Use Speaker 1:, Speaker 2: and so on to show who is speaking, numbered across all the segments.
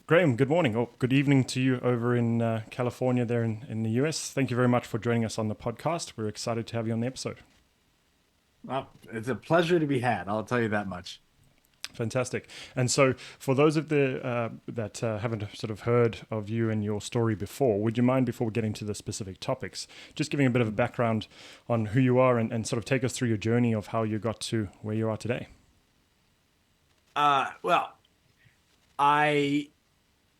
Speaker 1: Graham, good morning or good evening to you over in California, there in the US. Thank you very much for joining us on the podcast. We're excited to have you on the episode.
Speaker 2: Well, it's a pleasure to be had. I'll tell you that much.
Speaker 1: Fantastic. And so, for those of the that haven't sort of heard of you and your story before, would you mind, before we get into the specific topics, just giving a bit of a background on who you are and sort of take us through your journey of how you got to where you are today?
Speaker 2: Well, I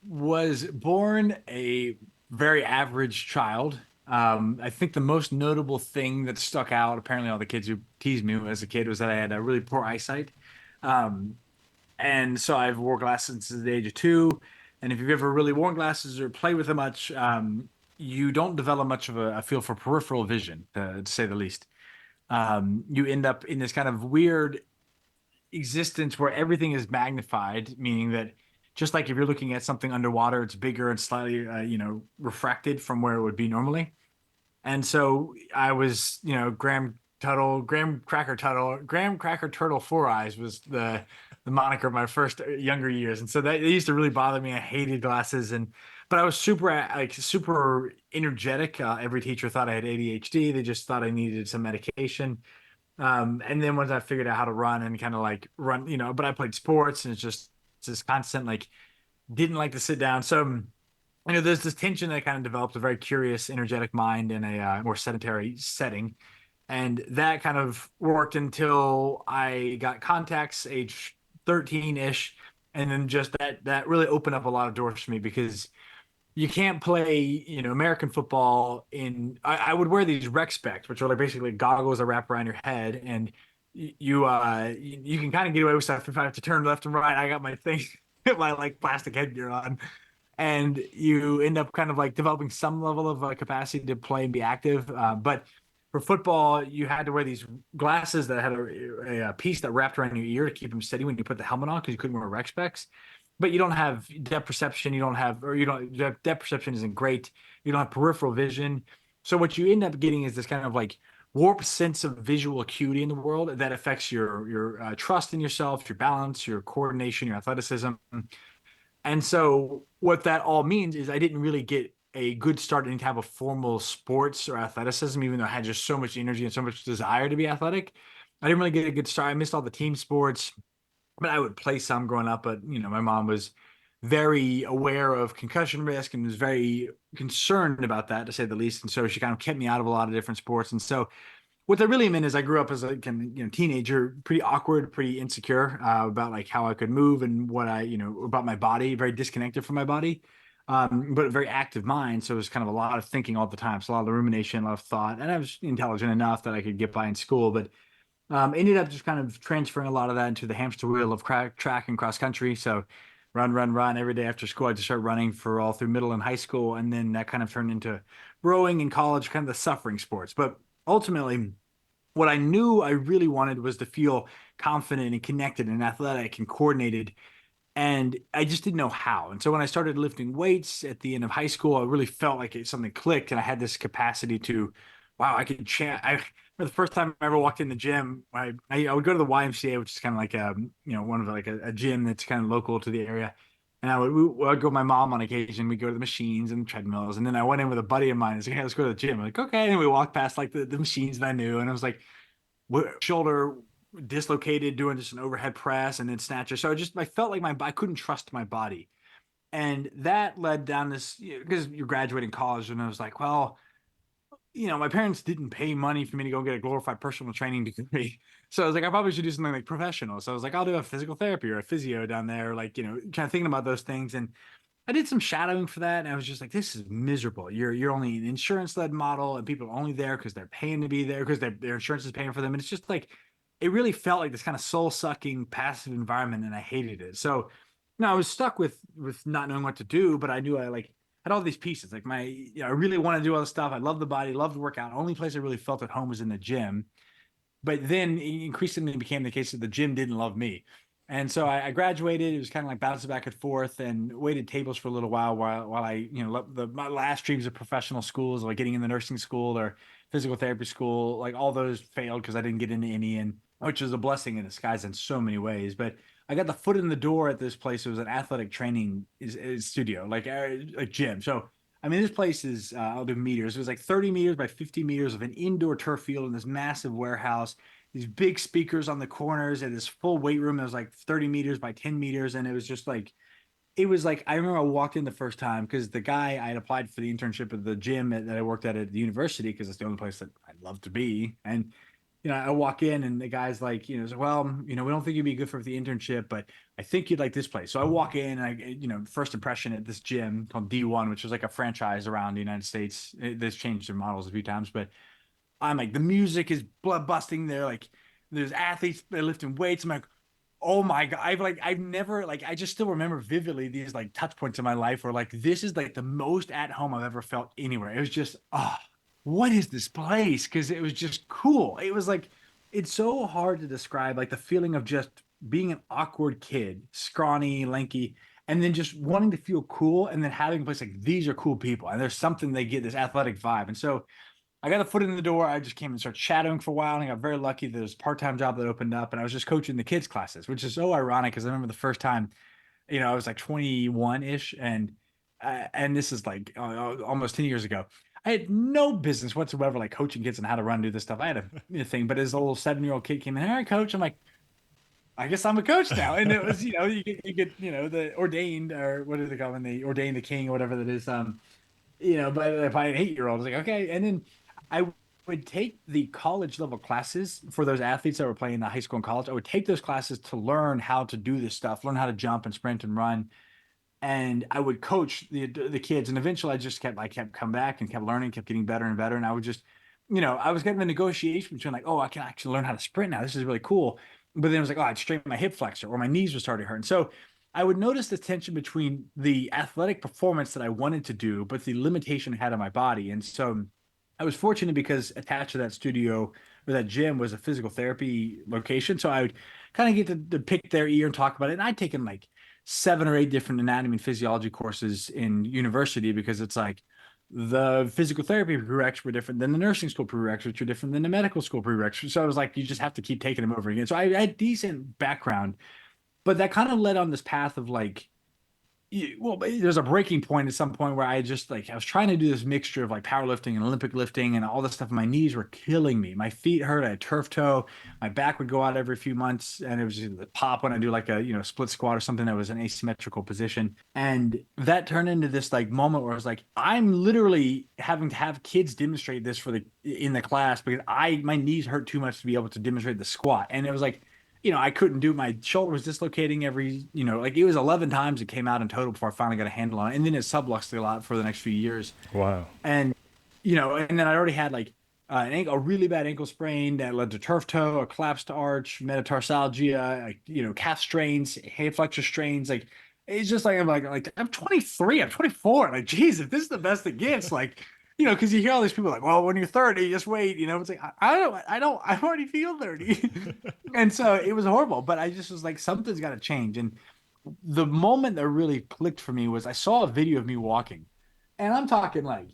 Speaker 2: was born a very average child. I think the most notable thing that stuck out, apparently all the kids who teased me as a kid, was that I had a really poor eyesight. Um, and so I've wore glasses since the age of 2. And if you've ever really worn glasses or played with them much, you don't develop much of a feel for peripheral vision, to say the least. You end up in this kind of weird existence where everything is magnified, meaning that just like if you're looking at something underwater, it's bigger and slightly, refracted from where it would be normally. And so I was, Graham Cracker Turtle Four Eyes was the moniker of my first younger years, and so that it used to really bother me. I hated glasses, but I was super energetic. Every teacher thought I had ADHD. They just thought I needed some medication. And then once I figured out how to run and kind of like run, but I played sports and it's this constant like didn't like to sit down. So there's this tension that kind of developed a very curious, energetic mind in a more sedentary setting, and that kind of worked until I got contacts, age 13-ish, and then just that really opened up a lot of doors for me because you can't play, American football I would wear these rec specs, which are like basically goggles that wrap around your head, and you can kind of get away with stuff if I have to turn left and right. I got my thing, my like plastic headgear on, and you end up kind of like developing some level of capacity to play and be active. But for football, you had to wear these glasses that had a piece that wrapped around your ear to keep them steady when you put the helmet on because you couldn't wear rec specs. But you don't have depth perception. You don't have, or you don't, depth perception isn't great. You don't have peripheral vision. So what you end up getting is this kind of like warped sense of visual acuity in the world that affects your trust in yourself, your balance, your coordination, your athleticism. And so what that all means is I didn't really get a good start in any type of formal sports or athleticism, even though I had just so much energy and so much desire to be athletic. I didn't really get a good start. I missed all the team sports, but I would play some growing up. But my mom was very aware of concussion risk and was very concerned about that, to say the least. And so she kind of kept me out of a lot of different sports. And so what that really meant is I grew up as a teenager, pretty awkward, pretty insecure about like how I could move and what about my body, very disconnected from my body, but a very active mind. So it was kind of a lot of thinking all the time. So a lot of rumination, a lot of thought, and I was intelligent enough that I could get by in school, but ended up just kind of transferring a lot of that into the hamster wheel of track and cross country. So run every day after school. I just started running for all through middle and high school. And then that kind of turned into rowing in college, kind of the suffering sports. But ultimately, what I knew I really wanted was to feel confident and connected and athletic and coordinated. And I just didn't know how. And so when I started lifting weights at the end of high school, I really felt like something clicked, and I had this capacity to, wow, I could chant. For the first time I ever walked in the gym, I would go to the YMCA, which is kind of like one of like a gym that's kind of local to the area. And I'd go with my mom on occasion. We'd go to the machines and the treadmills. And then I went in with a buddy of mine and said, hey, let's go to the gym. I'm like, okay. And we walked past like the machines that I knew. And I was like, shoulder dislocated doing just an overhead press and then snatcher. So I felt like I couldn't trust my body. And that led down this, because you're graduating college. And I was like, well, my parents didn't pay money for me to go get a glorified personal training degree. So I was like, I probably should do something like professional. So I was like, I'll do a physical therapy or a physio down there, like, kind of thinking about those things. And I did some shadowing for that. And I was just like, this is miserable. You're only an insurance led model, and people are only there because they're paying to be there because their insurance is paying for them. And it's just like, it really felt like this kind of soul sucking passive environment. And I hated it. So, I was stuck with not knowing what to do, but I knew I like had all these pieces. Like I really want to do all this stuff. I love the body, love to work out. Only place I really felt at home was in the gym. But then it increasingly became the case that the gym didn't love me. And so I graduated. It was kind of like bouncing back and forth and waited tables for a little while I, my last dreams of professional schools, like getting in the nursing school or physical therapy school, like all those failed because I didn't get into any, and which is a blessing in disguise in so many ways. But I got the foot in the door at this place. It was an athletic training studio, like gym. So I mean, this place is I'll do meters. It was like 30 meters by 50 meters of an indoor turf field in this massive warehouse. These big speakers on the corners and this full weight room that was like 30 meters by 10 meters, and it was just like it was like I remember I walked in the first time because the guy I had applied for the internship at the gym that I worked at the university because it's the only place that I'd love to be. And I walk in and the guy's like, said, well, we don't think you'd be good for the internship, but I think you'd like this place. So I walk in and first impression at this gym called D1, which was like a franchise around the United States. This changed their models a few times, but I'm like, the music is blood busting. They're like, there's athletes, they're lifting weights. I'm like, oh my God. I've never, like, I just still remember vividly these like touch points in my life where like, this is like the most at home I've ever felt anywhere. It was just, what is this place? Cause it was just cool. It was like, it's so hard to describe like the feeling of just being an awkward kid, scrawny, lanky, and then just wanting to feel cool and then having a place like these are cool people. And there's something they get this athletic vibe. And so I got a foot in the door. I just came and started shadowing for a while, and I got very lucky. There's a part-time job that opened up, and I was just coaching the kids' classes, which is so ironic because I remember the first time, I was like 21-ish, and this is like almost 10 years ago. I had no business whatsoever like coaching kids and how to run, do this stuff. I had a thing, but as a little 7-year-old kid came in, all right, coach. I'm like, I guess I'm a coach now. And it was, you get, the ordained or what do they call when they ordain the king or whatever that is. But if I had an 8-year-old, I was like, okay. And then I would take the college level classes for those athletes that were playing in the high school and college. I would take those classes to learn how to do this stuff, learn how to jump and sprint and run. And I would coach the kids. And eventually I kept coming back and kept learning, kept getting better and better. And I would just, I was getting the negotiation between like, oh, I can actually learn how to sprint now. This is really cool. But then it was like, oh, I'd straighten my hip flexor or my knees would start to hurt. And so I would notice the tension between the athletic performance that I wanted to do, but the limitation I had on my body. And so I was fortunate because attached to that studio or that gym was a physical therapy location. So I would kind of get to pick their ear and talk about it. And I'd taken like 7 or 8 different anatomy and physiology courses in university because it's like the physical therapy prereqs were different than the nursing school prereqs, which were different than the medical school prereqs. So I was like, you just have to keep taking them over again. So I had decent background, but that kind of led on this path of like, well, there's a breaking point at some point where I just like I was trying to do this mixture of like powerlifting and Olympic lifting and all this stuff. My knees were killing me. My feet hurt. I had turf toe. My back would go out every few months, and it was just pop when I do like a split squat or something that was an asymmetrical position. And that turned into this like moment where I was like, I'm literally having to have kids demonstrate this in the class because my knees hurt too much to be able to demonstrate the squat. And it was like I couldn't do my shoulder was dislocating every, like it was 11 times it came out in total before I finally got a handle on it. And then it subluxed a lot for the next few years.
Speaker 1: Wow.
Speaker 2: And, and then I already had like a really bad ankle sprain that led to turf toe, a collapsed arch, metatarsalgia, like, calf strains, hip flexor strains. Like, it's just like, I'm 23, I'm 24. Like, geez, if this is the best it gets, like, because you hear all these people like, well, when you're 30, just wait, it's like, I already feel 30. And so it was horrible, but I just was like, something's got to change. And the moment that really clicked for me was I saw a video of me walking, and I'm talking like,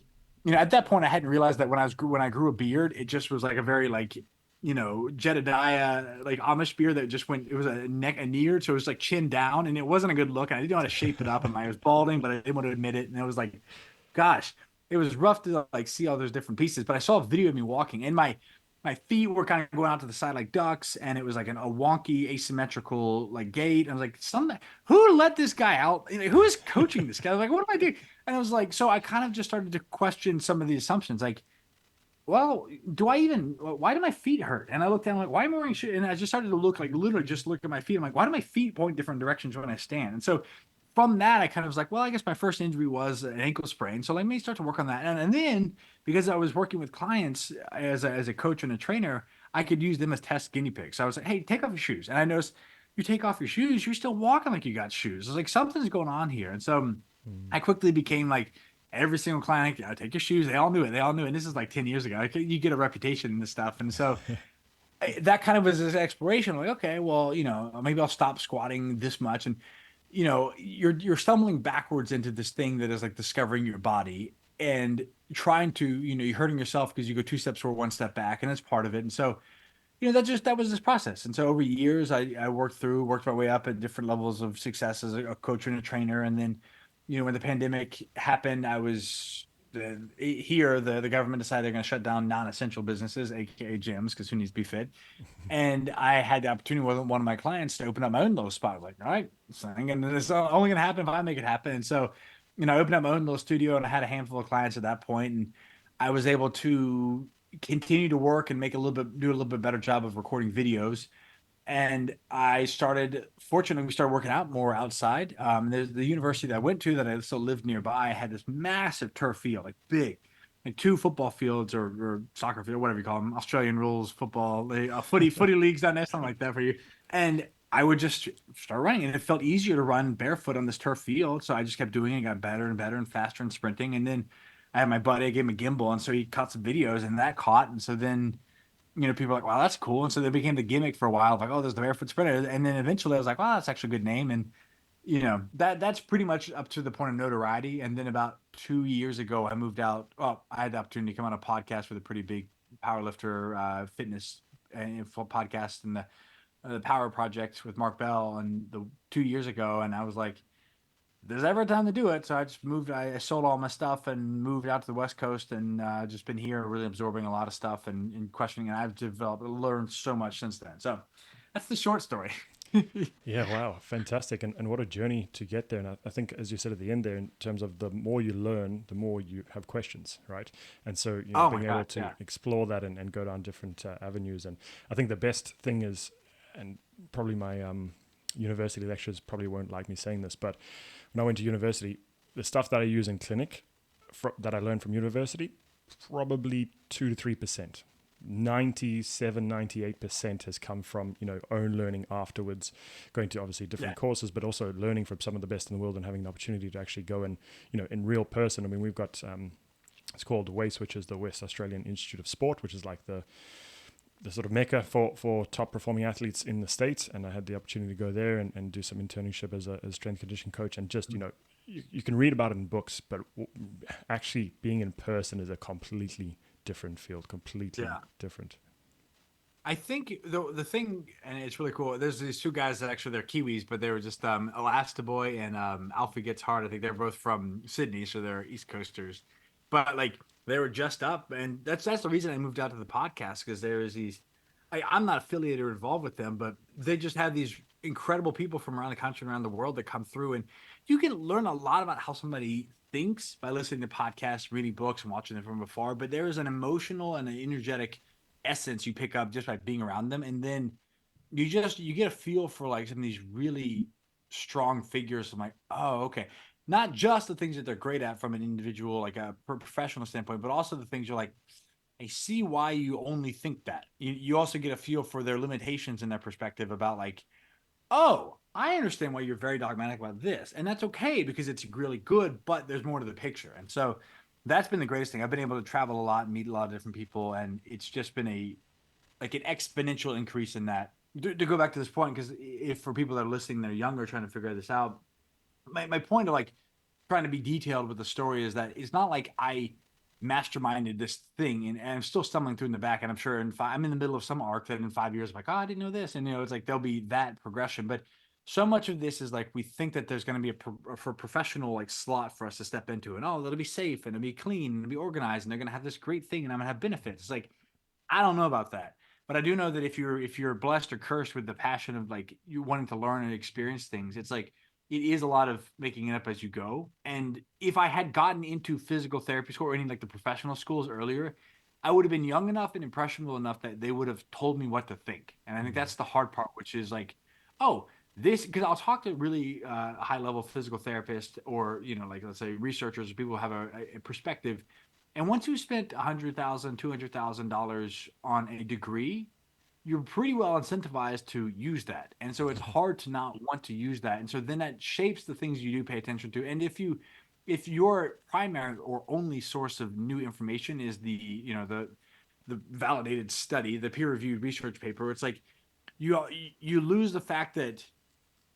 Speaker 2: at that point I hadn't realized that when I grew a beard, it just was like a very like, Jedediah like Amish beard that just went. It was a near, so it was like chin down, and it wasn't a good look. And I didn't know how to shape it up, and I was balding, but I didn't want to admit it. And it was like, gosh, it was rough to like see all those different pieces. But I saw a video of me walking, and my feet were kind of going out to the side like ducks, and it was like a wonky asymmetrical like gait. And I was like, who let this guy out? Who is coaching this guy? I was like, what am I doing? And I was like, so I kind of just started to question some of the assumptions. Like, well, why do my feet hurt? And I looked down, like, why am I wearing shoes? And I just started to look like literally just look at my feet. I'm like, why do my feet point different directions when I stand? And so from that, I kind of was like, well, I guess my first injury was an ankle sprain. So let me start to work on that. And then because I was working with clients as a coach and a trainer, I could use them as test guinea pigs. So I was like, hey, take off your shoes. And I noticed you take off your shoes, you're still walking like you got shoes. I was like, something's going on here. And so I quickly became like, every single client, yeah, take your shoes. They all knew it. They all knew it. And this is like 10 years ago. You get a reputation in this stuff. And so that kind of was this exploration. Like, okay, well, maybe I'll stop squatting this much. And, you're stumbling backwards into this thing that is like discovering your body and trying to, you're hurting yourself because you go 2 steps forward, 1 step back. And that's part of it. And so that was this process. And so over years, I worked my way up at different levels of success as a coach and a trainer. And then, when the pandemic happened, I was here. The government decided they're going to shut down non-essential businesses, aka gyms, because who needs to be fit? And I had the opportunity with one of my clients to open up my own little spot. I was like, all right, it's only going to happen if I make it happen. And so, I opened up my own little studio, and I had a handful of clients at that point, and I was able to continue to work and do a little bit better job of recording videos. And fortunately, we started working out more outside. There's the university that I went to that I still lived nearby had this massive turf field, like big, like two football fields or soccer field, whatever you call them, Australian rules, football, footy leagues down there, something like that for you. And I would just start running, and it felt easier to run barefoot on this turf field. So I just kept doing it, got better and better and faster and sprinting. And then I had my buddy, I gave him a gimbal, and so he caught some videos, and that caught. And so then people are like, wow, that's cool. And so they became the gimmick for a while, like, oh, there's the Barefoot Sprinter. And then eventually I was like, wow, that's actually a good name. And that's pretty much up to the point of notoriety. And then about 2 years ago, I moved out. Well, I had the opportunity to come on a podcast with a pretty big powerlifter, fitness podcast, and the Power Project with Mark Bell, and the 2 years ago. And I was like, there's ever a time to do it. So I just moved. I sold all my stuff and moved out to the West Coast, and just been here, really absorbing a lot of stuff and questioning. And I've learned so much since then. So that's the short story.
Speaker 1: Yeah, wow, fantastic. And what a journey to get there. And I think, as you said at the end there, in terms of the more you learn, the more you have questions, right? And so,
Speaker 2: Oh my
Speaker 1: being able
Speaker 2: God,
Speaker 1: to
Speaker 2: yeah.
Speaker 1: explore that and go down different avenues. And I think the best thing is, and probably my university lecturers probably won't like me saying this, but when I went to university, the stuff that I use in clinic that I learned from university, probably 2 to 3%. 97, 98% has come from own learning afterwards, going to obviously different courses, but also learning from some of the best in the world and having the opportunity to actually go and in real person. I mean, we've got it's called WACE, which is the West Australian Institute of Sport, which is like the sort of mecca for top performing athletes in the States. And I had the opportunity to go there and do some internship as a strength conditioning coach. And just, you can read about it in books, but actually being in person is a completely different field, completely different.
Speaker 2: I think the thing, and it's really cool. There's these two guys that actually they're Kiwis, but they were just Elastiboy and Alfie Gets Hard. I think they're both from Sydney, so they're East Coasters. But like they were just up, and that's the reason I moved out to the podcast, because there's these. I'm not affiliated or involved with them, but they just have these incredible people from around the country and around the world that come through, and you can learn a lot about how somebody thinks by listening to podcasts, reading books, and watching them from afar. But there is an emotional and an energetic essence you pick up just by being around them, and then you get a feel for like some of these really strong figures. I'm like, oh, okay, not just the things that they're great at from an individual, like a professional standpoint, but also the things you're like, I see why you only think that. You also get a feel for their limitations and their perspective about like, oh, I understand why you're very dogmatic about this. And that's okay because it's really good, but there's more to the picture. And so that's been the greatest thing. I've been able to travel a lot and meet a lot of different people. And it's just been an exponential increase in that. To go back to this point, because if for people that are listening, they're younger, trying to figure this out, my point of like trying to be detailed with the story is that it's not like I masterminded this thing, and I'm still stumbling through in the back. And I'm sure I'm in the middle of some arc that in 5 years, I'm like, oh, I didn't know this. And, it's like there'll be that progression. But so much of this is like we think that there's going to be for professional like slot for us to step into, and it'll be safe and it'll be clean and it'll be organized, and they're going to have this great thing, and I'm going to have benefits. It's like, I don't know about that. But I do know that if you're blessed or cursed with the passion of like you wanting to learn and experience things, it's like it is a lot of making it up as you go. And if I had gotten into physical therapy school or any like the professional schools earlier, I would have been young enough and impressionable enough that they would have told me what to think. And I think
Speaker 1: Mm.
Speaker 2: that's the hard part, which is like, oh, this, because I'll talk to really high level physical therapists, or like let's say researchers or people who have a perspective. And once you spent $100,000, $200,000 on a degree, you're pretty well incentivized to use that. And so it's hard to not want to use that. And so then that shapes the things you do pay attention to. And if your primary or only source of new information is the validated study, the peer-reviewed research paper, it's like you lose the fact that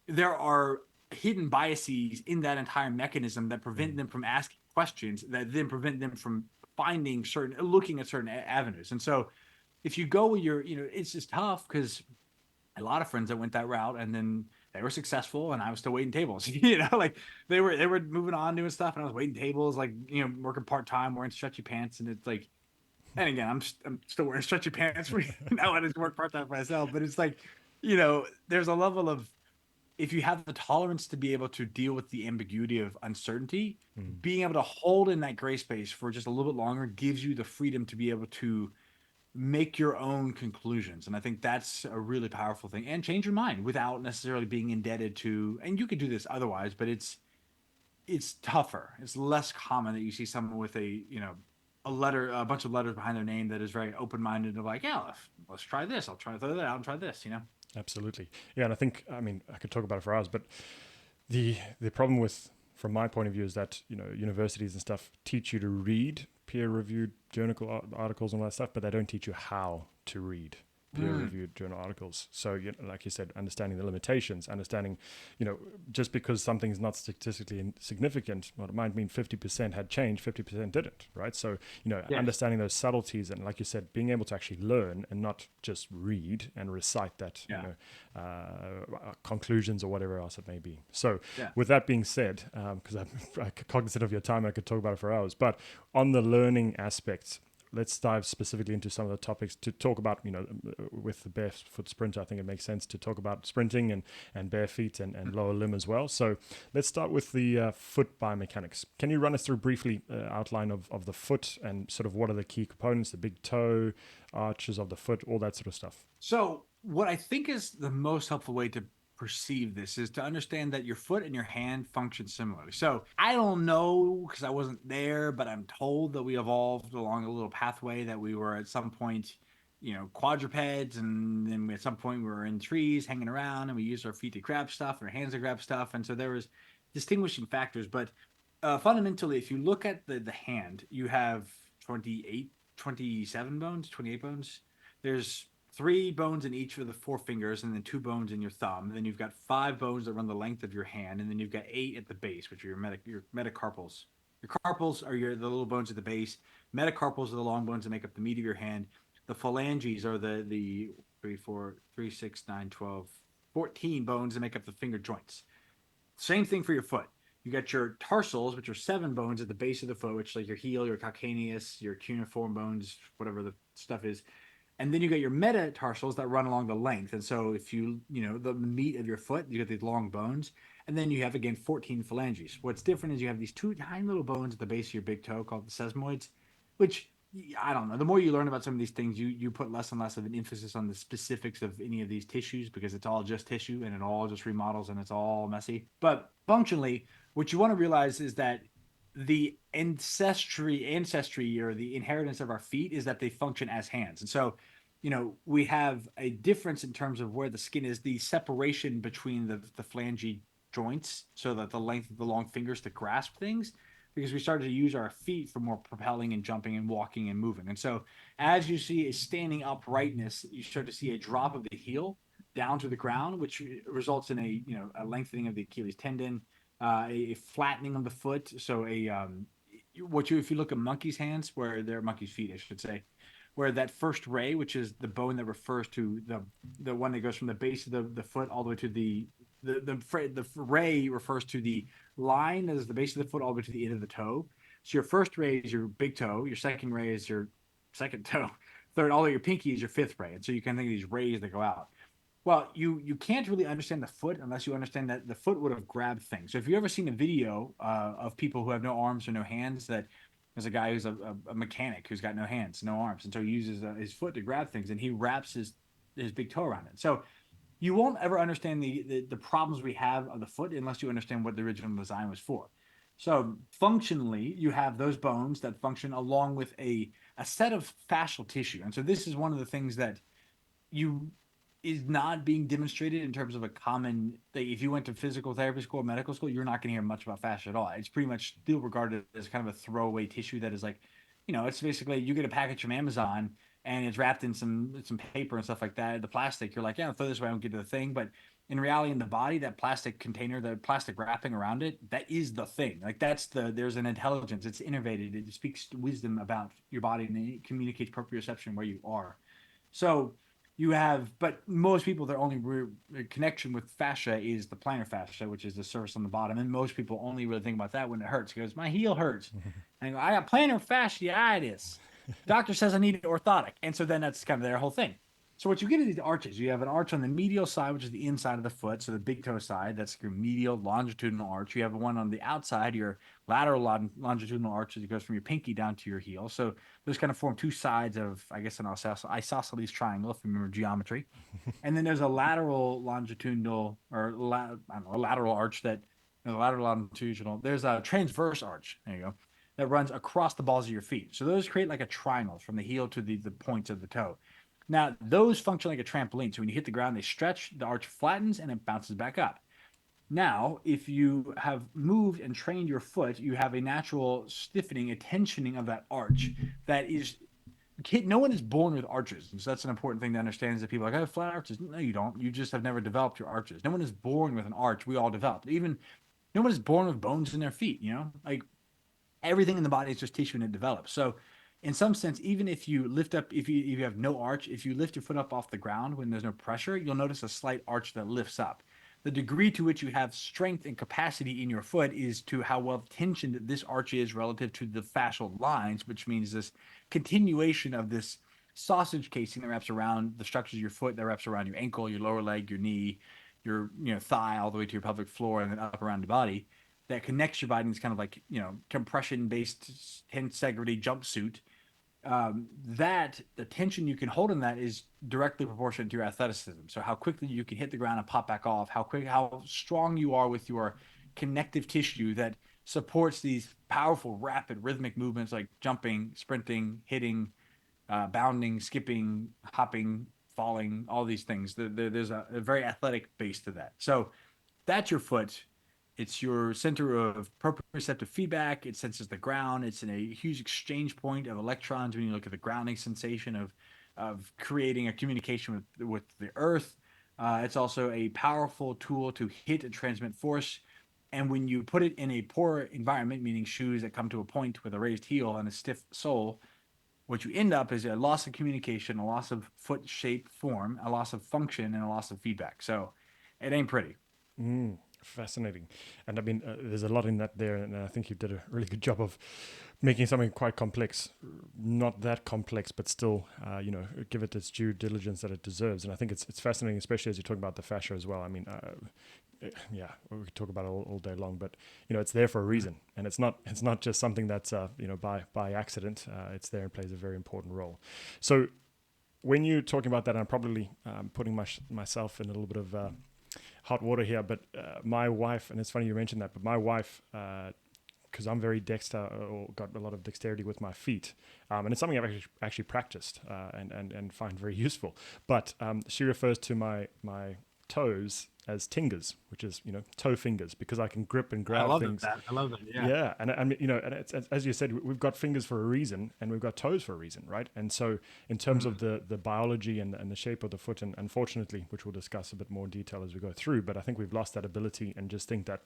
Speaker 2: there are hidden biases in that entire mechanism that prevent
Speaker 1: Mm.
Speaker 2: them from asking questions, that then prevent them from looking at certain avenues. And so if you go with it's just tough because a lot of friends that went that route and then they were successful and I was still waiting tables. Like they were moving on doing stuff and I was waiting tables, like working part-time, wearing stretchy pants, and it's like, and again, I'm still wearing stretchy pants for now. I just work part-time for myself, but it's like, there's a level of, if you have the tolerance to be able to deal with the ambiguity of uncertainty,
Speaker 1: Mm.
Speaker 2: being able to hold in that gray space for just a little bit longer gives you the freedom to be able to make your own conclusions. And I think that's a really powerful thing, and change your mind without necessarily being indebted to, and you could do this otherwise, but it's tougher. It's less common that you see someone with a bunch of letters behind their name that is very open-minded of like, yeah, let's try this. I'll try throw that out and try this.
Speaker 1: Absolutely. Yeah, and I think, I mean, I could talk about it for hours, but the problem with, from my point of view, is that universities and stuff teach you to read peer-reviewed journal articles and all that stuff, but they don't teach you how to read peer-reviewed journal articles. So, like you said, understanding the limitations, understanding, just because something's not statistically significant, well, it might mean 50% had changed, 50% didn't, right? So,
Speaker 2: Yes.
Speaker 1: understanding those subtleties, and like you said, being able to actually learn and not just read and recite that,
Speaker 2: Yeah.
Speaker 1: conclusions or whatever else it may be. So,
Speaker 2: Yeah.
Speaker 1: with that being said, because I'm cognizant of your time, I could talk about it for hours, but on the learning aspects, let's dive specifically into some of the topics to talk about, with the Barefoot Sprinter. I think it makes sense to talk about sprinting and bare feet and lower limb as well. So let's start with the foot biomechanics. Can you run us through briefly outline of the foot and sort of what are the key components, the big toe, arches of the foot, all that sort of stuff?
Speaker 2: So, what I think is the most helpful way to perceive this is to understand that your foot and your hand function similarly. So, I don't know because I wasn't there, but I'm told that we evolved along a little pathway that we were at some point, quadrupeds, and then at some point we were in trees hanging around and we used our feet to grab stuff and our hands to grab stuff. And so there was distinguishing factors. But fundamentally, if you look at the hand, you have 28, 27 bones, 28 bones. There's three bones in each of the four fingers, and then two bones in your thumb. And then you've got five bones that run the length of your hand, and then you've got eight at the base, which are your metacarpals. Your carpals are the little bones at the base. Metacarpals are the long bones that make up the meat of your hand. The phalanges are the 3, 4, 3, 6, 9, 12, 14 bones that make up the finger joints. Same thing for your foot. You got your tarsals, which are seven bones at the base of the foot, which like your heel, your calcaneus, your cuneiform bones, whatever the stuff is. And then you got your metatarsals that run along the length. And so if the meat of your foot, you get these long bones. And then you have, again, 14 phalanges. What's different is you have these two tiny little bones at the base of your big toe called the sesamoids, which I don't know. The more you learn about some of these things, you put less and less of an emphasis on the specifics of any of these tissues because it's all just tissue and it all just remodels and it's all messy. But functionally, what you want to realize is that the ancestry or the inheritance of our feet is that they function as hands. And so, we have a difference in terms of where the skin is, the separation between the phalange joints, so that the length of the long fingers to grasp things, because we started to use our feet for more propelling and jumping and walking and moving. And so, as you see a standing uprightness, you start to see a drop of the heel down to the ground, which results in a lengthening of the Achilles tendon, a flattening of the foot. So if you look at monkeys' hands, where they're monkeys' feet, I should say, where that first ray, which is the bone that refers to the one that goes from the base of the foot all the way to the ray refers to the line that is the base of the foot all the way to the end of the toe. So your first ray is your big toe, your second ray is your second toe, third, all of your pinky is your fifth ray, and so you can think of these rays that go out. Well, you can't really understand the foot unless you understand that the foot would have grabbed things. So if you ever seen a video of people who have no arms or no hands, that there's a guy who's a mechanic who's got no hands, no arms, and so he uses his foot to grab things, and he wraps his big toe around it. So you won't ever understand the problems we have of the foot unless you understand what the original design was for. So functionally, you have those bones that function along with a set of fascial tissue, and so this is one of the things that you is not being demonstrated in terms of a common, like if you went to physical therapy school or medical school, you're not going to hear much about fascia at all. It's pretty much still regarded as kind of a throwaway tissue that is like, it's basically you get a package from Amazon and it's wrapped in some paper and stuff like that. The plastic, you're like, yeah, I'll throw this away, I don't get to the thing. But in reality, in the body, that plastic container, the plastic wrapping around it, that is the thing. Like there's an intelligence. It's innovated. It speaks wisdom about your body and it communicates proprioception where you are. So you have, but most people, their only connection with fascia is the plantar fascia, which is the surface on the bottom. And most people only really think about that when it hurts. He goes, my heel hurts. And I go, I got plantar fasciitis. Doctor says I need an orthotic. And so then that's kind of their whole thing. So what you get is these arches. You have an arch on the medial side, which is the inside of the foot. So the big toe side, that's your medial longitudinal arch. You have one on the outside, your lateral longitudinal arch that goes from your pinky down to your heel. So those kind of form two sides of, I guess, an isosceles triangle, if you remember geometry. And then there's a lateral longitudinal, or I don't know, a lateral arch that, lateral longitudinal. There's a transverse arch. There you go. That runs across the balls of your feet. So those create like a triangle from the heel to the points of the toe. Now, those function like a trampoline. So when you hit the ground, they stretch, the arch flattens, and it bounces back up. Now, if you have moved and trained your foot, you have a natural stiffening, a tensioning of that arch that is no one is born with arches. And so that's an important thing to understand is that people are like, I have flat arches. No, you don't. You just have never developed your arches. No one is born with an arch. We all developed. Even no one is born with bones in their feet, Like everything in the body is just tissue and it develops. So in some sense, even if you lift up, if you have no arch, if you lift your foot up off the ground when there's no pressure, you'll notice a slight arch that lifts up. The degree to which you have strength and capacity in your foot is to how well tensioned this arch is relative to the fascial lines, which means this continuation of this sausage casing that wraps around the structures of your foot, that wraps around your ankle, your lower leg, your knee, your thigh, all the way to your pelvic floor, and then up around the body, that connects your body in this kind of like compression based tensegrity jumpsuit. That the tension you can hold in that is directly proportionate to your athleticism. So how quickly you can hit the ground and pop back off, how strong you are with your connective tissue that supports these powerful, rapid, rhythmic movements like jumping, sprinting, hitting, bounding, skipping, hopping, falling, all these things. There's a very athletic base to that. So that's your foot. It's your center of proprioceptive feedback. It senses the ground. It's in a huge exchange point of electrons when you look at the grounding sensation of creating a communication with the earth. It's also a powerful tool to hit and transmit force. And when you put it in a poor environment, meaning shoes that come to a point with a raised heel and a stiff sole, what you end up is a loss of communication, a loss of foot shape form, a loss of function, and a loss of feedback. So it ain't pretty.
Speaker 1: Fascinating. And I mean, there's a lot in that there. And I think you did a really good job of making something quite complex, not that complex, but still, give it its due diligence that it deserves. And I think it's fascinating, especially as you're talking about the fascia as well. I mean, yeah, we could talk about it all day long, but it's there for a reason, and it's not just something that's by accident. It's there and plays a very important role. So when you're talking about that, I'm probably putting myself in a little bit of hot water here, but my wife, and it's funny you mentioned that, but my wife, because I'm very dexter or got a lot of dexterity with my feet, and it's something I've actually practiced and find very useful. But she refers to my toes as tingers, which is toe fingers, because I can grip and grab things.
Speaker 2: I love that. Yeah.
Speaker 1: Yeah, and I mean, and it's, as you said, we've got fingers for a reason, and we've got toes for a reason, right? And so, in terms of the biology and the shape of the foot, and unfortunately, which we'll discuss a bit more in detail as we go through, but I think we've lost that ability and just think that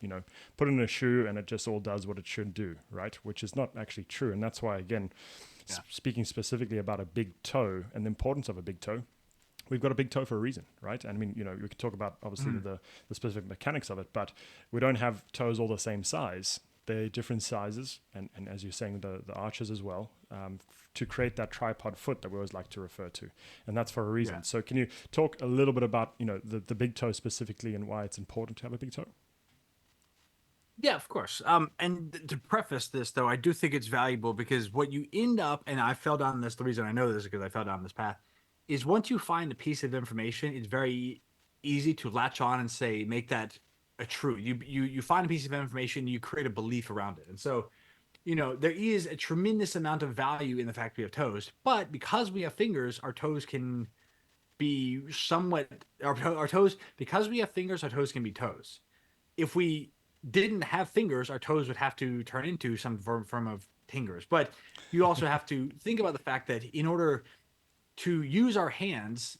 Speaker 1: put in a shoe and it just all does what it should do, right? Which is not actually true, and that's why, again, speaking specifically about a big toe and the importance of a big toe. We've got a big toe for a reason, right? And I mean, we could talk about obviously the specific mechanics of it, but we don't have toes all the same size. They're different sizes, and as you're saying, the arches as well, to create that tripod foot that we always like to refer to, and that's for a reason. Yeah. So can you talk a little bit about the big toe specifically and why it's important to have a big toe?
Speaker 2: Yeah, of course. And to preface this, though, I do think it's valuable because what you end up, and I fell down this, the reason I know this is because I fell down this path, is once you find a piece of information, it's very easy to latch on and say, make that a true. You find a piece of information, you create a belief around it. And so, there is a tremendous amount of value in the fact we have toes, but because we have fingers, our toes can be somewhat, our toes, because we have fingers, our toes can be toes. If we didn't have fingers, our toes would have to turn into some form of fingers. But you also have to think about the fact that in order to use our hands,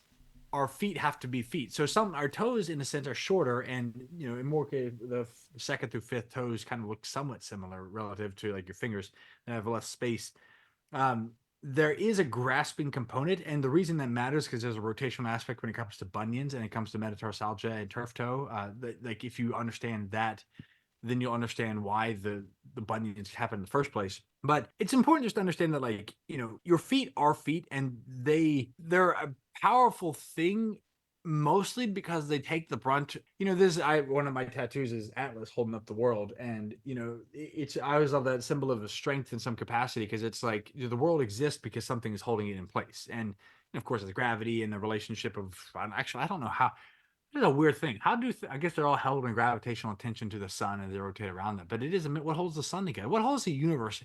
Speaker 2: our feet have to be feet. So our toes, in a sense, are shorter, and in more case, the second through fifth toes kind of look somewhat similar relative to like your fingers that have less space. there is a grasping component, and the reason that matters because there's a rotational aspect when it comes to bunions and it comes to metatarsalgia and turf toe. Like if you understand that, then you'll understand why the bunions happen in the first place. But it's important just to understand that, like, your feet are feet, and they're a powerful thing mostly because they take the brunt. This I one of my tattoos is Atlas holding up the world, and it's I always love that symbol of a strength in some capacity because it's like the world exists because something is holding it in place, and of course it's gravity and the relationship of actually I don't know how. It's a weird thing. How do I guess they're all held in gravitational attention to the sun and they rotate around them, but it is what holds the sun together. What holds the universe?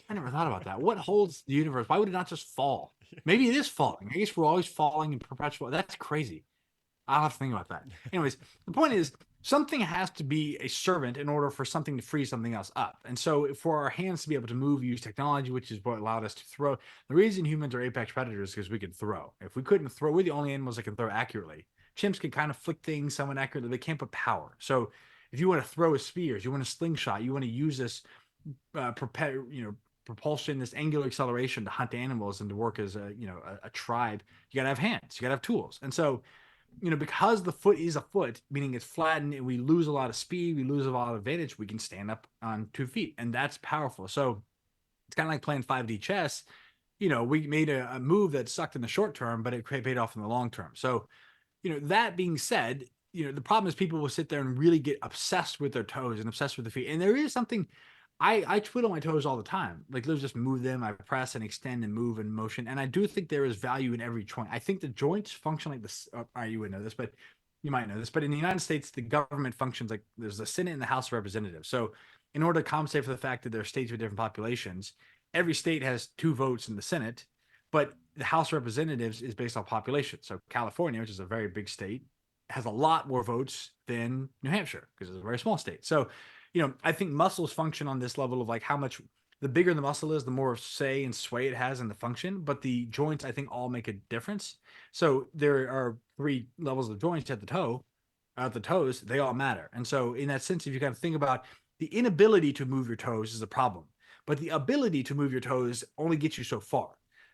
Speaker 2: I never thought about that. What holds the universe? Why would it not just fall? Maybe it is falling. I guess we're always falling in perpetual. That's crazy. I'll have to think about that. Anyways, the point is something has to be a servant in order for something to free something else up. And so for our hands to be able to move, use technology, which is what allowed us to throw. The reason humans are apex predators is because we can throw. If we couldn't throw, we're the only animals that can throw accurately. Chimps can kind of flick things somewhat accurately. They can't put power. So if you want to throw a spears, you want a slingshot, you want to use this propulsion, this angular acceleration to hunt animals and to work as a tribe, you gotta have hands, you gotta have tools. And so because the foot is a foot, meaning it's flattened and we lose a lot of speed, we lose a lot of advantage, we can stand up on 2 feet. And that's powerful. So it's kind of like playing 5D chess. We made a move that sucked in the short term, but it paid off in the long term. So, that being said, the problem is people will sit there and really get obsessed with their toes and obsessed with the feet. And there is something I twiddle my toes all the time. Like let's just move them. I press and extend and move and motion. And I do think there is value in every joint. I think the joints function like this. You would know this, but you might know this. But in the United States, the government functions like there's the Senate and the House of Representatives. So in order to compensate for the fact that there are states with different populations, every state has 2 votes in the Senate, but the House of Representatives is based on population. So California, which is a very big state, has a lot more votes than New Hampshire because it's a very small state. So I think muscles function on this level of like how much the bigger the muscle is, the more say and sway it has in the function. But the joints, I think, all make a difference. So there are 3 levels of joints at the toe, at the toes, they all matter. And so in that sense, if you kind of think about the inability to move your toes is a problem, but the ability to move your toes only gets you so far.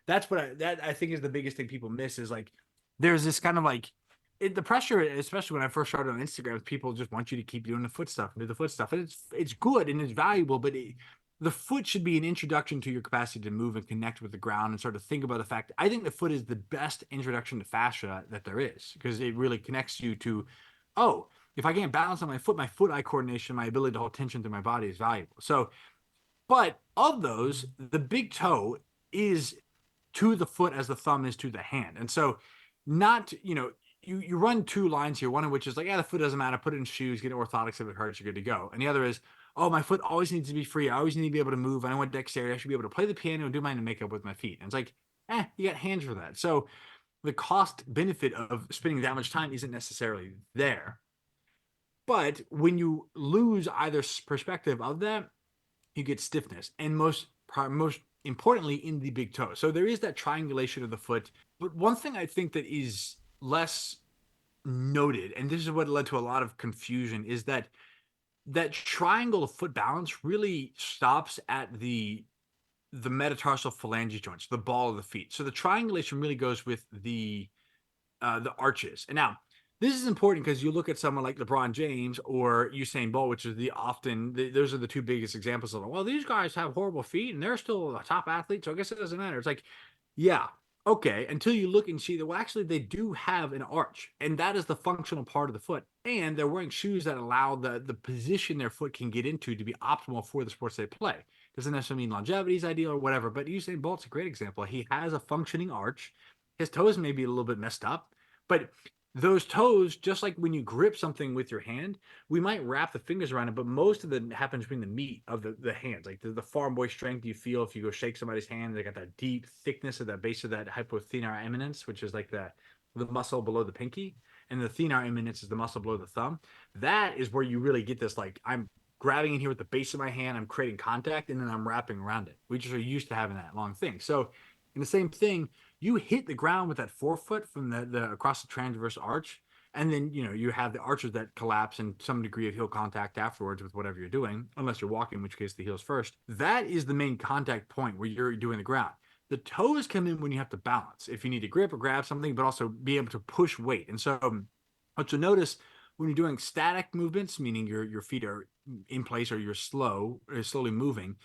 Speaker 2: That's what I think is the biggest thing people miss is like there's this kind of like the pressure, especially when I first started on Instagram, people just want you to keep doing the foot stuff and do the foot stuff, and it's good and it's valuable, but the foot should be an introduction to your capacity to move and connect with the ground and sort of think about the fact. I think the foot is the best introduction to fascia that there is because it really connects you to, oh, if I can't balance on my foot-eye coordination, my ability to hold tension through my body is valuable. So, but of those, the big toe is to the foot as the thumb is to the hand. And so not, you run 2 lines here, one of which is like, yeah, the foot doesn't matter, put it in shoes, get orthotics if it hurts, you're good to go. And the other is, oh, my foot always needs to be free. I always need to be able to move. I don't want dexterity. I should be able to play the piano and do my makeup with my feet. And it's like, you got hands for that. So the cost benefit of spending that much time isn't necessarily there. But when you lose either perspective of that, you get stiffness. And most importantly in the big toe. So there is that triangulation of the foot. But one thing I think that is less noted, and this is what led to a lot of confusion, is that triangle of foot balance really stops at the metatarsal phalange joints, the ball of the feet. So the triangulation really goes with the arches. And now this is important because you look at someone like LeBron James or Usain Bolt, which is those are the 2 biggest examples of, well, these guys have horrible feet and they're still a top athlete. So I guess it doesn't matter. It's like, yeah, okay, until you look and see that, well, actually, they do have an arch, and that is the functional part of the foot. And they're wearing shoes that allow the position their foot can get into to be optimal for the sports they play. Doesn't necessarily mean longevity is ideal or whatever, but Usain Bolt's a great example. He has a functioning arch. His toes may be a little bit messed up, but those toes, just like when you grip something with your hand, we might wrap the fingers around it, but most of it happens between the meat of the hands, like the farm boy strength you feel if you go shake somebody's hand. They got that deep thickness at the base of that hypothenar eminence, which is like the muscle below the pinky, and the thenar eminence is the muscle below the thumb. That is where you really get this, like, I'm grabbing in here with the base of my hand, I'm creating contact, and then I'm wrapping around it. We just are used to having that long thing. So in the same thing, you hit the ground with that forefoot from the across the transverse arch, and then you have the arches that collapse and some degree of heel contact afterwards with whatever you're doing, unless you're walking, in which case the heel's first. That is the main contact point where you're doing the ground. The toes come in when you have to balance, if you need to grip or grab something, but also be able to push weight. And so, what you'll notice when you're doing static movements, meaning your feet are in place or you're slowly moving,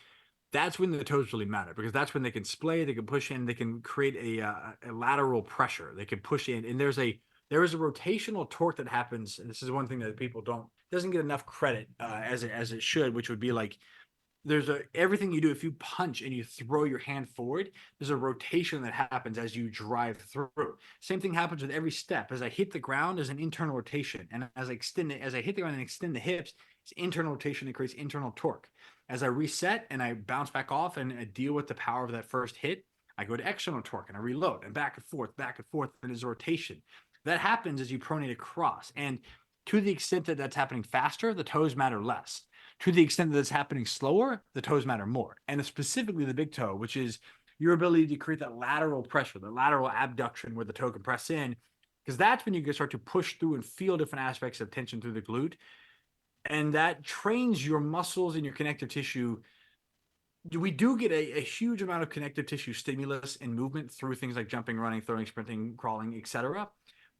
Speaker 2: that's when the toes really matter because that's when they can splay, they can push in, they can create a lateral pressure. They can push in, and there is a rotational torque that happens. And this is one thing that people don't doesn't get enough credit as it should, which would be like there's a everything you do if you punch and you throw your hand forward, there's a rotation that happens as you drive through. Same thing happens with every step. As I hit the ground, there's an internal rotation, and as I hit the ground and extend the hips, it's internal rotation that creates internal torque. As I reset and I bounce back off and I deal with the power of that first hit, I go to external torque and I reload and back and forth, and there's a rotation that happens as you pronate across. And to the extent that that's happening faster, the toes matter less. To the extent that it's happening slower, the toes matter more. And specifically the big toe, which is your ability to create that lateral pressure, the lateral abduction where the toe can press in, because that's when you can start to push through and feel different aspects of tension through the glute. And that trains your muscles and your connective tissue. We do get a huge amount of connective tissue stimulus and movement through things like jumping, running, throwing, sprinting, crawling, etc.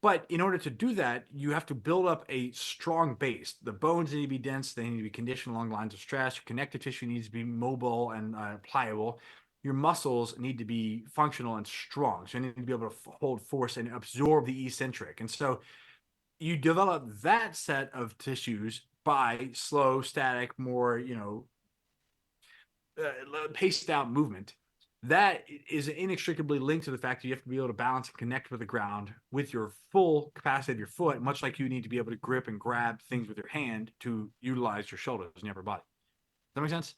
Speaker 2: But in order to do that, you have to build up a strong base. The bones need to be dense. They need to be conditioned along lines of stress. Your connective tissue needs to be mobile and pliable. Your muscles need to be functional and strong. So you need to be able to hold force and absorb the eccentric. And so you develop that set of tissues by slow, static, more, paced out movement. That is inextricably linked to the fact that you have to be able to balance and connect with the ground with your full capacity of your foot, much like you need to be able to grip and grab things with your hand to utilize your shoulders and your upper body. Does that make sense?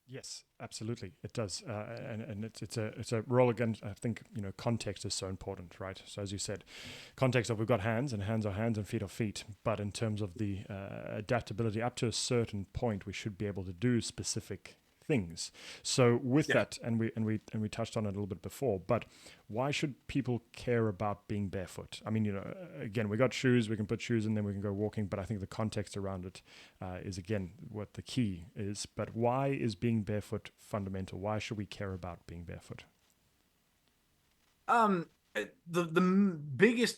Speaker 1: Yes, absolutely, it does, and it's a role again. I think context is so important, right? So as you said, context of we've got hands, and hands are hands, and feet are feet. But in terms of the adaptability, up to a certain point, we should be able to do specific things. So with that, and we touched on it a little bit before, but why should people care about being barefoot? I mean, again, we got shoes, we can put shoes in, then we can go walking, but I think the context around it is again what the key is. But why is being barefoot fundamental? Why should we care about being barefoot?
Speaker 2: The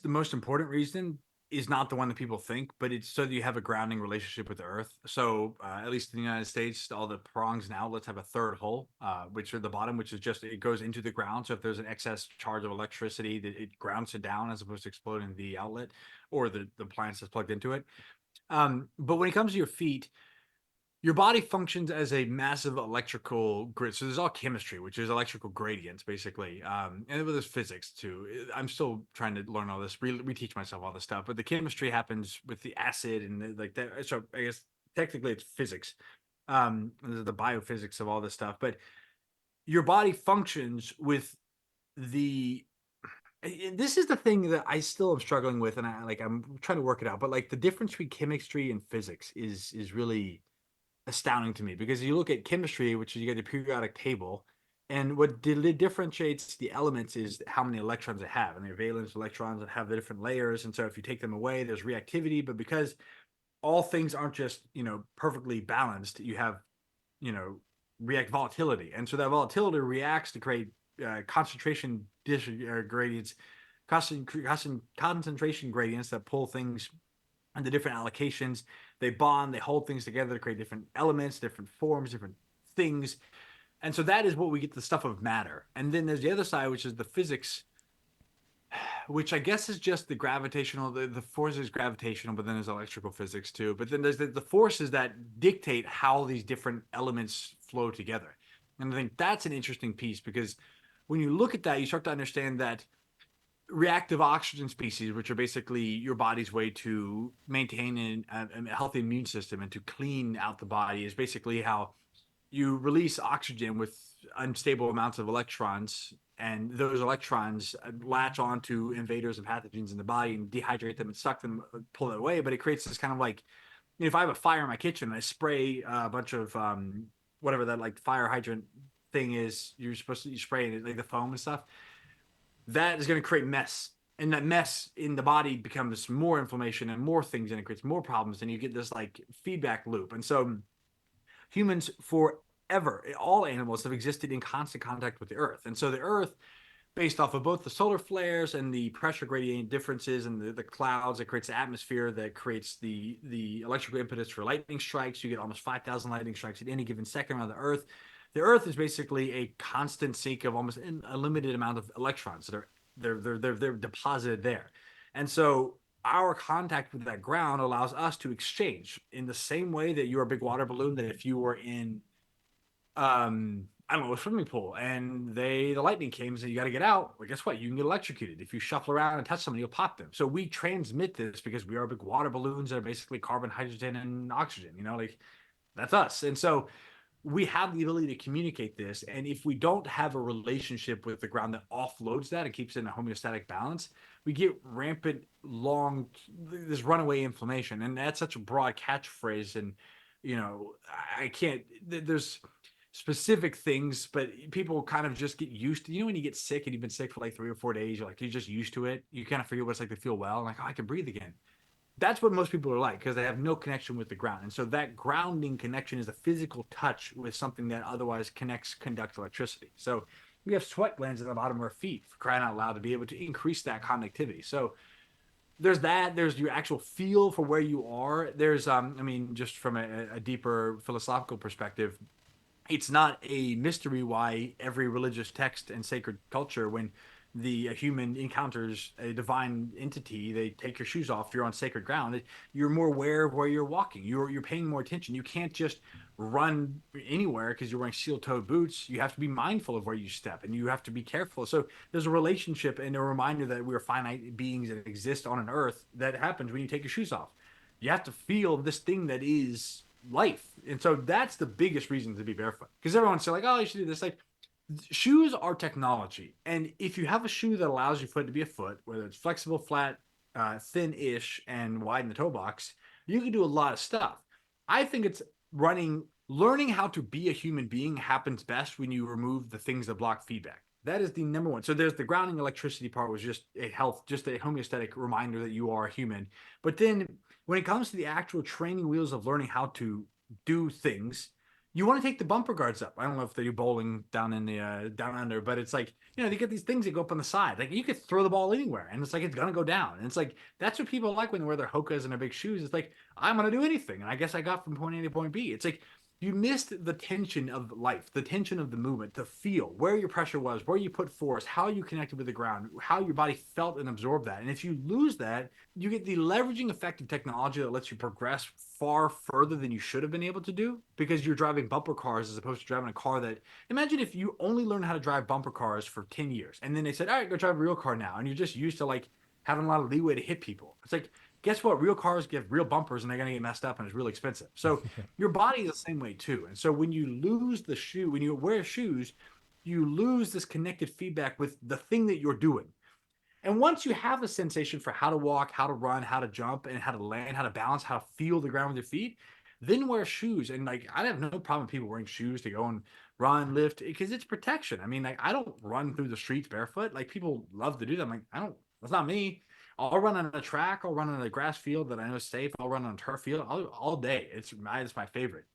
Speaker 2: most important reason is not the one that people think, but it's so that you have a grounding relationship with the earth. So at least in the United States, all the prongs and outlets have a third hole, which are the bottom, which is just it goes into the ground. So if there's an excess charge of electricity, it grounds it down as opposed to exploding the outlet or the appliance that's plugged into it. But when it comes to your feet, your body functions as a massive electrical grid. So there's all chemistry, which is electrical gradients, basically. And there's physics too. I'm still trying to learn all this, reteach myself all this stuff. But the chemistry happens with the acid and like that. So I guess technically it's physics, the biophysics of all this stuff. But your body functions with the. This is the thing that I still am struggling with, and I'm trying to work it out. But like the difference between chemistry and physics is really astounding to me because you look at chemistry, which is you get the periodic table, and what differentiates the elements is how many electrons they have, and the valence electrons that have the different layers. And so if you take them away, there's reactivity. But because all things aren't just perfectly balanced, you have react volatility, and so that volatility reacts to create concentration gradients, concentration gradients that pull things and the different allocations. They bond, they hold things together to create different elements, different forms, different things. And so that is what we get the stuff of matter. And then there's the other side, which is the physics, which I guess is just the gravitational, the force is gravitational, but then there's electrical physics too. But then there's the forces that dictate how these different elements flow together. And I think that's an interesting piece because when you look at that, you start to understand that reactive oxygen species, which are basically your body's way to maintain a healthy immune system and to clean out the body, is basically how you release oxygen with unstable amounts of electrons, and those electrons latch onto invaders and pathogens in the body and dehydrate them and suck them, pull it away. But it creates this kind of like, if I have a fire in my kitchen and I spray a bunch of whatever that like fire hydrant thing is, you're supposed to spray it like the foam and stuff. That is going to create mess, and that mess in the body becomes more inflammation and more things, and it creates more problems, and you get this like feedback loop. And so humans, for ever. All animals have existed in constant contact with the earth. And so the earth, based off of both the solar flares and the pressure gradient differences and the clouds that creates the atmosphere that creates the electrical impetus for lightning strikes. You get almost 5,000 lightning strikes at any given second around the Earth. The Earth is basically a constant sink of almost a limited amount of electrons that are they're deposited there, and so our contact with that ground allows us to exchange in the same way that you're a big water balloon. That if you were in I don't know, a swimming pool and the lightning came and you got to get out. Well, guess what? You can get electrocuted. If you shuffle around and touch somebody, you'll pop them. So we transmit this because we are big water balloons that are basically carbon, hydrogen, and oxygen, like that's us. And so we have the ability to communicate this. And if we don't have a relationship with the ground that offloads that and keeps it in a homeostatic balance, we get rampant, this runaway inflammation. And that's such a broad catchphrase. And, I can't, there's specific things, but people kind of just get used to, when you get sick and you've been sick for like 3 or 4 days, you're just used to it. You kind of forget what it's like to feel well. Like, oh, I can breathe again. That's what most people are like because they have no connection with the ground. And so that grounding connection is a physical touch with something that otherwise conducts electricity. So we have sweat glands at the bottom of our feet, for crying out loud, to be able to increase that conductivity. So there's that. There's your actual feel for where you are. There's, just from a deeper philosophical perspective, it's not a mystery why every religious text and sacred culture, when the human encounters a divine entity, they take your shoes off. You're on sacred ground. You're more aware of where you're walking. You're paying more attention. You can't just run anywhere because you're wearing steel-toed boots. You have to be mindful of where you step, and you have to be careful. So there's a relationship and a reminder that we are finite beings that exist on an earth that happens when you take your shoes off. You have to feel this thing that is life. And so that's the biggest reason to be barefoot. Because everyone's like, oh, you should do this. Like, shoes are technology. And if you have a shoe that allows your foot to be a foot, whether it's flexible, flat, thin-ish, and wide in the toe box, you can do a lot of stuff. I think it's learning how to be a human being happens best when you remove the things that block feedback. That is the number one. So there's the grounding electricity part was just a homeostatic reminder that you are a human. But then when it comes to the actual training wheels of learning how to do things, you want to take the bumper guards up. I don't know if they do bowling down in the down under, but it's like, they get these things that go up on the side. Like you could throw the ball anywhere and it's like it's gonna go down. And it's like that's what people like when they wear their Hokas and their big shoes. It's like, I'm gonna do anything. And I guess I got from point A to point B. It's like you missed the tension of life, the tension of the movement, to feel where your pressure was, where you put force, how you connected with the ground, how your body felt and absorbed that. And if you lose that, you get the leveraging effect of technology that lets you progress far further than you should have been able to do because you're driving bumper cars as opposed to driving a car that, imagine if you only learned how to drive bumper cars for 10 years and then they said, all right, go drive a real car now. And you're just used to like having a lot of leeway to hit people. It's like, guess what? Real cars get real bumpers and they're going to get messed up and it's really expensive. So your body is the same way too. And so when you lose the shoe, when you wear shoes, you lose this connected feedback with the thing that you're doing. And once you have a sensation for how to walk, how to run, how to jump, and how to land, how to balance, how to feel the ground with your feet, then wear shoes. And like, I have no problem with people wearing shoes to go and run, lift, because it's protection. I mean, like, I don't run through the streets barefoot. Like, people love to do that. I'm like, that's not me. I'll run on a track. I'll run on a grass field that I know is safe. I'll run on a turf field all day. It's my favorite.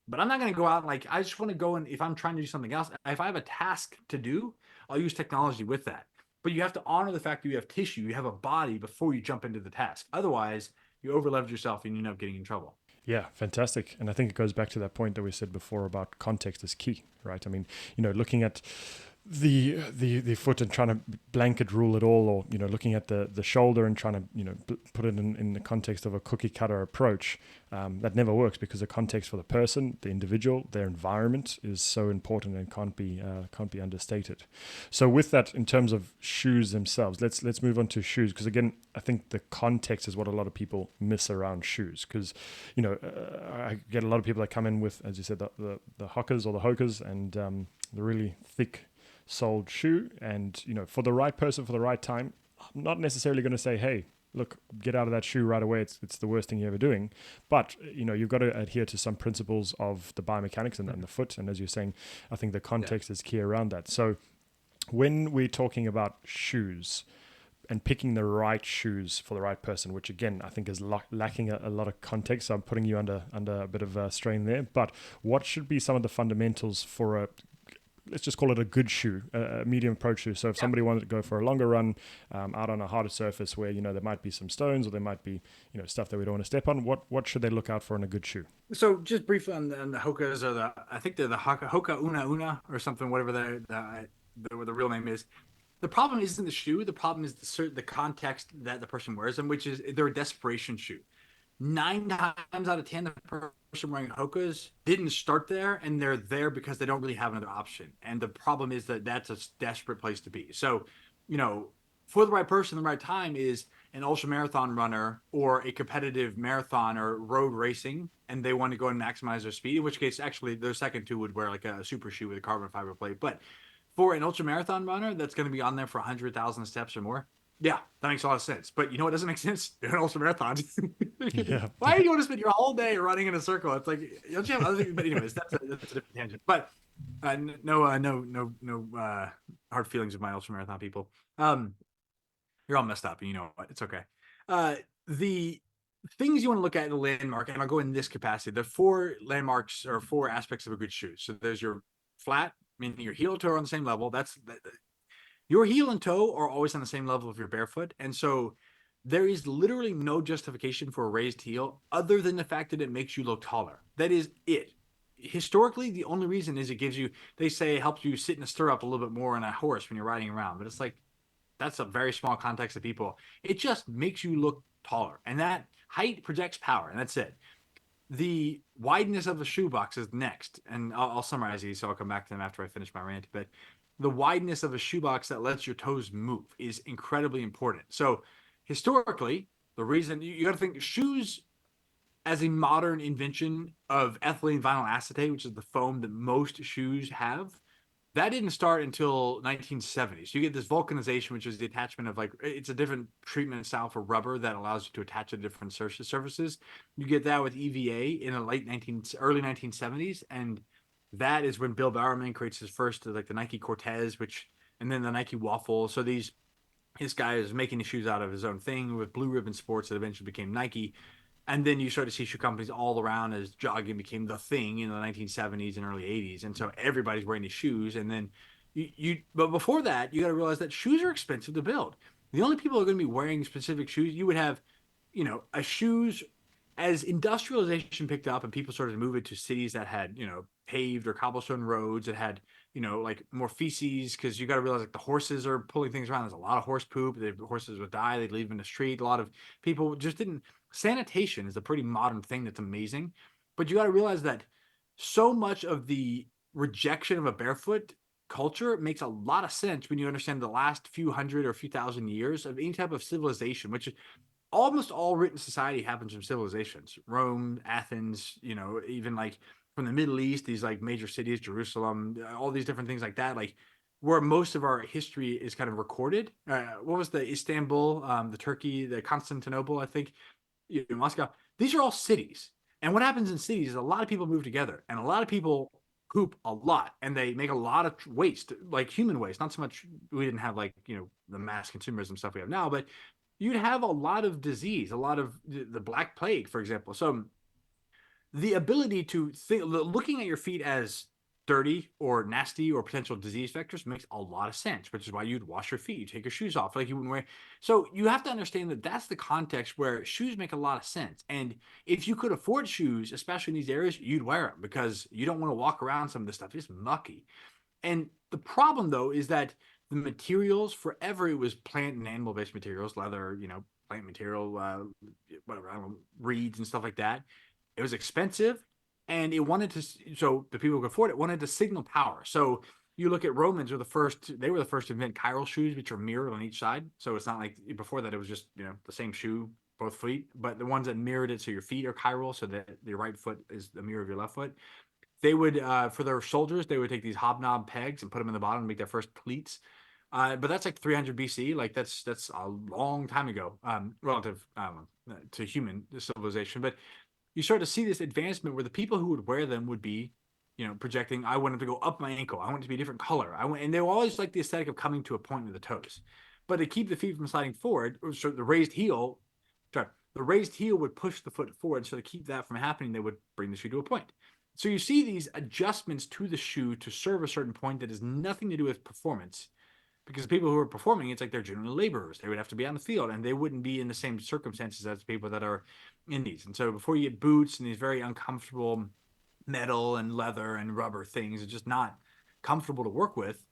Speaker 2: But I'm not going to go out and like, I just want to go and if I'm trying to do something else, if I have a task to do, I'll use technology with that. But you have to honor the fact that you have tissue, you have a body before you jump into the task. Otherwise, you over leverage yourself and you end up getting in trouble.
Speaker 1: Yeah, fantastic. And I think it goes back to that point that we said before about context is key, right? I mean, looking at the foot and trying to blanket rule it all, or looking at the shoulder and trying to put it in the context of a cookie cutter approach, that never works because the context for the person, the individual, their environment is so important and can't be understated. So with that, in terms of shoes themselves, let's move on to shoes, because again, I think the context is what a lot of people miss around shoes, because I get a lot of people that come in with, as you said, the Hokas or the Hokas and the really thick soled shoe, and for the right person for the right time, I'm not necessarily going to say, hey, look, get out of that shoe right away, it's the worst thing you're ever doing. But you've got to adhere to some principles of the biomechanics and the foot, and as you're saying, I think the context is key around that. So when we're talking about shoes, and picking the right shoes for the right person, which again I think is lacking a lot of context. So I'm putting you under a bit of strain there. But what should be some of the fundamentals for a, let's just call it a good shoe, a medium approach shoe? So if somebody wanted to go for a longer run out on a harder surface where there might be some stones or there might be stuff that we don't want to step on, what should they look out for in a good shoe?
Speaker 2: So just briefly on the Hokas, or I think they're the Hoka Una Una or something, whatever the real name is. The problem isn't the shoe. The problem is the context that the person wears them, which is they're a desperation shoe. 9 times out of 10, the person wearing Hokas didn't start there, and they're there because they don't really have another option. And the problem is that that's a desperate place to be. So, for the right person, the right time is an ultra marathon runner or a competitive marathon or road racing, and they want to go and maximize their speed. In which case, actually, their second two would wear like a super shoe with a carbon fiber plate. But for an ultra marathon runner that's going to be on there for 100,000 steps or more, yeah, that makes a lot of sense. But you know what doesn't make sense? You're an ultra marathon.
Speaker 1: Yeah.
Speaker 2: Why are you going to spend your whole day running in a circle? It's like, don't you have other things? But anyways, that's a different tangent. But no hard feelings with my ultra marathon people. You're all messed up, and you know what? It's okay. The things you want to look at in the landmark, and I'll go in this capacity. The four landmarks or four aspects of a good shoe. So there's your flat, meaning your heel and toe are on the same level. Your heel and toe are always on the same level of your barefoot. And so there is literally no justification for a raised heel other than the fact that it makes you look taller. That is it. Historically, the only reason is they say it helps you sit in a stirrup a little bit more on a horse when you're riding around. But it's like, that's a very small context of people. It just makes you look taller. And that height projects power. And that's it. The wideness of the shoebox is next. And I'll summarize these, so I'll come back to them after I finish my rant. But the wideness of a shoebox that lets your toes move is incredibly important. So historically, the reason you got to think shoes as a modern invention of ethylene vinyl acetate, which is the foam that most shoes have, that didn't start until 1970s. So you get this vulcanization, which is the attachment of it's a different treatment style for rubber that allows you to attach to different surfaces. You get that with EVA in the early 1970s, and that is when Bill Bowerman creates his first the Nike Cortez, and then the Nike Waffle. So this guy is making the shoes out of his own thing with Blue Ribbon Sports that eventually became Nike. And then you start to see shoe companies all around as jogging became the thing in the 1970s and early 80s. And so everybody's wearing these shoes. And then but before that, you got to realize that shoes are expensive to build. The only people who are going to be wearing specific shoes, you would have, a shoes as industrialization picked up and people started to move into cities that had, paved or cobblestone roads that had, more feces, because you got to realize the horses are pulling things around. There's a lot of horse poop. The horses would die. They'd leave them in the street. A lot of people just didn't. Sanitation is a pretty modern thing that's amazing, but you got to realize that so much of the rejection of a barefoot culture makes a lot of sense when you understand the last few hundred or few thousand years of any type of civilization, which is almost all written society happens from civilizations. Rome, Athens, even from the Middle East, these major cities, Jerusalem, all these different things like that, where most of our history is kind of recorded. What was the Istanbul, the Turkey, the Constantinople, I think, Moscow. These are all cities. And what happens in cities is a lot of people move together, and a lot of people poop a lot, and they make a lot of waste, like human waste. Not so much, we didn't have the mass consumerism stuff we have now, but you'd have a lot of disease, a lot of the Black Plague, for example. So the ability to think, looking at your feet as dirty or nasty or potential disease vectors makes a lot of sense, which is why you'd wash your feet, you take your shoes off like you wouldn't wear. So you have to understand that that's the context where shoes make a lot of sense. And if you could afford shoes, especially in these areas, you'd wear them because you don't want to walk around some of this stuff. It's mucky. And the problem though is that the materials, forever it was plant and animal based materials, leather, plant material, whatever, I don't know, reeds and stuff like that. It was expensive, and it wanted to. So the people who could afford it wanted to signal power. So you look at Romans were the first. They were the first to invent chiral shoes, which are mirrored on each side. So it's not like before that it was just the same shoe both feet, but the ones that mirrored it so your feet are chiral, so that your right foot is the mirror of your left foot. They would for their soldiers they would take these hobnob pegs and put them in the bottom and make their first cleats. But that's 300 BC. That's a long time ago, relative to human civilization. But you start to see this advancement where the people who would wear them would be, projecting, I want them to go up my ankle. I want it to be a different color. And they were always like the aesthetic of coming to a point with the toes. But to keep the feet from sliding forward, so the raised heel, sorry, the raised heel would push the foot forward. So to keep that from happening, they would bring the shoe to a point. So you see these adjustments to the shoe to serve a certain point that has nothing to do with performance. Because the people who are performing, it's like they're generally laborers. They would have to be on the field, and they wouldn't be in the same circumstances as people that are in these. And so before you get boots and these very uncomfortable metal and leather and rubber things, it's just not comfortable to work with.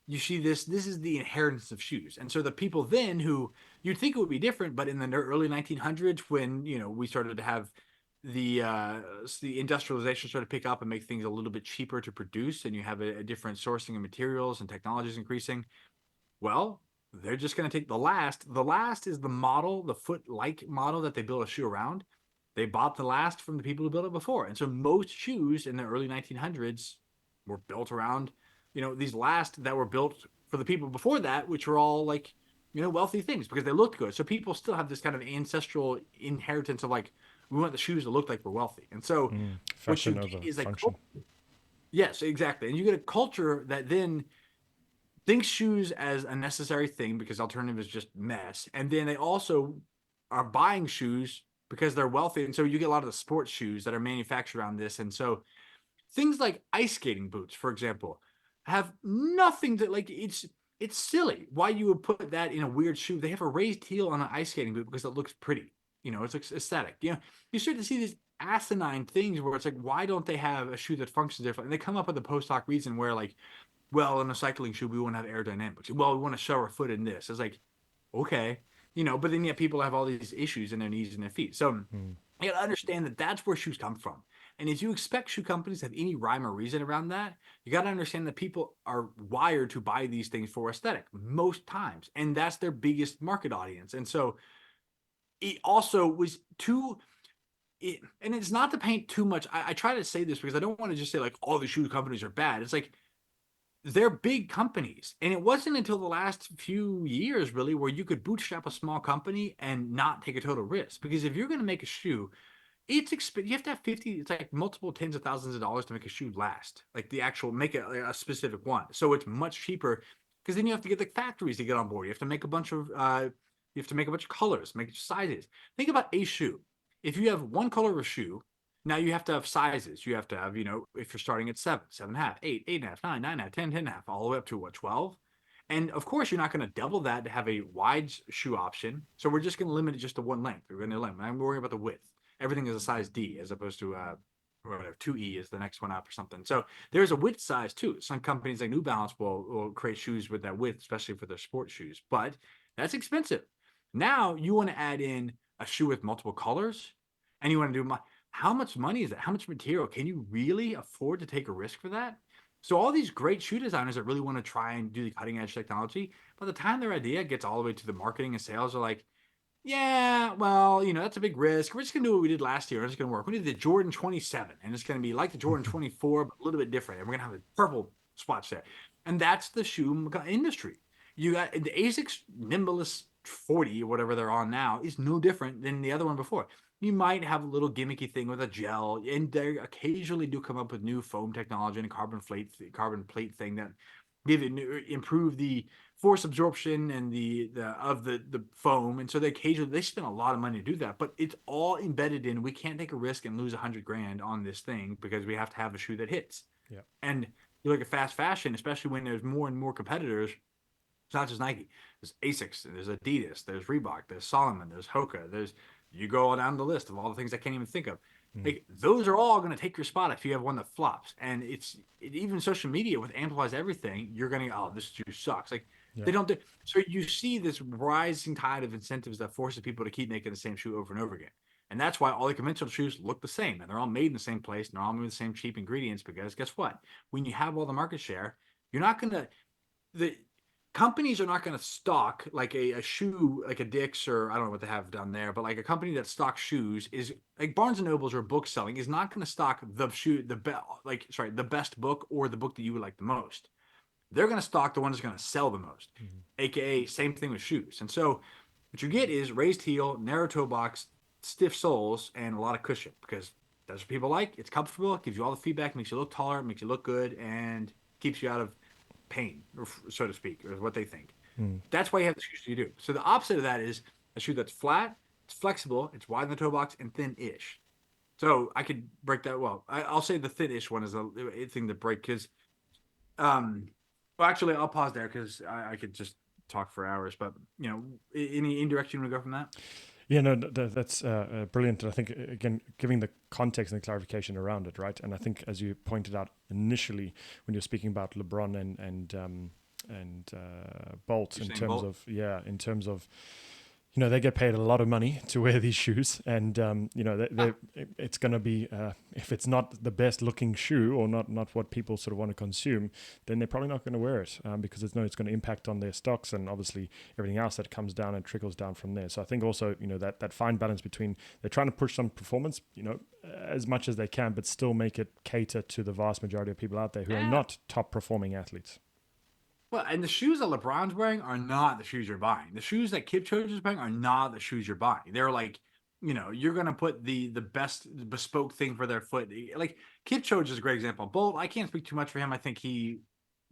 Speaker 2: You see this is the inheritance of shoes. And so the people then who you'd think it would be different, but in the early 1900s, when we started to have the industrialization started to pick up and make things a little bit cheaper to produce, and you have a different sourcing of materials and technologies increasing. Well, they're just going to take the last. The last is the model, the foot-like model that they build a shoe around. They bought the last from the people who built it before. And so most shoes in the early 1900s were built around, these last that were built for the people before that, which were all like, wealthy things because they looked good. So people still have this kind of ancestral inheritance of like, we want the shoes to look like we're wealthy. And so what you
Speaker 1: Fashion
Speaker 2: get
Speaker 1: over
Speaker 2: is like,
Speaker 1: function.
Speaker 2: yes, exactly. And you get a culture that then thinks shoes as a necessary thing because alternative is just mess. And then they also are buying shoes because they're wealthy. And so you get a lot of the sports shoes that are manufactured around this. And so things like ice skating boots, for example, have nothing to like it's silly why you would put that in a weird shoe. They have a raised heel on an ice skating boot because it looks pretty. It's like aesthetic. You start to see these asinine things where it's like, why don't they have a shoe that functions different? And they come up with a post hoc reason where like, well, in a cycling shoe, we want to have aerodynamics. Well, we want to show our foot in this. It's like, okay, but then yet people have all these issues in their knees and their feet. So you got to understand that that's where shoes come from. And if you expect shoe companies to have any rhyme or reason around that, you got to understand that people are wired to buy these things for aesthetic most times. And that's their biggest market audience. And so it also was too and it's not to paint too much. I try to say this because I don't want to just say like all the shoe companies are bad. It's like they're big companies. And it wasn't until the last few years, really, where you could bootstrap a small company and not take a total risk. Because if you're going to make a shoe, it's expensive. You have to have 50, it's like multiple tens of thousands of dollars to make a shoe last, like the actual, make it a specific one. So it's much cheaper because then you have to get the factories to get on board. You have to make a bunch of, colors, make sizes. Think about a shoe. If you have one color of a shoe, now you have to have sizes. You have to have, if you're starting at 7, 7.5, 8, 8.5, 9, 9.5, 10, 10.5, all the way up to what, 12? And of course, you're not going to double that to have a wide shoe option. So we're just going to limit it just to one length. We're going to limit. I'm worrying about the width. Everything is a size D as opposed to whatever 2E is the next one up or something. So there's a width size too. Some companies like New Balance will create shoes with that width, especially for their sports shoes. But that's expensive. Now you want to add in a shoe with multiple colors, and you want to do how much money is that? How much material? Can you really afford to take a risk for that? So all these great shoe designers that really want to try and do the cutting edge technology, by the time their idea gets all the way to the marketing and sales, are like, yeah, well, that's a big risk. We're just gonna do what we did last year. It's gonna work. We did the Jordan 27, and it's gonna be like the Jordan 24, but a little bit different. And we're gonna have the purple spots there. And that's the shoe industry. You got the ASICS Nimbus 40 or whatever they're on now is no different than the other one before. You might have a little gimmicky thing with a gel, and they occasionally do come up with new foam technology and a carbon plate thing that improve the force absorption and the foam. And so they spend a lot of money to do that, but it's all embedded in, we can't take a risk and lose 100 grand on this thing because we have to have a shoe that hits.
Speaker 1: Yeah.
Speaker 2: And you look at fast fashion, especially when there's more and more competitors. It's not just Nike. There's Asics, there's Adidas, there's Reebok, there's Solomon, there's Hoka, there's, you go all down the list of all the things I can't even think of. Like those are all going to take your spot if you have one that flops. And even social media with amplifies everything. You're going to, oh, this shoe sucks. Like
Speaker 1: Yeah.
Speaker 2: they don't do. So you see this rising tide of incentives that forces people to keep making the same shoe over and over again. And that's why all the conventional shoes look the same, and they're all made in the same place, and they're all made with the same cheap ingredients. Because guess what? When you have all the market share, you're not going to the companies are not going to stock like a shoe like a Dick's, or I don't know what they have down there, but like a company that stocks shoes is like Barnes and Nobles or book selling is not going to stock the shoe the best book or the book that you would like the most. They're going to stock the one that's going to sell the most, aka same thing with shoes. And so what you get is raised heel, narrow toe box, stiff soles, and a lot of cushion because that's what people like. It's comfortable, it gives you all the feedback, makes you look taller, makes you look good, and keeps you out of pain, so to speak, is what they think.
Speaker 1: Mm.
Speaker 2: That's why you have the shoes you do. So the opposite of that is a shoe that's flat, it's flexible, it's wide in the toe box, and thin-ish. So I could break that. Well, I'll say the thin-ish one is a thing to break because, um, well, actually, I'll pause there because I could just talk for hours. But any indirection you want to go from that?
Speaker 1: Yeah, no, that's brilliant. And I think, again, giving the context and the clarification around it, right? And I think, as you pointed out initially, when you're speaking about LeBron and Bolt,
Speaker 2: You're
Speaker 1: in
Speaker 2: saying
Speaker 1: terms
Speaker 2: bolt.
Speaker 1: of, they get paid a lot of money to wear these shoes, and it's going to be, if it's not the best looking shoe or not what people sort of want to consume, then they're probably not going to wear it, because it's going to impact on their stocks and obviously everything else that comes down and trickles down from there. So I think also, that fine balance between, they're trying to push some performance, as much as they can, but still make it cater to the vast majority of people out there who are
Speaker 2: Yeah.
Speaker 1: not top performing athletes.
Speaker 2: Well, and the shoes that LeBron's wearing are not the shoes you're buying. The shoes that Kipchoge is wearing are not the shoes you're buying. They're like, you're gonna put the best bespoke thing for their foot. Like Kipchoge is a great example. Bolt, I can't speak too much for him. I think he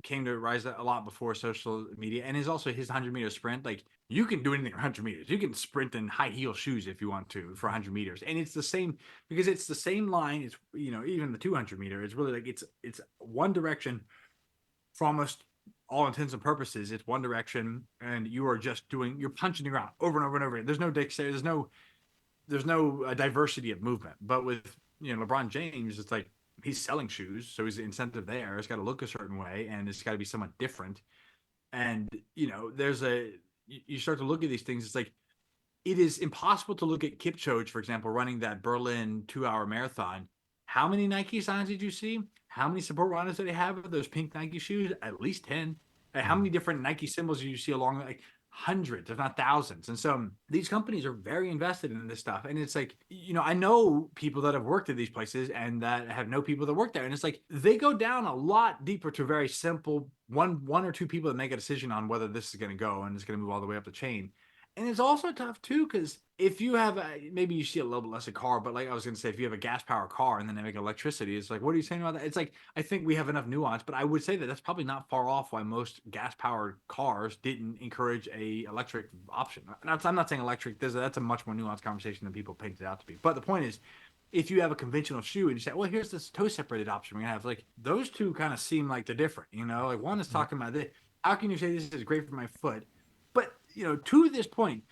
Speaker 2: came to rise a lot before social media, and is also his 100-meter sprint. Like you can do anything 100 meters. You can sprint in high heel shoes if you want to for 100 meters, and it's the same because it's the same line. It's even the 200-meter. It's really like it's one direction for almost all intents and purposes. It's one direction, and you're punching the ground over and over and over. There's no dexterity. There's no diversity of movement. But with LeBron James, it's like he's selling shoes, so his incentive there. It's got to look a certain way, and it's got to be somewhat different. And there's you start to look at these things. It's like it is impossible to look at Kipchoge, for example, running that Berlin 2 hour marathon. How many Nike signs did you see? How many support runners did they have with those pink Nike shoes? At least 10. How
Speaker 1: Mm.
Speaker 2: many different Nike symbols did you see along like hundreds, if not thousands? And so these companies are very invested in this stuff. And it's like, I know people that have worked at these places and that have no people that work there. And it's like they go down a lot deeper to very simple one or two people that make a decision on whether this is going to go and it's going to move all the way up the chain. And it's also tough too, because if you have maybe you see a little bit less a car, but like I was going to say, if you have a gas powered car and then they make electricity, it's like, what are you saying about that? It's like, I think we have enough nuance, but I would say that that's probably not far off why most gas powered cars didn't encourage a electric option. I'm not saying electric, that's a much more nuanced conversation than people paint it out to be. But the point is, if you have a conventional shoe and you say, well, here's this toe separated option we have, like those two kind of seem like they're different, like one is
Speaker 1: Yeah.
Speaker 2: talking about this. How can you say this is great for my foot? But to this point,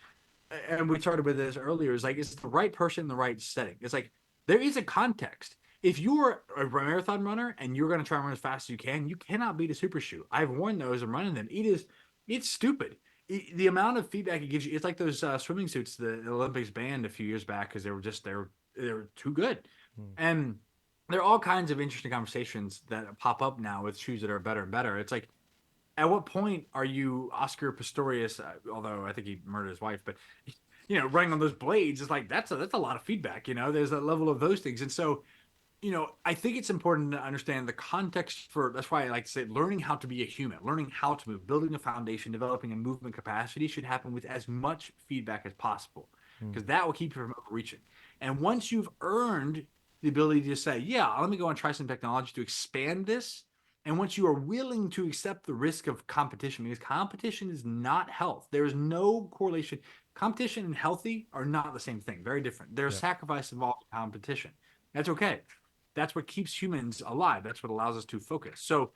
Speaker 2: and we started with this earlier, is like it's the right person in the right setting. It's like there is a context. If you're a marathon runner and you're going to try and run as fast as you cannot beat a super shoe. I've worn those and running them. It's stupid. The amount of feedback it gives you, it's like those swimming suits the Olympics banned a few years back because they were too good.
Speaker 1: Mm.
Speaker 2: And there are all kinds of interesting conversations that pop up now with shoes that are better and better. It's like at what point are you Oscar Pistorius? Although I think he murdered his wife, but running on those blades is like that's a lot of feedback. There's a level of those things, and so I think it's important to understand the context for. That's why I like to say learning how to be a human, learning how to move, building a foundation, developing a movement capacity should happen with as much feedback as possible,
Speaker 1: Mm.
Speaker 2: because that will keep you from overreaching. And once you've earned the ability to say, yeah, let me go and try some technology to expand this, and once you are willing to accept the risk of competition, because competition is not health, there is no correlation. Competition and healthy are not the same thing, very different. There's
Speaker 1: Yeah.
Speaker 2: sacrifice involved in competition. That's okay. That's what keeps humans alive. That's what allows us to focus. So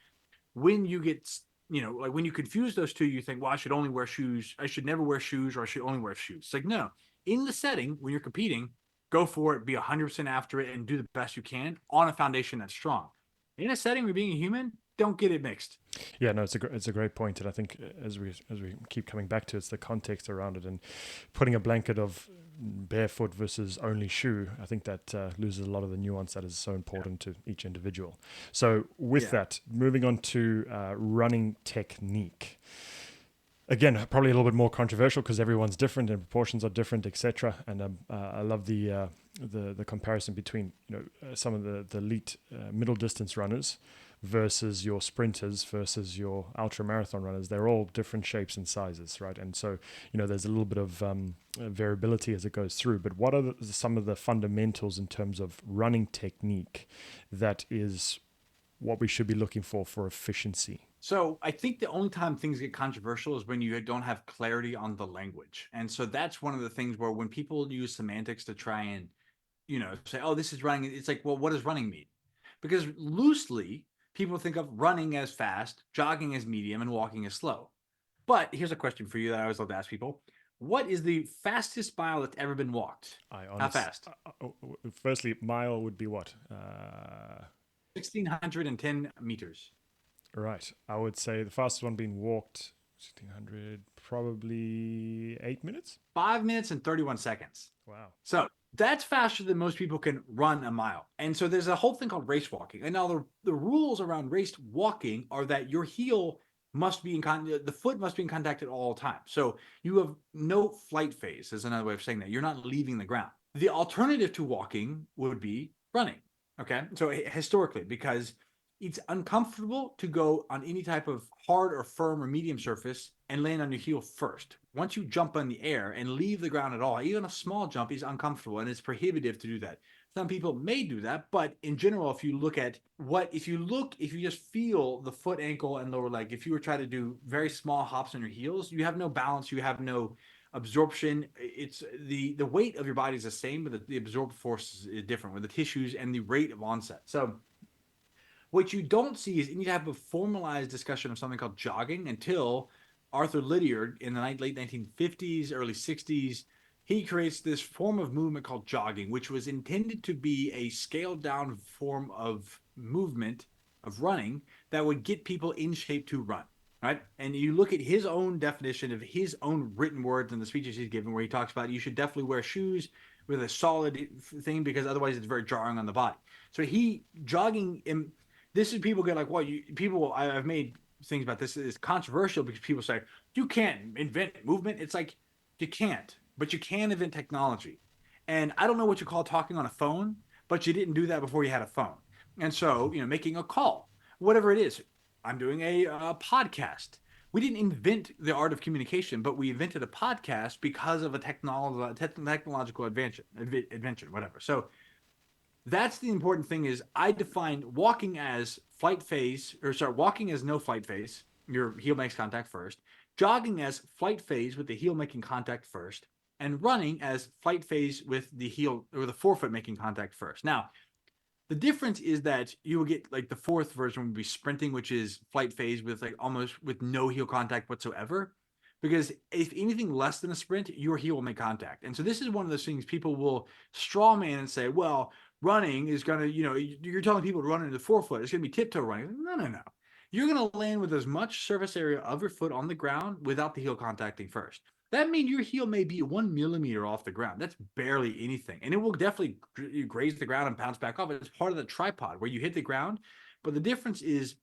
Speaker 2: when you get, like when you confuse those two, you think, well, I should only wear shoes. I should never wear shoes, or I should only wear shoes. It's like, no, in the setting when you're competing, go for it, be 100% after it, and do the best you can on a foundation that's strong. In a setting where you're being a human, don't get it mixed.
Speaker 1: Yeah, no, it's a great point, and I think as we keep coming back to it, it's the context around it, and putting a blanket of barefoot versus only shoe. I think that loses a lot of the nuance that is so important to each individual. So with
Speaker 2: Yeah.
Speaker 1: that, moving on to running technique. Again, probably a little bit more controversial because everyone's different and proportions are different, etc. And I love the comparison between some of the elite middle distance runners versus your sprinters versus your ultra marathon runners. They're all different shapes and sizes, right? And so there's a little bit of variability as it goes through. But what are some of the fundamentals in terms of running technique that is what we should be looking for efficiency?
Speaker 2: So I think the only time things get controversial is when you don't have clarity on the language. And so that's one of the things where when people use semantics to try and, say, oh, this is running, it's like, well, what does running mean? Because loosely, people think of running as fast, jogging as medium, and walking as slow. But here's a question for you that I always love to ask people. What is the fastest mile that's ever been walked?
Speaker 1: I
Speaker 2: How
Speaker 1: honest.
Speaker 2: fast?
Speaker 1: Firstly, mile would be what?
Speaker 2: 1,610 meters.
Speaker 1: Right. I would say the fastest one being walked, 1600, probably 8 minutes.
Speaker 2: 5 minutes and 31 seconds.
Speaker 1: Wow.
Speaker 2: So that's faster than most people can run a mile. And so there's a whole thing called race walking. And now the rules around race walking are that your heel must be in contact, the foot must be in contact at all times. So you have no flight phase, is another way of saying that. You're not leaving the ground. The alternative to walking would be running. Okay. So historically, because it's uncomfortable to go on any type of hard or firm or medium surface and land on your heel first. Once you jump in the air and leave the ground at all, even a small jump is uncomfortable and it's prohibitive to do that. Some people may do that, but in general, if you look at if you just feel the foot, ankle, and lower leg, if you were trying to do very small hops on your heels, you have no balance, you have no absorption. It's the weight of your body is the same, but the absorbed force is different with the tissues and the rate of onset. So what you don't see is any type of formalized discussion of something called jogging until Arthur Lydiard in the late 1950s, early 60s. He creates this form of movement called jogging, which was intended to be a scaled down form of movement, of running, that would get people in shape to run. Right. And you look at his own definition of his own written words in the speeches he's given, where he talks about you should definitely wear shoes with a solid thing because otherwise it's very jarring on the body. So jogging in this is people get like, well, I've made things about this is controversial because people say you can't invent movement. It's like you can't, but you can invent technology. And I don't know what you call talking on a phone, but you didn't do that before you had a phone. And so, making a call, whatever it is, I'm doing a podcast. We didn't invent the art of communication, but we invented a podcast because of a technological invention, whatever. So that's the important thing is I define walking as walking as no flight phase. Your heel makes contact first. Jogging as flight phase with the heel making contact first. And running as flight phase with the heel or the forefoot making contact first. Now, the difference is that you will get like the fourth version would be sprinting, which is flight phase with like almost with no heel contact whatsoever. Because if anything less than a sprint, your heel will make contact. And so this is one of those things people will straw man and say, well, running is going to, you're telling people to run into the forefoot. It's going to be tiptoe running. No, no, no. You're going to land with as much surface area of your foot on the ground without the heel contacting first. That means your heel may be 1 millimeter off the ground. That's barely anything. And it will definitely graze the ground and bounce back off. It's part of the tripod where you hit the ground. But the difference is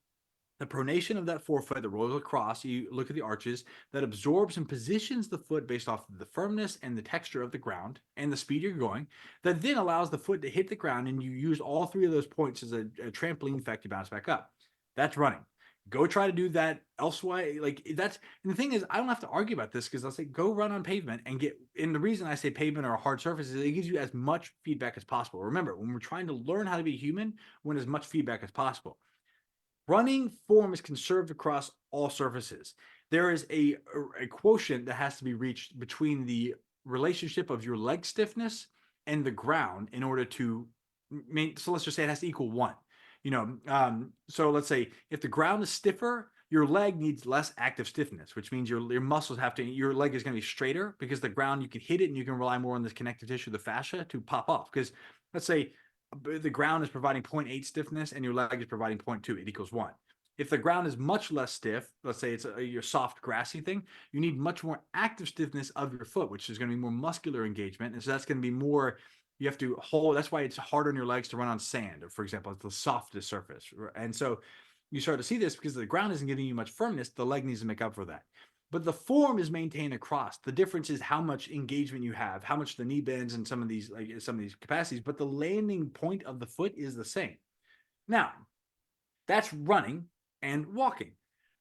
Speaker 2: the pronation of that forefoot that rolls across, you look at the arches, that absorbs and positions the foot based off of the firmness and the texture of the ground and the speed you're going, that then allows the foot to hit the ground and you use all three of those points as a trampoline effect to bounce back up. That's running. Go try to do that elsewhere. Like and the thing is, I don't have to argue about this because I'll say go run on pavement and the reason I say pavement or a hard surface is it gives you as much feedback as possible. Remember, when we're trying to learn how to be human, we want as much feedback as possible. Running form is conserved across all surfaces. There is a quotient that has to be reached between the relationship of your leg stiffness and the ground in order to so let's just say it has to equal 1. So let's say if the ground is stiffer, your leg needs less active stiffness, which means your muscles your leg is going to be straighter because the ground, you can hit it and you can rely more on this connective tissue, the fascia, to pop off. Because let's say the ground is providing 0.8 stiffness and your leg is providing 0.2, it equals 1. If the ground is much less stiff, let's say it's your soft grassy thing, you need much more active stiffness of your foot, which is going to be more muscular engagement. And so that's going to be more, you have to hold, that's why it's harder on your legs to run on sand, or for example, it's the softest surface. And so you start to see this because the ground isn't giving you much firmness, the leg needs to make up for that. But the form is maintained across. The difference is how much engagement you have, how much the knee bends and some of these capacities, but the landing point of the foot is the same. Now, that's running and walking.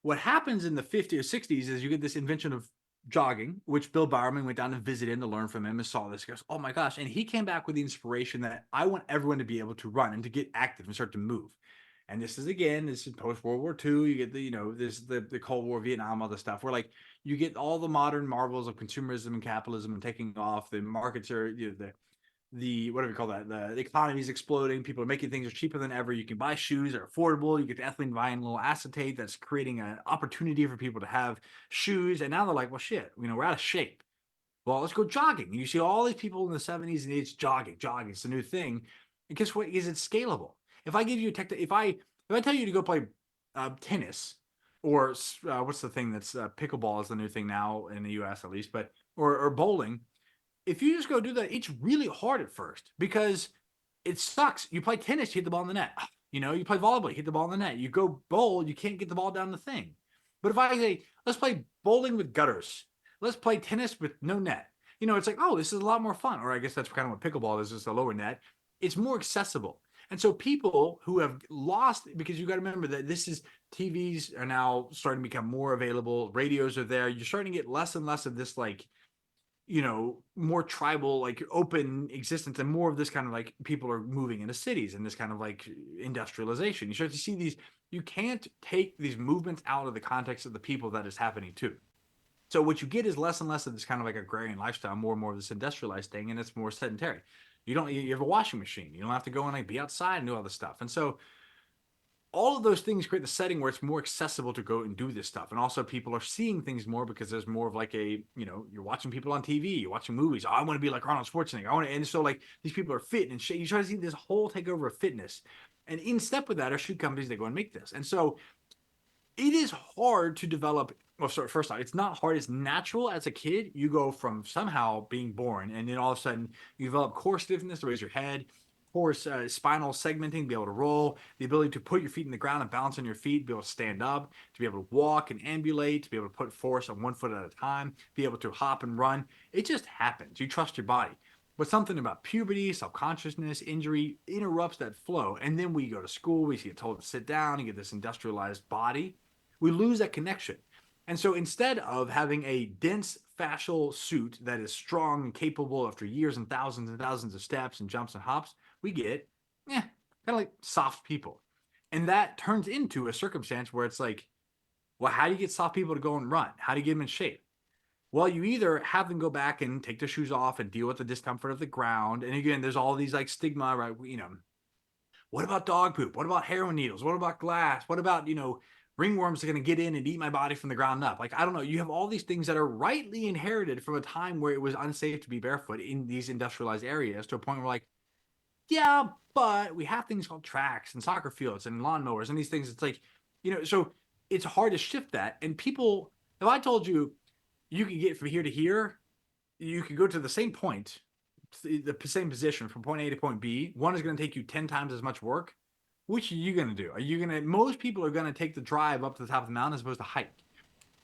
Speaker 2: What happens in the 50s or 60s is you get this invention of jogging, which Bill Bowerman went down and visited him to learn from him and saw this. He goes, oh my gosh. And he came back with the inspiration that I want everyone to be able to run and to get active and start to move. And this is post World War II. You get the Cold War, Vietnam, all the stuff where like you get all the modern marvels of consumerism and capitalism and taking off. The markets are, the what do we call that? The economy is exploding. People are making things are cheaper than ever. You can buy shoes, they're affordable. You get the ethylene vinyl acetate that's creating an opportunity for people to have shoes. And now they're like, well, shit, we're out of shape. Well, let's go jogging. And you see all these people in the 70s and it's jogging, jogging. It's a new thing. And guess what? Is it scalable? If I give you if I tell you to go play tennis, or what's the thing that's pickleball is the new thing now in the U.S. at least, but or bowling, if you just go do that, it's really hard at first because it sucks. You play tennis, you hit the ball in the net. You play volleyball, you hit the ball in the net. You go bowl, you can't get the ball down the thing. But if I say, let's play bowling with gutters, let's play tennis with no net. It's like, oh, this is a lot more fun. Or I guess that's kind of what pickleball is, just a lower net. It's more accessible. And so people who have lost, because you got to remember that TVs are now starting to become more available. Radios are there. You're starting to get less and less of this like more tribal, like open existence, and more of this kind of like people are moving into cities and this kind of like industrialization. You start to see these, you can't take these movements out of the context of the people that is happening to. So what you get is less and less of this kind of like agrarian lifestyle, more and more of this industrialized thing, and it's more sedentary. You have a washing machine. You don't have to go and like be outside and do all this stuff. And so all of those things create the setting where it's more accessible to go and do this stuff. And also people are seeing things more because there's more of like you're watching people on TV, you're watching movies. Oh, I want to be like Arnold Schwarzenegger. And so like these people are fit and shit. You try to see this whole takeover of fitness. And in step with that are shoe companies that go and make this. And so it is hard to develop. Well, sorry, first off, it's not hard. It's natural as a kid. You go from somehow being born, and then all of a sudden you develop core stiffness to raise your head, core spinal segmenting, be able to roll, the ability to put your feet in the ground and balance on your feet, be able to stand up, to be able to walk and ambulate, to be able to put force on one foot at a time, be able to hop and run. It just happens. You trust your body. But something about puberty, self-consciousness, injury interrupts that flow. And then we go to school, we get told to sit down, you get this industrialized body. We lose that connection. And so instead of having a dense fascial suit that is strong and capable after years and thousands of steps and jumps and hops, we get, kind of like soft people. And that turns into a circumstance where it's like, well, how do you get soft people to go and run? How do you get them in shape? Well, you either have them go back and take their shoes off and deal with the discomfort of the ground. And again, there's all these like stigma, right? What about dog poop? What about heroin needles? What about glass? What about, ringworms are going to get in and eat my body from the ground up? Like, I don't know. You have all these things that are rightly inherited from a time where it was unsafe to be barefoot in these industrialized areas to a point where like, yeah, but we have things called tracks and soccer fields and lawnmowers and these things. It's like, so it's hard to shift that. And people, if I told you you could get from here to here, you could go to the same point, the same position from point A to point B. One is going to take you 10 times as much work. Which are you going to do? Most people are going to take the drive up to the top of the mountain as opposed to hike.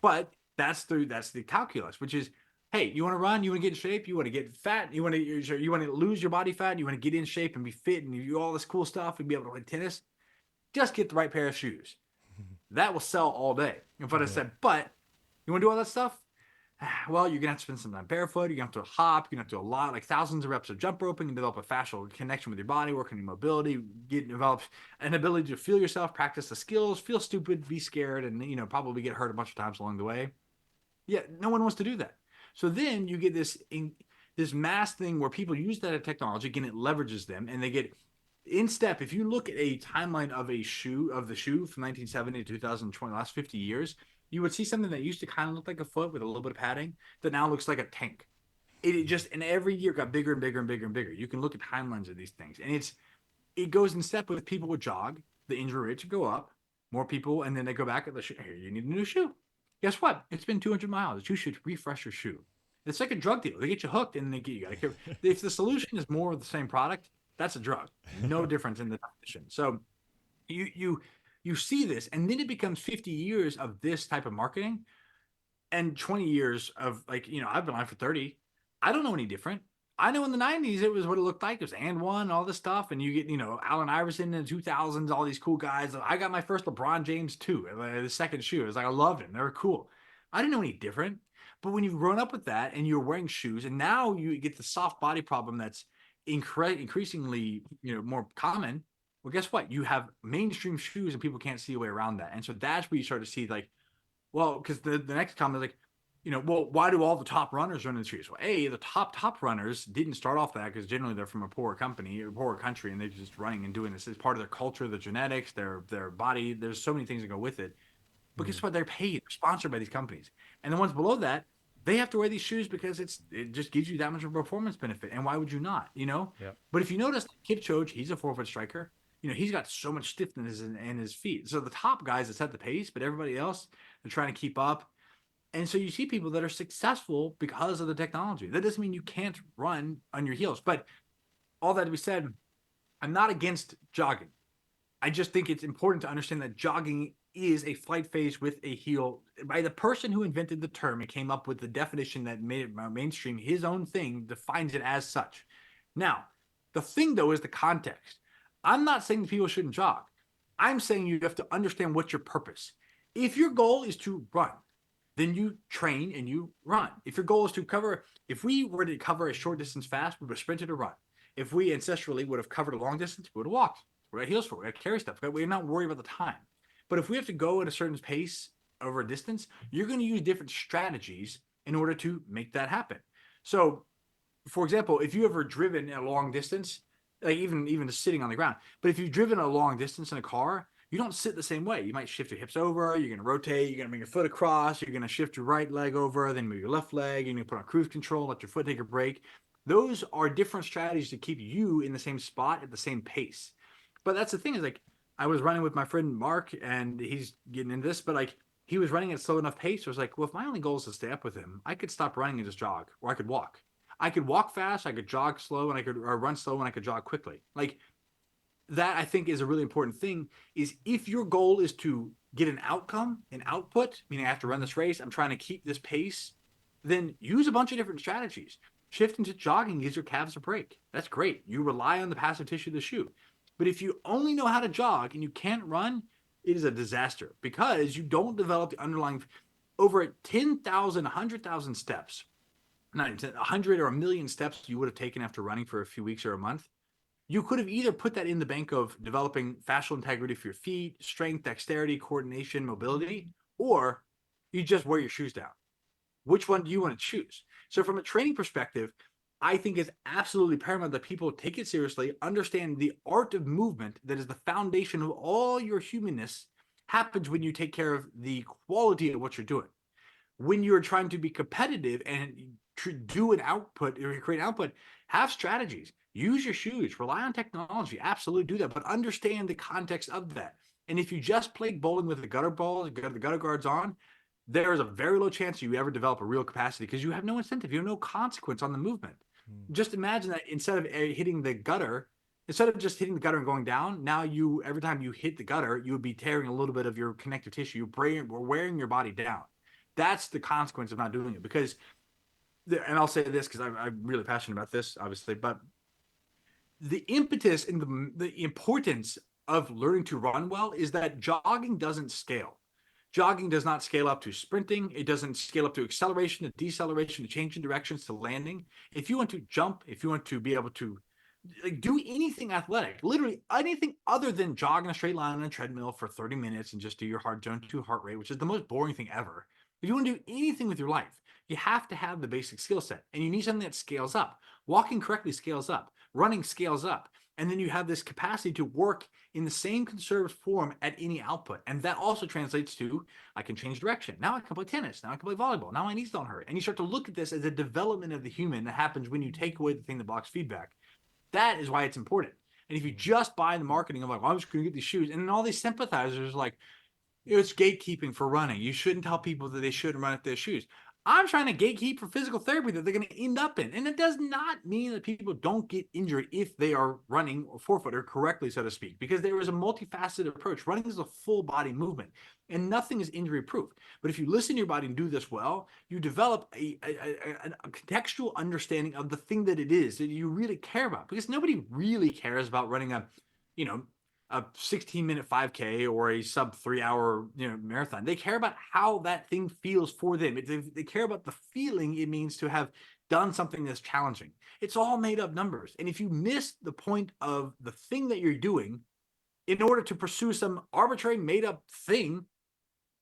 Speaker 2: But that's the calculus, which is, hey, you want to run? You want to get in shape? You want to get fat? You want to lose your body fat? You want to get in shape and be fit and do all this cool stuff and be able to play tennis? Just get the right pair of shoes. That will sell all day. But I said, but you want to do all that stuff? Well, you're gonna have to spend some time barefoot. You're gonna have to hop. You're gonna have to do a lot, like thousands of reps of jump roping, and develop a fascial connection with your body, work on your mobility, develop an ability to feel yourself, practice the skills, feel stupid, be scared, and probably get hurt a bunch of times along the way. Yeah, no one wants to do that. So then you get this mass thing where people use that technology, again, it leverages them, and they get in step. If you look at a timeline of the shoe from 1970 to 2020, last 50 years, you would see something that used to kind of look like a foot with a little bit of padding that now looks like a tank. It just, and every year got bigger and bigger and bigger and bigger. You can look at timelines of these things, and it goes in step with people would jog, the injury rates go up, more people, and then they go back at the shoe. Here, you need a new shoe. Guess what? It's been 200 miles. You should refresh your shoe. It's like a drug deal. They get you hooked, and if the solution is more of the same product, that's a drug. No difference in the definition. So you see this, and then it becomes 50 years of this type of marketing and 20 years of like, I've been on for 30. I don't know any different. I know in the 90s, it was what it looked like. It was and one, all this stuff. And you get, Allen Iverson in the 2000s, all these cool guys. I got my first LeBron James too, the second shoe. It was like, I loved them. They were cool. I didn't know any different. But when you've grown up with that and you're wearing shoes, and now you get the soft body problem that's increasingly, more common, Well, guess what? You have mainstream shoes and people can't see a way around that. And so that's where you start to see like, well, because the next comment is like, well, why do all the top runners run in the streets? Well, A, the top runners didn't start off that because generally they're from a poor company, a poor country, and they're just running and doing this as part of their culture, their genetics, their body. There's so many things that go with it. But
Speaker 1: Mm.
Speaker 2: guess what? They're paid, they're sponsored by these companies. And the ones below that, they have to wear these shoes because it just gives you that much of a performance benefit. And why would you not?
Speaker 1: Yeah.
Speaker 2: But if you notice, Kipchoge, he's a 4 foot striker. He's got so much stiffness in his feet. So the top guys that set the pace, but everybody else, they're trying to keep up. And so you see people that are successful because of the technology. That doesn't mean you can't run on your heels. But all that to be said, I'm not against jogging. I just think it's important to understand that jogging is a flight phase with a heel. By the person who invented the term and came up with the definition that made it mainstream, his own thing defines it as such. Now, the thing though is the context. I'm not saying that people shouldn't jog. I'm saying you have to understand what's your purpose. If your goal is to run, then you train and you run. If your goal is to cover, if we were to cover a short distance fast, we would have sprinted or run. If we ancestrally would have covered a long distance, we would have walked. We got heels for. We got to carry stuff. We're not worried about the time. But if we have to go at a certain pace over a distance, you're going to use different strategies in order to make that happen. So, for example, if you ever driven a long distance, like even just sitting on the ground, but if you've driven a long distance in a car, you don't sit the same way. You might shift your hips over, you're going to rotate, you're going to bring your foot across, you're going to shift your right leg over, then move your left leg, you're going to put on cruise control, let your foot take a break. Those are different strategies to keep you in the same spot at the same pace. But that's the thing is like I was running with my friend Mark and he's getting into this, but like he was running at a slow enough pace. So I was like, well, if my only goal is to stay up with him, I could stop running and just jog, or I could walk. I could walk fast, I could jog slow, and I could or run slow, and I could jog quickly. Like that, I think is a really important thing. Is if your goal is to get an outcome, an output, meaning I have to run this race, I'm trying to keep this pace, then use a bunch of different strategies. Shift into jogging gives your calves a break. That's great. You rely on the passive tissue of the shoe. But if you only know how to jog and you can't run, it is a disaster because you don't develop the underlying over 10,000, 100,000 steps, not 100 or a million steps you would have taken after running for a few weeks or a month. You could have either put that in the bank of developing fascial integrity for your feet, strength, dexterity, coordination, mobility, or you just wear your shoes down. Which one do you want to choose? So, from a training perspective, I think it's absolutely paramount that people take it seriously, understand the art of movement that is the foundation of all your humanness happens when you take care of the quality of what you're doing. When you're trying to be competitive and do an output or create an output, have strategies, use your shoes, rely on technology, absolutely do that, but understand the context of that. And if you just play bowling with the gutter balls, the gutter guards on, there is a very low chance you ever develop a real capacity because you have no incentive, you have no consequence on the movement.
Speaker 1: Mm.
Speaker 2: Just imagine that instead of hitting the gutter, instead of just hitting the gutter and going down, now you every time you hit the gutter, you would be tearing a little bit of your connective tissue, wearing your body down. That's the consequence of not doing it because, and I'll say this because I'm really passionate about this, obviously, but the impetus and the importance of learning to run well is that jogging doesn't scale. Jogging does not scale up to sprinting. It doesn't scale up to acceleration, to deceleration, to changing directions, to landing. If you want to jump, if you want to be able to like do anything athletic, literally anything other than jog in a straight line on a treadmill for 30 minutes and just do your zone 2 heart rate, which is the most boring thing ever. If you want to do anything with your life, you have to have the basic skill set and you need something that scales up. Walking correctly scales up, running scales up. And then you have this capacity to work in the same conserved form at any output. And that also translates to I can change direction. Now I can play tennis. Now I can play volleyball. Now my knees don't hurt. And you start to look at this as a development of the human that happens when you take away the thing that blocks feedback. That is why it's important. And if you just buy the marketing of like, well, I'm just going to get these shoes, and then all these sympathizers are like, it's gatekeeping for running. You shouldn't tell people that they shouldn't run at their shoes. I'm trying to gatekeep for physical therapy that they're going to end up in. And it does not mean that people don't get injured if they are running or forefooter correctly, so to speak, because there is a multifaceted approach. Running is a full body movement and nothing is injury proof. But if you listen to your body and do this well, you develop a contextual understanding of the thing that it is that you really care about, because nobody really cares about running you know, a 16-minute 5K or a sub 3 hour marathon. They care about how that thing feels for them. They care about the feeling it means to have done something that's challenging. It's all made up numbers. And if you miss the point of the thing that you're doing, in order to pursue some arbitrary made up thing,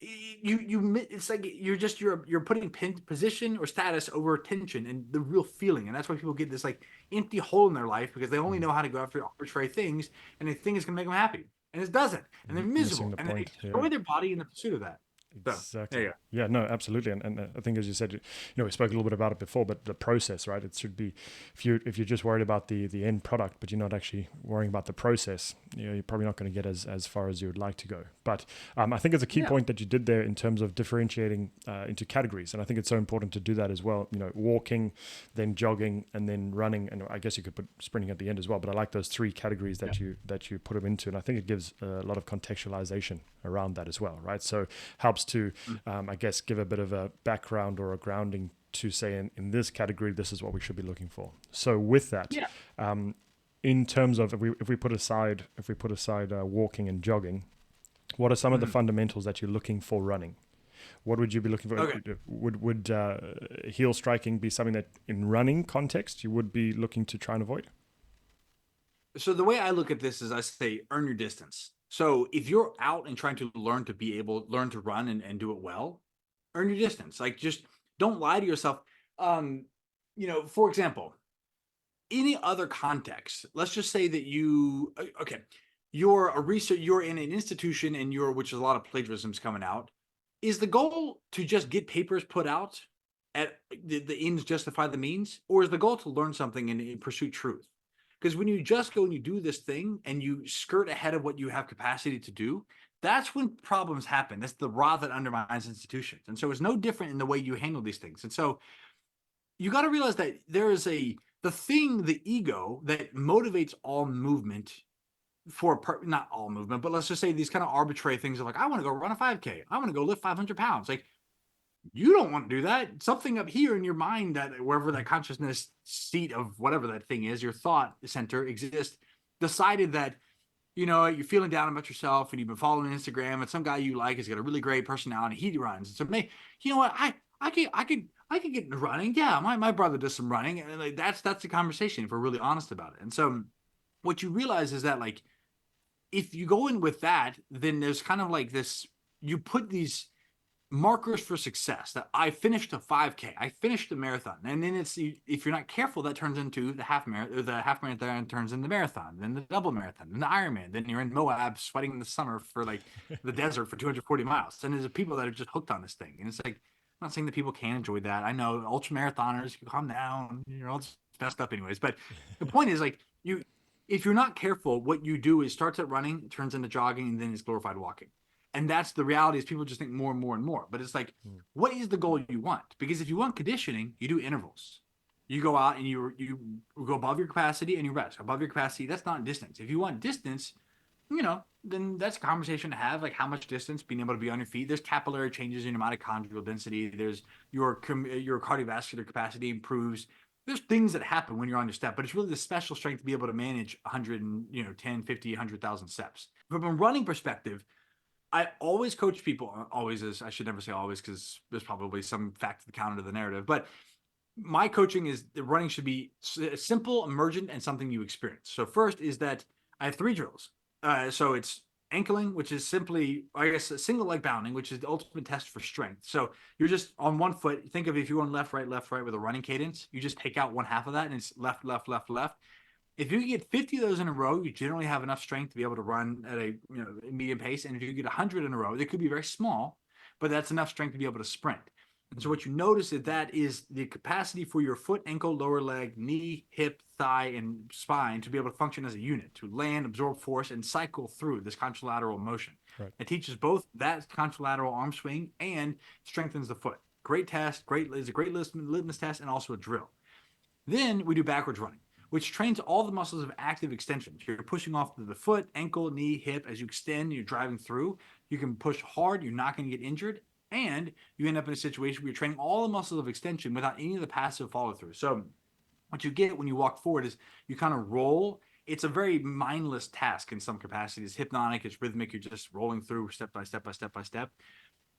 Speaker 2: it's like you're putting position or status over tension and the real feeling, and that's why people get this like empty hole in their life because they only know how to go after arbitrary things, and they think it's gonna make them happy, and it doesn't, and they're
Speaker 1: Missing
Speaker 2: miserable,
Speaker 1: the
Speaker 2: and they
Speaker 1: point.
Speaker 2: destroy
Speaker 1: Yeah.
Speaker 2: their body in the pursuit of that. So there
Speaker 1: Exactly.
Speaker 2: you go.
Speaker 1: Yeah, no, absolutely. And I think, as you said, we spoke a little bit about it before, but the process, right? It should be, if you're just worried about the end product, but you're not actually worrying about the process, you're probably not going to get as far as you would like to go. But I think it's a key
Speaker 2: Yeah.
Speaker 1: point that you did there in terms of differentiating into categories, and I think it's so important to do that as well. Walking, then jogging, and then running, and I guess you could put sprinting at the end as well. But I like those three categories that you put them into, and I think it gives a lot of contextualization around that as well, right? So helps to, I guess, give a bit of a background or a grounding to say in this category, this is what we should be looking for. So with that,
Speaker 2: Yeah.
Speaker 1: in terms of if we put aside walking and jogging, what are some of the fundamentals that you're looking for running? What would you be looking for?
Speaker 2: Okay.
Speaker 1: Would heel striking be something that in running context you would be looking to try and avoid?
Speaker 2: So the way I look at this is I say earn your distance. So if you're out and trying to learn to run and do it well, earn your distance. Like just don't lie to yourself. Um, for example, any other context, let's just say that okay, you're in an institution and which is a lot of plagiarism's coming out. Is the goal to just get papers put out at the ends justify the means, or is the goal to learn something and pursue truth? Because when you just go and you do this thing and you skirt ahead of what you have capacity to do, that's when problems happen. That's the rot that undermines institutions. And so it's no different in the way you handle these things. And so you got to realize that there is the ego that motivates all movement not all movement, but let's just say these kind of arbitrary things of like, I want to go run a 5K. I want to go lift 500 pounds. Like, you don't want to do that. Something up here in your mind, that wherever that consciousness seat of whatever that thing is, your thought center exists, decided that, you're feeling down about yourself and you've been following Instagram and some guy you like has got a really great personality. He runs. And so, you know what? I could get into running. Yeah, my brother does some running, and like that's the conversation if we're really honest about it. And so, what you realize is that like if you go in with that, then there's kind of like this. You put these markers for success that I finished a 5K, I finished a marathon, and then if you're not careful, that turns into the half marathon. The half marathon turns into the marathon, then the double marathon, then the Ironman. Then you're in Moab sweating in the summer for like the desert for 240 miles. And there's people that are just hooked on this thing, and it's like I'm not saying that people can't enjoy that. I know ultra marathoners, you calm down, you're all just messed up anyways. But the point is like if you're not careful, what you do is starts at running, turns into jogging, and then it's glorified walking. And that's the reality is people just think more and more and more. But it's like, what is the goal you want? Because if you want conditioning, you do intervals. You go out and you go above your capacity and you rest. Above your capacity, that's not distance. If you want distance, then that's a conversation to have. Like how much distance, being able to be on your feet. There's capillary changes in your mitochondrial density. There's your cardiovascular capacity improves. There's things that happen when you're on your step, but it's really the special strength to be able to manage 100 and 10, 50, 100,000 steps. From a running perspective, I always coach people. Always is, I should never say always because there's probably some fact to the counter to the narrative. But my coaching is the running should be simple, emergent, and something you experience. So first is that I have 3 drills. So it's ankling, which is simply, I guess, a single leg bounding, which is the ultimate test for strength. So you're just on one foot. Think of if you're on left, right with a running cadence, you just take out one half of that and it's left, left, left, left. If you get 50 of those in a row, you generally have enough strength to be able to run at a medium pace. And if you get 100 in a row, they could be very small, but that's enough strength to be able to sprint. And so what you notice is that is the capacity for your foot, ankle, lower leg, knee, hip, thigh, and spine to be able to function as a unit, to land, absorb force, and cycle through this contralateral motion.
Speaker 1: Right.
Speaker 2: It teaches both that contralateral arm swing and strengthens the foot. Great test, is a great litmus test, and also a drill. Then we do backwards running, which trains all the muscles of active extension. You're pushing off the foot, ankle, knee, hip. As you extend, you're driving through. You can push hard. You're not going to get injured. And you end up in a situation where you're training all the muscles of extension without any of the passive follow through. So what you get when you walk forward is you kind of roll. It's a very mindless task in some capacity. It's hypnotic. It's rhythmic. You're just rolling through step by step by step by step.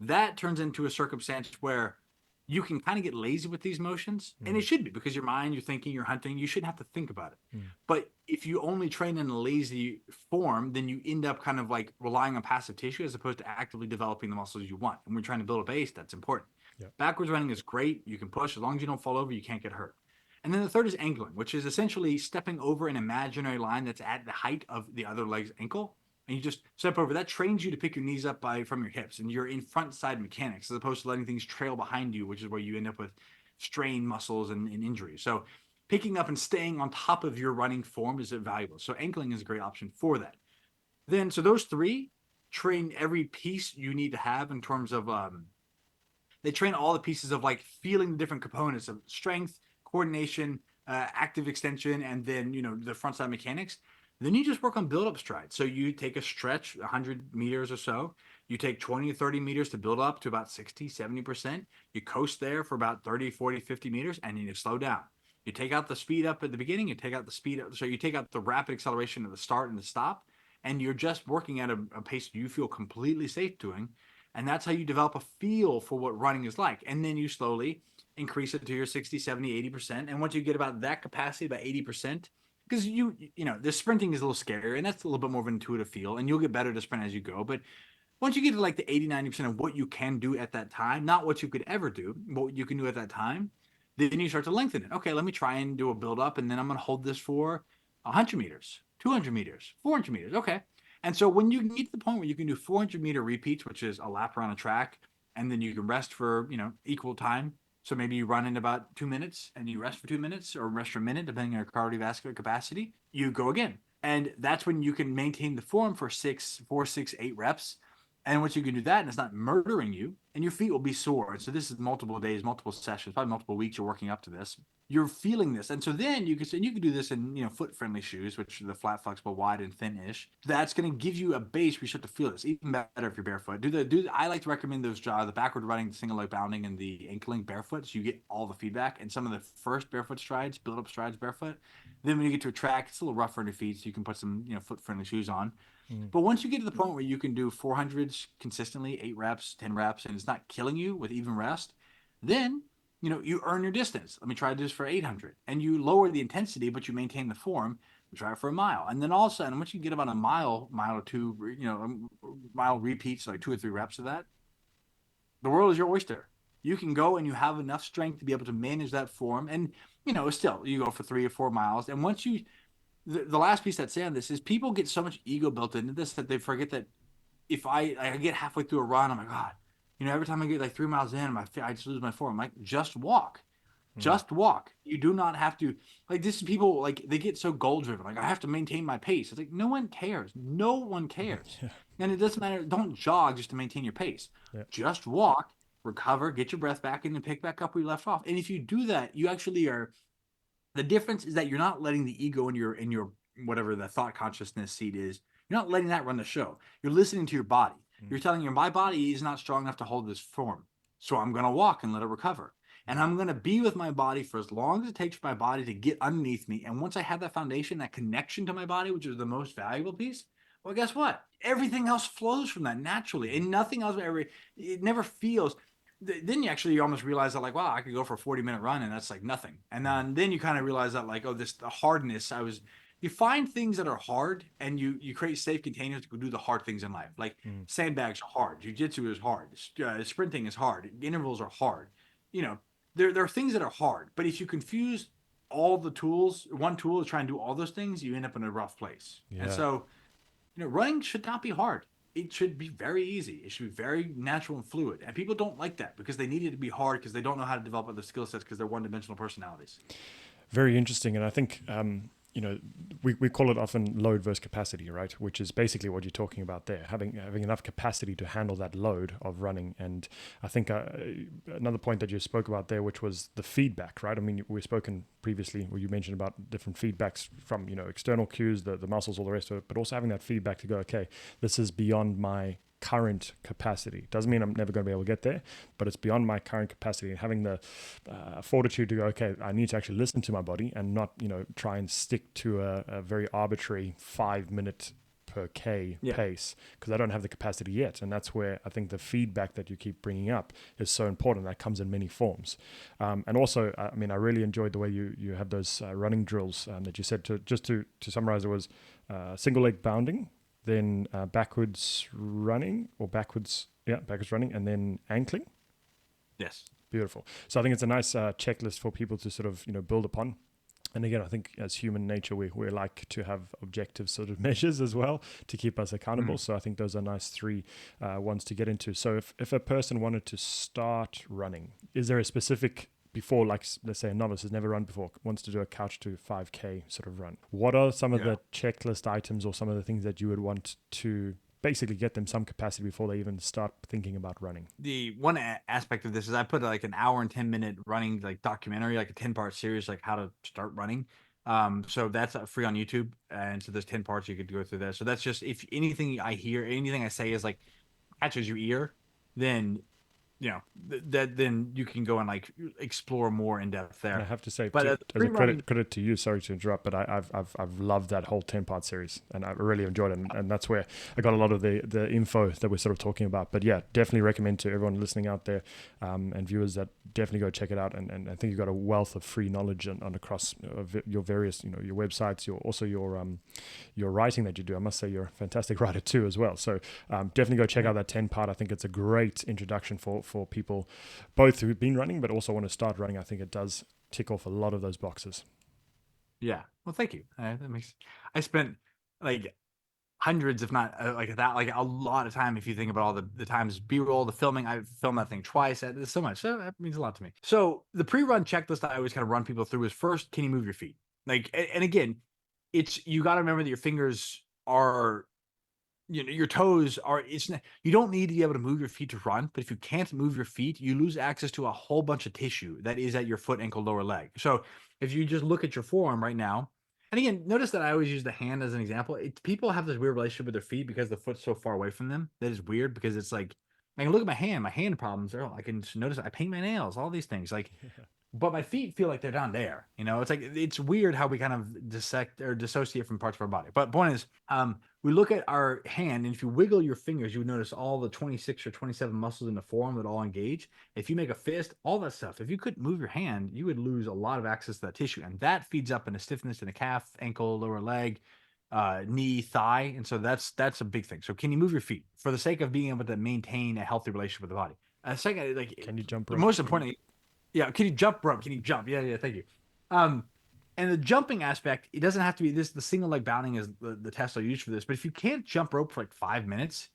Speaker 2: That turns into a circumstance where you can kind of get lazy with these motions, and it
Speaker 1: Mm.
Speaker 2: should be because your mind, you're thinking, you're hunting, you shouldn't have to think about it.
Speaker 1: Mm.
Speaker 2: But if you only train in a lazy form, then you end up kind of like relying on passive tissue as opposed to actively developing the muscles you want. And we're trying to build a base, that's important.
Speaker 1: Yeah.
Speaker 2: Backwards running is great. You can push as long as you don't fall over, you can't get hurt. And then the third is angling, which is essentially stepping over an imaginary line that's at the height of the other leg's ankle. And you just step over. That trains you to pick your knees up from your hips, and you're in front side mechanics as opposed to letting things trail behind you, which is where you end up with strained muscles and injuries. So picking up and staying on top of your running form is valuable. So ankling is a great option for that. Then, so those three train every piece you need to have in terms of they train all the pieces of like feeling the different components of strength, coordination, active extension, and then the front side mechanics. Then you just work on build up strides. So you take a stretch, 100 meters or so. You take 20 or 30 meters to build up to about 60, 70%. You coast there for about 30, 40, 50 meters, and then you slow down. You take out the speed up at the beginning, you take out the speed up. So you take out the rapid acceleration at the start and the stop, and you're just working at a pace you feel completely safe doing. And that's how you develop a feel for what running is like. And then you slowly increase it to your 60, 70, 80%. And once you get about that capacity, about 80%, because the sprinting is a little scarier and that's a little bit more of an intuitive feel. And you'll get better to sprint as you go. But once you get to like the 80, 90% of what you can do at that time, not what you could ever do, but what you can do at that time, then you start to lengthen it. Okay, let me try and do a build up. And then I'm going to hold this for 100 meters, 200 meters, 400 meters. Okay. And so when you get to the point where you can do 400-meter repeats, which is a lap around a track, and then you can rest for, equal time. So maybe you run in about 2 minutes and you rest for 2 minutes or rest for a minute, depending on your cardiovascular capacity, you go again. And that's when you can maintain the form for 8 reps. And once you can do that and it's not murdering you, and your feet will be sore. And so this is multiple days, multiple sessions, probably multiple weeks you're working up to this. You're feeling this. And so then you can say you can do this in foot friendly shoes, which are the flat, flexible, wide, and thin-ish. That's going to give you a base where you start to feel this. Even better if you're barefoot. I like to recommend those the backward running, the single leg bounding, and the ankling barefoot, so you get all the feedback. And some of the first barefoot strides, build up strides barefoot. Then when you get to a track, it's a little rougher on your feet, so you can put some foot friendly shoes on.
Speaker 1: Mm.
Speaker 2: But once you get to the point where you can do 400s consistently, 8 reps, 10 reps, and it's not killing you with even rest, then you earn your distance. Let me try this for 800, and you lower the intensity, but you maintain the form. Try it for a mile, and then all of a sudden, once you get about a mile or two, mile repeats, like 2 or 3 reps of that, the world is your oyster. You can go and you have enough strength to be able to manage that form, and still you go for 3 or 4 miles, and once you the last piece I'd say on this is people get so much ego built into this that they forget that if I get halfway through a run, I'm like, God, every time I get like 3 miles in, I just lose my form. I'm like, just walk.
Speaker 1: Mm.
Speaker 2: Just walk. You do not have to like this is people like they get so goal driven. Like I have to maintain my pace. It's like no one cares. No one cares.
Speaker 1: Yeah.
Speaker 2: And it doesn't matter. Don't jog just to maintain your pace.
Speaker 1: Yeah.
Speaker 2: Just walk, recover, get your breath back, and then pick back up where you left off. And if you do that, you actually are the difference is that you're not letting the ego in your whatever the thought consciousness seat is. You're not letting that run the show. You're listening to your body.
Speaker 1: Mm.
Speaker 2: You're telling your my body is not strong enough to hold this form. So I'm going to walk and let it recover. And
Speaker 1: Mm.
Speaker 2: I'm going to be with my body for as long as it takes for my body to get underneath me. And once I have that foundation, that connection to my body, which is the most valuable piece, well, guess what? Everything else flows from that naturally. And nothing else ever, it never feels then you almost realize that like wow I could go for a 40-minute run and that's like nothing and
Speaker 1: Mm.
Speaker 2: then you kind of realize that like oh this the hardness you find things that are hard and you create safe containers to go do the hard things in life like
Speaker 1: Mm.
Speaker 2: sandbags are hard, jiu-jitsu is hard, sprinting is hard, intervals are hard, you know there are things that are hard, but if you confuse all the tools one tool to try and do all those things you end up in a rough place. And
Speaker 1: Yeah.
Speaker 2: so running should not be hard. It should be very easy. It should be very natural and fluid. And people don't like that because they need it to be hard because they don't know how to develop other skill sets because they're one-dimensional personalities.
Speaker 1: Very interesting. And I think, we call it often load versus capacity, right? Which is basically what you're talking about there, having enough capacity to handle that load of running. And I think another point that you spoke about there, which was the feedback, right? I mean, we've spoken previously where you mentioned about different feedbacks from, external cues, the muscles, all the rest of it, but also having that feedback to go, okay, this is beyond my current capacity. Doesn't mean I'm never going to be able to get there, but it's beyond my current capacity. And having the fortitude to go, okay, I need to actually listen to my body and not, try and stick to a very arbitrary 5 minute per K
Speaker 2: Yeah.
Speaker 1: pace because I don't have the capacity yet. And that's where I think the feedback that you keep bringing up is so important. That comes in many forms. And also, I mean, I really enjoyed the way you have those running drills that you said. To summarize, it was single leg bounding, then backwards running backwards running, and then ankling.
Speaker 2: Yes.
Speaker 1: Beautiful. So I think it's a nice checklist for people to sort of build upon. And again, I think as human nature, we like to have objective sort of measures as well to keep us accountable. So I think those are nice three ones to get into. So if a person wanted to start running, is there a specific before, like let's say a novice has never run before, wants to do a couch to 5K sort of run? What are some of the checklist items or some of the things that you would want to basically get them some capacity before they even start thinking about running?
Speaker 2: The one aspect of this is I put like an hour and 10-minute running like documentary, like a 10-part series, like how to start running. So that's free on YouTube, and so there's 10 parts you could go through there. So that's just if anything I hear, anything I say is like catches your ear, then that then you can go and like explore more in depth
Speaker 1: And I
Speaker 2: there.
Speaker 1: have to say,
Speaker 2: But
Speaker 1: as a credit to you, sorry to interrupt, but I've loved that whole 10-part series, and I really enjoyed it, and that's where I got a lot of the info that we're sort of talking about. But yeah, definitely recommend to everyone listening out there and viewers that definitely go check it out. And I think you've got a wealth of free knowledge on across your various your websites, your writing that you do. I must say you're a fantastic writer too as well. So definitely go check out that 10-part. I think it's a great introduction for people both who've been running but also want to start running. I think it does tick off a lot of those boxes.
Speaker 2: Yeah. Well, thank you. I spent like hundreds, if not like that, like a lot of time. If you think about all the times B-roll, the filming, I've filmed that thing twice. There's so much. So that means a lot to me. So the pre-run checklist I always kind of run people through is first, can you move your feet? Like, and again, you got to remember that your fingers are, your toes are, you don't need to be able to move your feet to run, but if you can't move your feet, you lose access to a whole bunch of tissue that is at your foot, ankle, lower leg. So if you just look at your forearm right now, and again, notice that I always use the hand as an example. People have this weird relationship with their feet because the foot's so far away from them. That is weird because it's like, I can look at my hand problems. I can notice I paint my nails, all these things. Like, but my feet feel like they're down there. It's like it's weird how we kind of dissect or dissociate from parts of our body. But point is, we look at our hand, and if you wiggle your fingers, you would notice all the 26 or 27 muscles in the forearm that all engage. If you make a fist, all that stuff. If you couldn't move your hand, you would lose a lot of access to that tissue, and that feeds up into stiffness in the calf, ankle, lower leg, knee, thigh, and so that's a big thing. So can you move your feet for the sake of being able to maintain a healthy relationship with the body? Second, like
Speaker 1: Can you jump
Speaker 2: the
Speaker 1: rope?
Speaker 2: most importantly, yeah, can you jump rope? Can you jump? Yeah, thank you. Um, and the jumping aspect, it doesn't have to be this. The single leg bounding is the test I use for this. But if you can't jump rope for like 5 minutes,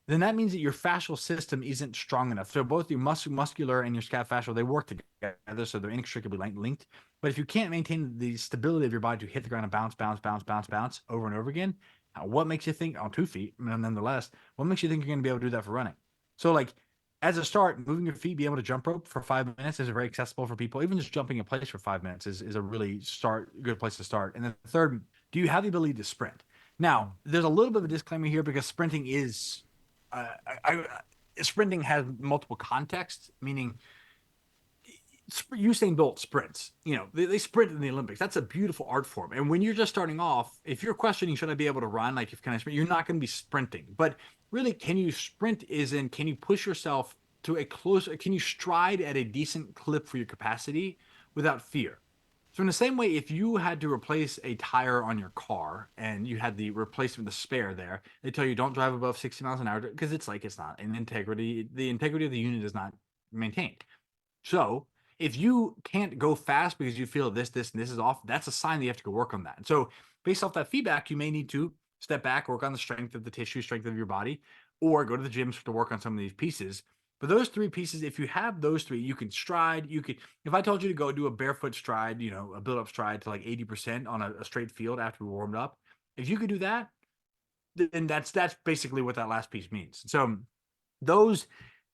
Speaker 2: then that means that your fascial system isn't strong enough. So both your muscular and your scaphofacial, they work together, so they're inextricably linked. But if you can't maintain the stability of your body to hit the ground and bounce over and over again, what makes you think on 2 feet, nonetheless, what makes you think you're going to be able to do that for running? So like as a start, moving your feet, be able to jump rope for 5 minutes is very accessible for people. Even just jumping in place for 5 minutes is a really good place to start. And then third, do you have the ability to sprint? Now, there's a little bit of a disclaimer here because sprinting is, sprinting has multiple contexts, meaning Usain Bolt sprints. They sprint in the Olympics. That's a beautiful art form. And when you're just starting off, if you're questioning should I be able to run, like if can I sprint, you're not going to be sprinting. But really, can you sprint? Can you push yourself to a closer? Can you stride at a decent clip for your capacity without fear? So in the same way, if you had to replace a tire on your car and you had the replacement, the spare there, they tell you don't drive above 60 miles an hour because it's not an integrity. The integrity of the unit is not maintained. So if you can't go fast because you feel this, and this is off, that's a sign that you have to go work on that. And so based off that feedback, you may need to step back, work on the strength of the tissue, strength of your body, or go to the gyms to work on some of these pieces. But those three pieces, if you have those three, you can stride. If I told you to go do a barefoot stride, a build-up stride to like 80% on a straight field after we warmed up, if you could do that, then that's basically what that last piece means. So those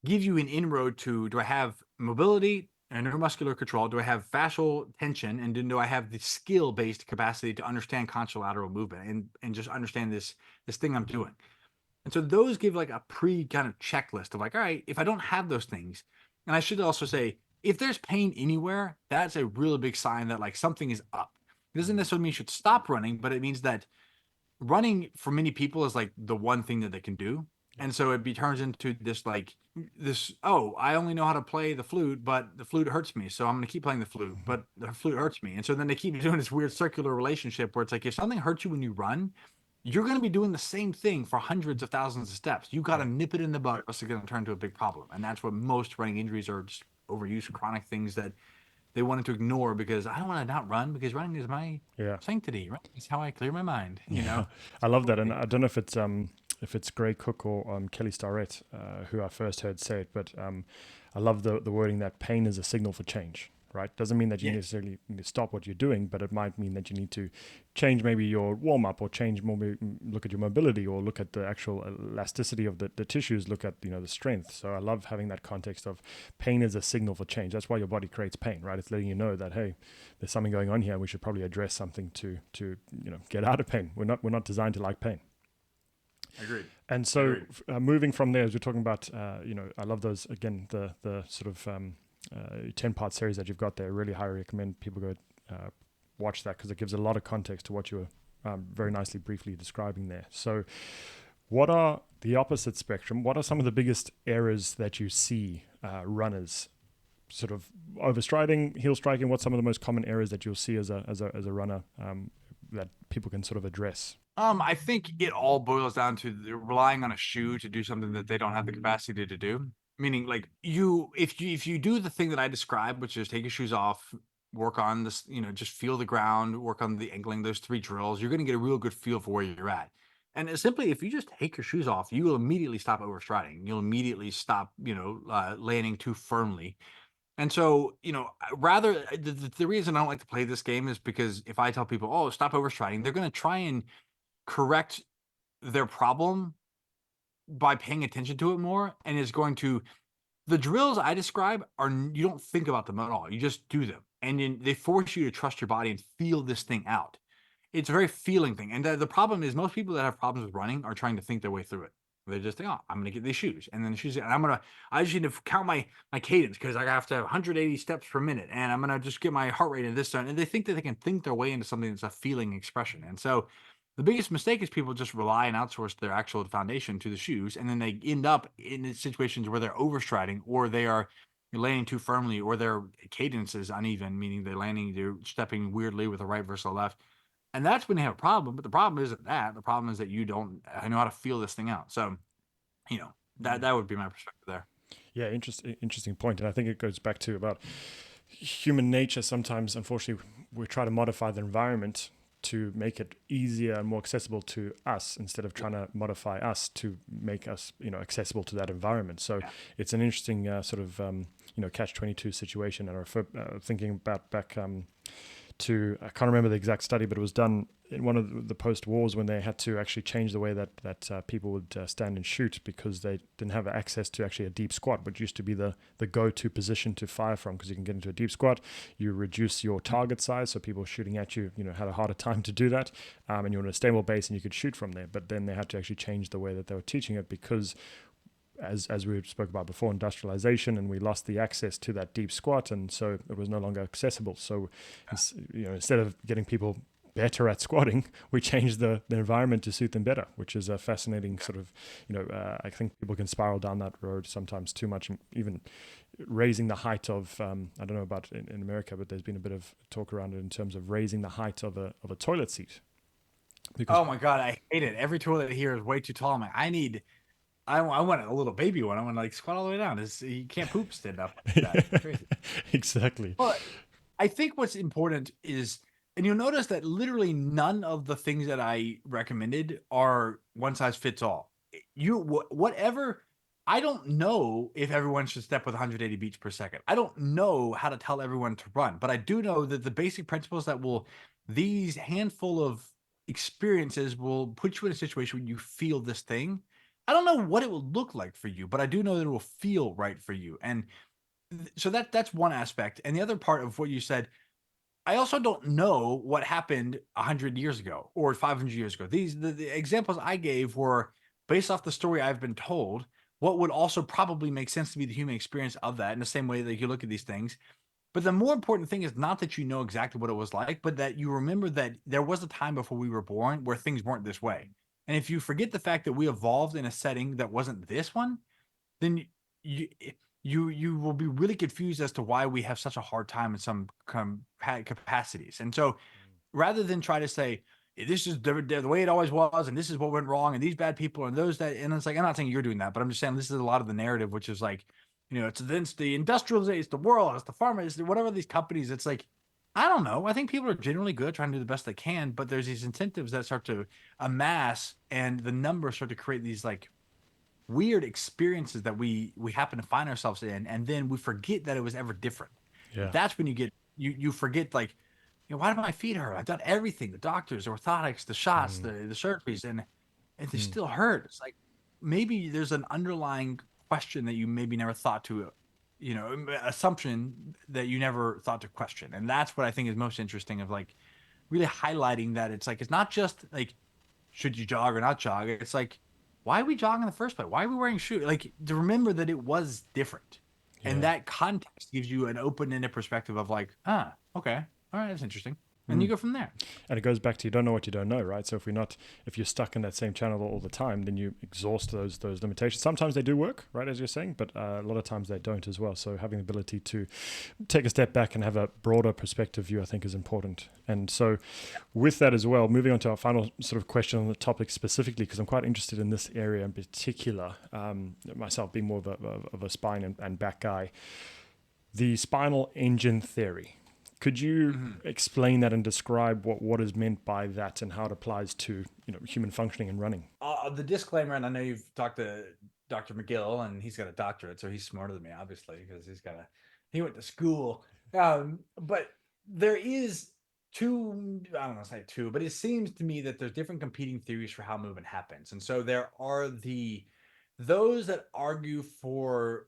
Speaker 2: give you an inroad to, do I have mobility and neuromuscular control? Do I have fascial tension? And then do I have the skill-based capacity to understand contralateral movement and just understand this thing I'm doing? And so those give like a pre kind of checklist of like, all right, if I don't have those things, and I should also say, if there's pain anywhere, that's a really big sign that like something is up. It doesn't necessarily mean you should stop running, but it means that running for many people is like the one thing that they can do. And so turns into this like this, oh, I only know how to play the flute, but the flute hurts me. So I'm going to keep playing the flute, but the flute hurts me. And so then they keep doing this weird circular relationship where it's like if something hurts you when you run, you're going to be doing the same thing for hundreds of thousands of steps. You got to nip it in the bud, or it's going to turn into a big problem. And that's what most running injuries are, just overuse, chronic things that they wanted to ignore because I don't want to not run because running is my
Speaker 1: Yeah.
Speaker 2: sanctity. Right? It's how I clear my mind, you
Speaker 1: Yeah,
Speaker 2: know?
Speaker 1: I love that, and I don't know if it's Gray Cook or Kelly Starrett who I first heard say it, but I love the wording that pain is a signal for change. Right, doesn't mean that you
Speaker 2: Yeah.
Speaker 1: necessarily need to stop what you're doing, but it might mean that you need to change maybe your warm up or change more, look at your mobility or look at the actual elasticity of the tissues, look at the strength. So I love having that context of pain is a signal for change. That's why your body creates pain, right? It's letting you know that hey, there's something going on here. We should probably address something to get out of pain. We're not designed to like pain.
Speaker 2: Agreed.
Speaker 1: And so,
Speaker 2: Agreed.
Speaker 1: moving from there, as we're talking about, I love those again. The sort of 10-part series that you've got there. Really highly recommend people go watch that because it gives a lot of context to what you were very nicely, briefly describing there. So, what are the opposite spectrum? What are some of the biggest errors that you see runners sort of overstriding, heel striking? What's some of the most common errors that you'll see as a runner that people can sort of address?
Speaker 2: I think it all boils down to relying on a shoe to do something that they don't have the capacity to do. Meaning, like if you do the thing that I described, which is take your shoes off, work on this, just feel the ground, work on the ankling, those 3 drills, you're going to get a real good feel for where you're at. And it's simply, if you just take your shoes off, you will immediately stop overstriding. You'll immediately stop, landing too firmly. And so, rather the reason I don't like to play this game is because if I tell people, "Oh, stop overstriding," they're going to try and correct their problem by paying attention to it more, and is going to the drills I describe are you don't think about them at all. You just do them, and then they force you to trust your body and feel this thing out. It's a very feeling thing, and the problem is most people that have problems with running are trying to think their way through it. They just think, "Oh, I'm gonna get these shoes, and then the shoes, and I just need to count my cadence because I have to have 180 steps per minute, and I'm gonna just get my heart rate at this time." And they think that they can think their way into something that's a feeling expression, and so the biggest mistake is people just rely and outsource their actual foundation to the shoes, and then they end up in situations where they're overstriding or they are landing too firmly or their cadence is uneven, meaning they're stepping weirdly with the right versus the left. And that's when they have a problem. But the problem isn't that. The problem is that you don't I know how to feel this thing out. So, that would be my perspective there.
Speaker 1: Yeah, interesting point, and I think it goes back to about human nature. Sometimes, unfortunately, we try to modify the environment to make it easier and more accessible to us instead of trying to modify us to make us accessible to that environment. So
Speaker 2: Yeah.
Speaker 1: it's an interesting sort of catch-22 situation. And I refer, thinking about back to, I can't remember the exact study, but it was done in one of the post-wars when they had to actually change the way that people would stand and shoot because they didn't have access to actually a deep squat, which used to be the go-to position to fire from, because you can get into a deep squat, you reduce your target size, so people shooting at you, had a harder time to do that, and you're in a stable base and you could shoot from there. But then they had to actually change the way that they were teaching it because as we spoke about before, industrialization, and we lost the access to that deep squat, and so it was no longer accessible. So, instead of getting people better at squatting, we changed the environment to suit them better, which is a fascinating sort of, I think people can spiral down that road sometimes too much, and even raising the height of, I don't know about in America, but there's been a bit of talk around it in terms of raising the height of a toilet seat. Because
Speaker 2: Oh my God, I hate it. Every toilet here is way too tall. I'm like, I want a little baby one. I want to like squat all the way down. You can't poop stand up like that. It's crazy.
Speaker 1: exactly.
Speaker 2: But I think what's important is, and you'll notice that literally none of the things that I recommended are one size fits all. Whatever. I don't know if everyone should step with 180 beats per second. I don't know how to tell everyone to run, but I do know that the basic principles that these handful of experiences will put you in a situation where you feel this thing. I don't know what it will look like for you, but I do know that it will feel right for you. And so that's one aspect. And the other part of what you said, I also don't know what happened 100 years ago or 500 years ago. The examples I gave were based off the story I've been told, what would also probably make sense to be the human experience of that, in the same way that you look at these things. But the more important thing is not that you know exactly what it was like, but that you remember that there was a time before we were born where things weren't this way. And if you forget the fact that we evolved in a setting that wasn't this one, then you you will be really confused as to why we have such a hard time in some capacities. And so rather than try to say this is the way it always was and this is what went wrong and these bad people and those that, and it's like, I'm not saying you're doing that, but I'm just saying this is a lot of the narrative, which is like, it's the industrial, it's the world, it's the farmer, it's the, whatever these companies. It's like, I don't know, I think people are generally good trying to do the best they can, but there's these incentives that start to amass and the numbers start to create these like weird experiences that we happen to find ourselves in, and then we forget that it was ever different.
Speaker 1: Yeah.
Speaker 2: That's when you forget, like, why do my feet hurt? I've done everything, the doctors, the orthotics, the shots,
Speaker 1: Mm.
Speaker 2: the surgeries, and they
Speaker 1: Mm.
Speaker 2: still hurt. It's like maybe there's an underlying question that you maybe never thought to, assumption that you never thought to question. And that's what I think is most interesting, of like really highlighting that it's like, it's not just like should you jog or not jog. It's like, why are we jogging in the first place? Why are we wearing shoes? Like, to remember that it was different. And
Speaker 1: Yeah.
Speaker 2: that context gives you an open-ended perspective of like, okay, all right, that's interesting. And you
Speaker 1: Mm.
Speaker 2: go from there.
Speaker 1: And it goes back to you don't know what you don't know, right? So if you're stuck in that same channel all the time, then you exhaust those limitations. Sometimes they do work, right, as you're saying, but a lot of times they don't as well. So having the ability to take a step back and have a broader perspective view, I think, is important. And so, with that as well, moving on to our final sort of question on the topic specifically, because I'm quite interested in this area in particular. Myself being more of a spine and back guy, the spinal engine theory. Could you
Speaker 2: Mhm.
Speaker 1: explain that and describe what is meant by that and how it applies to human functioning and running?
Speaker 2: The disclaimer, and I know you've talked to Dr. McGill, and he's got a doctorate, so he's smarter than me, obviously, because he went to school. But there is two, I don't want to say two, but it seems to me that there's different competing theories for how movement happens. And so there are those that argue for,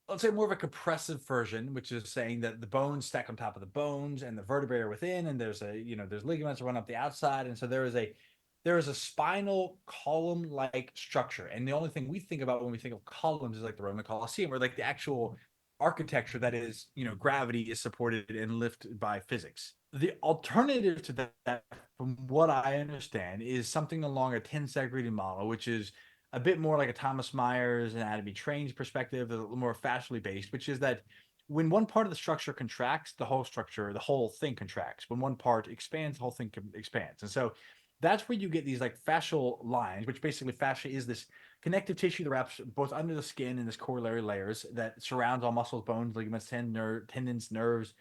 Speaker 2: let's say, more of a compressive version, which is saying that the bones stack on top of the bones and the vertebrae are within, and there's ligaments that run up the outside, and so there is a spinal column-like structure. And the only thing we think about when we think of columns is like the Roman Colosseum, or like the actual architecture that is, gravity is supported and lifted by physics. The alternative to that, from what I understand, is something along a 10 segregated model, which is a bit more like a Thomas Myers anatomy trains perspective, a little more fascially based, which is that when one part of the structure contracts, the whole thing contracts. When one part expands, the whole thing expands. And so that's where you get these like fascial lines, which basically fascia is this connective tissue that wraps both under the skin and this corollary layers that surrounds all muscles, bones, ligaments, tendons, nerves.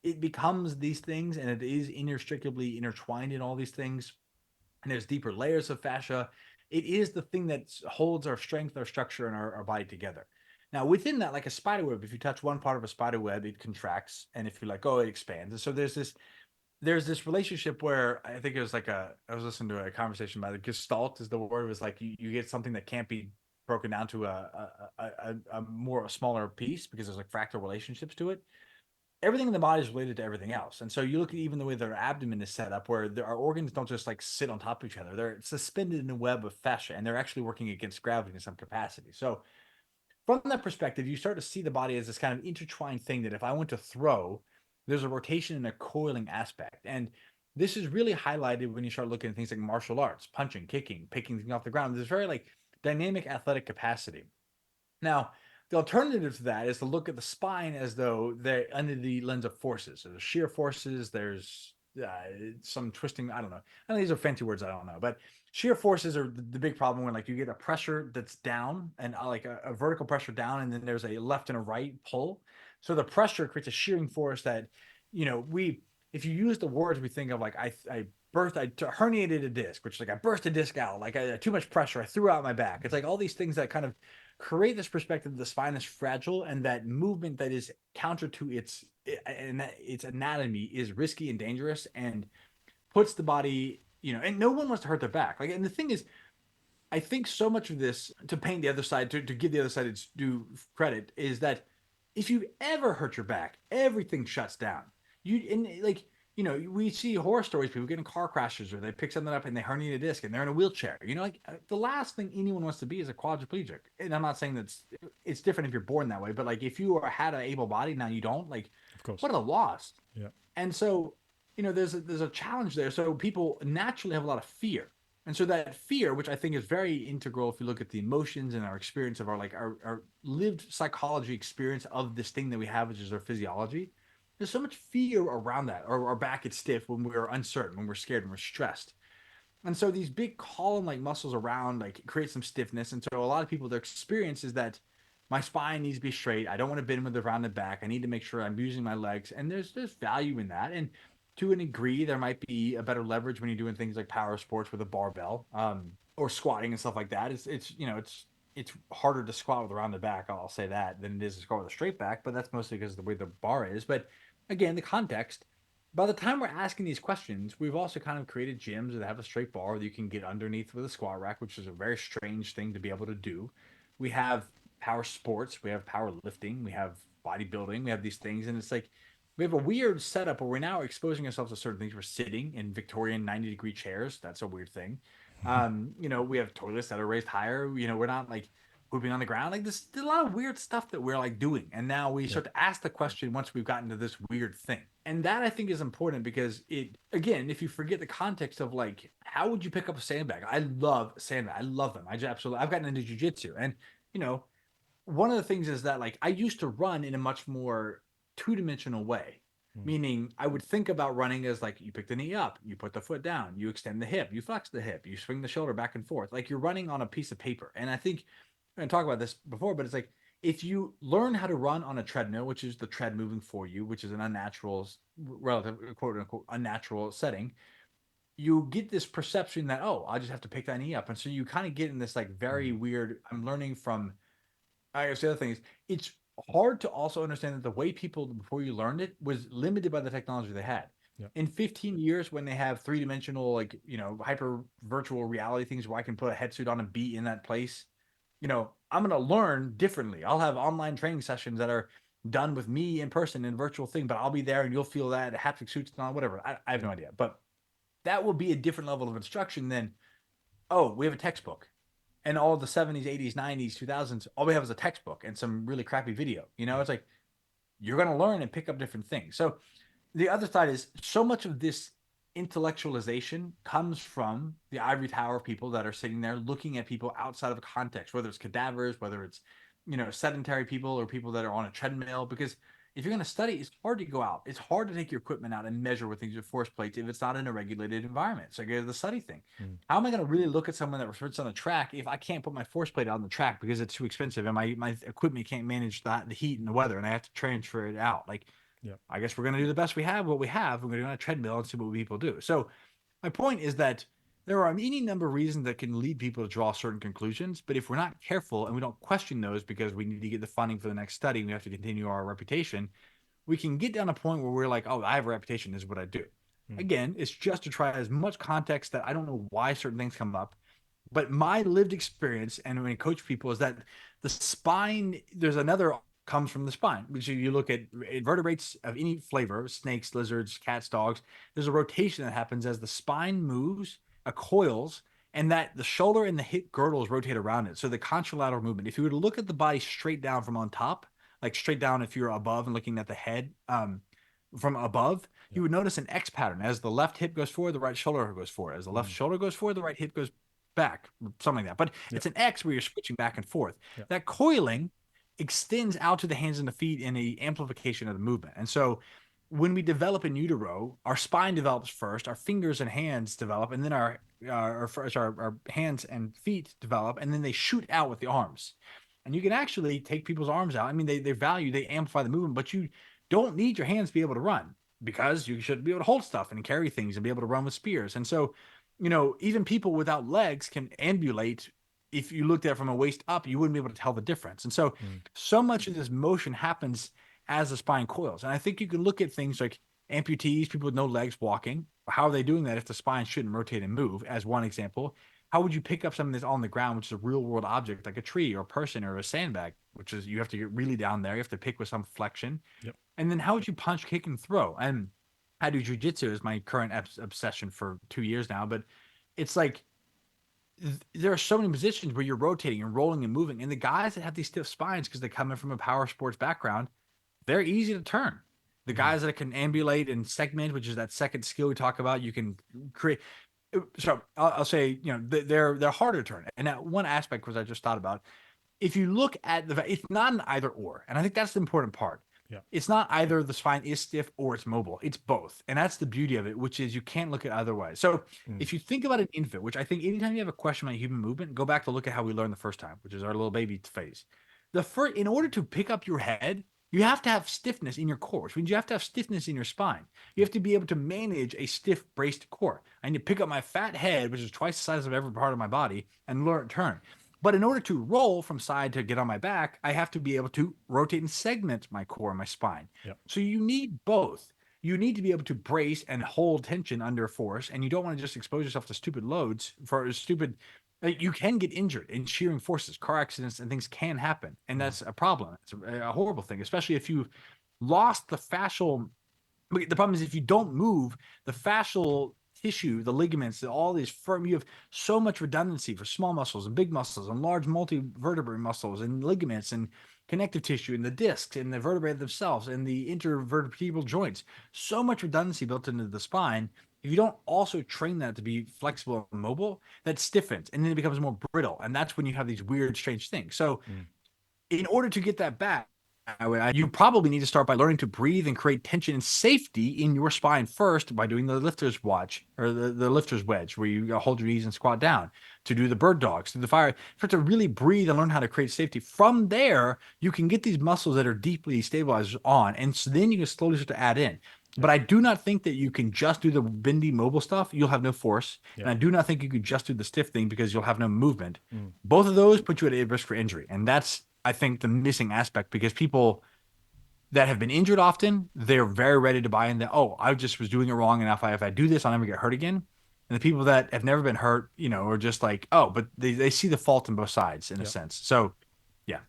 Speaker 2: It becomes these things, and it is inextricably intertwined in all these things, and there's deeper layers of fascia. It is the thing that holds our strength, our structure, and our body together. Now, within that, like a spider web, if you touch one part of a spider web, it contracts, and if you let go, it expands. And so there's this relationship where I think it was like I was listening to a conversation about it. Gestalt is the word. It was like you get something that can't be broken down to a smaller piece because there's like fractal relationships to it. Everything in the body is related to everything else. And so you look at even the way their abdomen is set up, where our organs don't just like sit on top of each other. They're suspended in a web of fascia, and they're actually working against gravity in some capacity. So from that perspective, you start to see the body as this kind of intertwined thing that if I went to throw, there's a rotation and a coiling aspect. And this is really highlighted when you start looking at things like martial arts, punching, kicking, picking things off the ground. There's very like dynamic athletic capacity. Now, the alternative to that is to look at the spine as though they're under the lens of forces. So there's shear forces, there's some twisting. I don't know. I know these are fancy words. I don't know. But shear forces are the big problem when like you get a pressure that's down and like a vertical pressure down, and then there's a left and a right pull. So the pressure creates a shearing force that, if you use the words we think of, like I herniated a disc, which is like I burst a disc out, like I had too much pressure, I threw out my back. It's like all these things that kind of create this perspective that the spine is fragile, and that movement that is counter to its anatomy is risky and dangerous, and puts the body, and no one wants to hurt their back. Like, and the thing is, I think so much of this, to paint the other side, to give the other side its due credit, is that if you ever hurt your back, everything shuts down. We see horror stories, people get in car crashes or they pick something up and they herniate a disc and they're in a wheelchair. The last thing anyone wants to be is a quadriplegic. And I'm not saying it's different if you're born that way, but like if you had an able body, now you don't, like
Speaker 1: course.
Speaker 2: what are the laws?
Speaker 1: Yeah.
Speaker 2: And so, there's a challenge there. So people naturally have a lot of fear. And so that fear, which I think is very integral if you look at the emotions and our experience of our lived psychology experience of this thing that we have, which is our physiology, there's so much fear around that. Or our back gets stiff when we're uncertain, when we're scared, when we're stressed. And so these big column like muscles around like create some stiffness. And so a lot of people, their experience is that my spine needs to be straight. I don't want to bend with the rounded back. I need to make sure I'm using my legs. And there's value in that. And to a degree, there might be a better leverage when you're doing things like power sports with a barbell, or squatting and stuff like that. It's harder to squat with a rounded back, I'll say that, than it is to squat with a straight back, but that's mostly because of the way the bar is. But again, the context, by the time we're asking these questions, we've also kind of created gyms that have a straight bar that you can get underneath with a squat rack, which is a very strange thing to be able to do. We have power sports, we have power lifting, we have bodybuilding, we have these things, and it's like we have a weird setup where we're now exposing ourselves to certain things. We're sitting in Victorian 90-degree chairs. That's a weird thing. We have toilets that are raised higher. We're not like pooping on the ground. Like there's a lot of weird stuff that we're like doing. And now we
Speaker 1: Yeah.
Speaker 2: start to ask the question once we've gotten to this weird thing. And that I think is important because it, again, if you forget the context of like, how would you pick up a sandbag? I love sandbag. I love them. I've gotten into jujitsu. And, you know, one of the things is that like I used to run in a much more two-dimensional way.
Speaker 1: Mm.
Speaker 2: Meaning I would think about running as like you pick the knee up, you put the foot down, you extend the hip, you flex the hip, you swing the shoulder back and forth. Like you're running on a piece of paper. And I think I'm going to talk about this before, but it's like if you learn how to run on a treadmill, which is the tread moving for you, which is an unnatural, relative, quote unquote, unnatural setting, you get this perception that, oh, I just have to pick that knee up. And so you kind of get in this like very
Speaker 1: Mm.
Speaker 2: weird, I'm learning from, I guess the other thing is it's hard to also understand that the way people before you learned it was limited by the technology they had.
Speaker 1: Yeah.
Speaker 2: In 15 years, when they have three-dimensional, like, hyper virtual reality things where I can put a head suit on and be in that place, I'm going to learn differently. I'll have online training sessions that are done with me in person in a virtual thing, but I'll be there and you'll feel that haptic suits and all, whatever. I have
Speaker 1: Yeah.
Speaker 2: no idea, but that will be a different level of instruction than, oh, we have a textbook and all the 70s, 80s, 90s, 2000s, all we have is a textbook and some really crappy video.
Speaker 1: Yeah.
Speaker 2: It's like you're going to learn and pick up different things. So the other side is so much of this intellectualization comes from the ivory tower of people that are sitting there looking at people outside of a context, whether it's cadavers, whether it's, sedentary people or people that are on a treadmill. Because if you're going to study, it's hard to go out. It's hard to take your equipment out and measure with things with force plates if it's not in a regulated environment. So go to the study thing.
Speaker 1: Mm.
Speaker 2: How am I going to really look at someone that sits on a track if I can't put my force plate on the track because it's too expensive and my equipment can't manage the heat and the weather and I have to transfer it out? Like,
Speaker 1: Yeah.
Speaker 2: I guess we're going to do the best we have, what we have. We're going to go on a treadmill and see what people do. So my point is that there are any number of reasons that can lead people to draw certain conclusions. But if we're not careful and we don't question those because we need to get the funding for the next study, we have to continue our reputation, we can get down a point where we're like, oh, I have a reputation. This is what I do.
Speaker 1: Mm.
Speaker 2: Again, it's just to try as much context that I don't know why certain things come up. But my lived experience and when I coach people is that the spine, there's another comes from the spine. Which you look at invertebrates of any flavor, snakes, lizards, cats, dogs, there's a rotation that happens as the spine moves, coils, and that the shoulder and the hip girdles rotate around it. So the contralateral movement, if you were to look at the body straight down from on top, like straight down if you're above and looking at the head, from above,
Speaker 1: Yeah.
Speaker 2: you would notice an X pattern. As the left hip goes forward, the right shoulder goes forward. As the left
Speaker 1: Mm.
Speaker 2: shoulder goes forward, the right hip goes back, something like that. But
Speaker 1: Yeah.
Speaker 2: it's an X where you're switching back and forth.
Speaker 1: Yeah.
Speaker 2: That coiling extends out to the hands and the feet in a amplification of the movement. And so when we develop in utero, our spine develops first, our fingers and hands develop, and then our hands and feet develop, and then they shoot out with the arms. And you can actually take people's arms out. I mean, they amplify the movement, but you don't need your hands to be able to run because you should be able to hold stuff and carry things and be able to run with spears. And so, even people without legs can ambulate. If you looked at it from a waist up, you wouldn't be able to tell the difference. And so,
Speaker 1: Mm.
Speaker 2: so much of this motion happens as the spine coils. And I think you can look at things like amputees, people with no legs walking. How are they doing that if the spine shouldn't rotate and move? As one example, how would you pick up something that's on the ground, which is a real world object like a tree or a person or a sandbag, which is you have to get really down there. You have to pick with some flexion.
Speaker 1: Yep.
Speaker 2: And then how would you punch, kick, and throw? And I do jujitsu is my current obsession for 2 years now, but it's like there are so many positions where you're rotating and rolling and moving. And the guys that have these stiff spines because they come in from a power sports background, they're easy to turn. The
Speaker 1: Mm.
Speaker 2: guys that can ambulate and segment, which is that second skill we talk about, you can create. So I'll say, they're harder to turn. And that one aspect was I just thought about. If you look at it's not an either or, and I think that's the important part.
Speaker 1: Yeah.
Speaker 2: It's not either the spine is stiff or it's mobile. It's both, and that's the beauty of it, which is you can't look at either way. So
Speaker 1: Mm.
Speaker 2: if you think about an infant, which I think anytime you have a question about human movement, go back to look at how we learned the first time, which is our little baby phase. In order to pick up your head, you have to have stiffness in your core, which means you have to have stiffness in your spine. You have to be able to manage a stiff braced core. I need to pick up my fat head, which is twice the size of every part of my body, and learn turn. But in order to roll from side to get on my back, I have to be able to rotate and segment my core and my spine.
Speaker 1: Yeah.
Speaker 2: So you need both. You need to be able to brace and hold tension under force, and you don't want to just expose yourself to stupid loads for stupid. You can get injured in shearing forces, car accidents, and things can happen, and
Speaker 1: Mm.
Speaker 2: that's a problem. It's a horrible thing, especially if you lost the fascial. But the problem is if you don't move the fascial tissue, the ligaments, all these firm, you have so much redundancy for small muscles and big muscles and large multivertebrate muscles and ligaments and connective tissue and the discs and the vertebrae themselves and the intervertebral joints. So much redundancy built into the spine. If you don't also train that to be flexible and mobile, that stiffens and then it becomes more brittle. And that's when you have these weird, strange things. So
Speaker 1: Mm.
Speaker 2: in order to get that back, you probably need to start by learning to breathe and create tension and safety in your spine first by doing the lifter's watch or the lifter's wedge, where you hold your knees and squat down, to do the bird dogs, to the fire, for to really breathe and learn how to create safety. From there, you can get these muscles that are deeply stabilized on, and so then you can slowly start to add in.
Speaker 1: Yeah.
Speaker 2: But I do not think that you can just do the bendy mobile stuff. You'll have no force.
Speaker 1: Yeah.
Speaker 2: And I do not think you can just do the stiff thing because you'll have no movement.
Speaker 1: Mm.
Speaker 2: Both of those put you at a risk for injury. And that's, I think, the missing aspect, because people that have been injured often, they're very ready to buy in that, oh, I just was doing it wrong. And if I do this, I'll never get hurt again. And the people that have never been hurt, are just like, oh, but they see the fault in both sides in a
Speaker 1: Yeah.
Speaker 2: sense. So, yeah.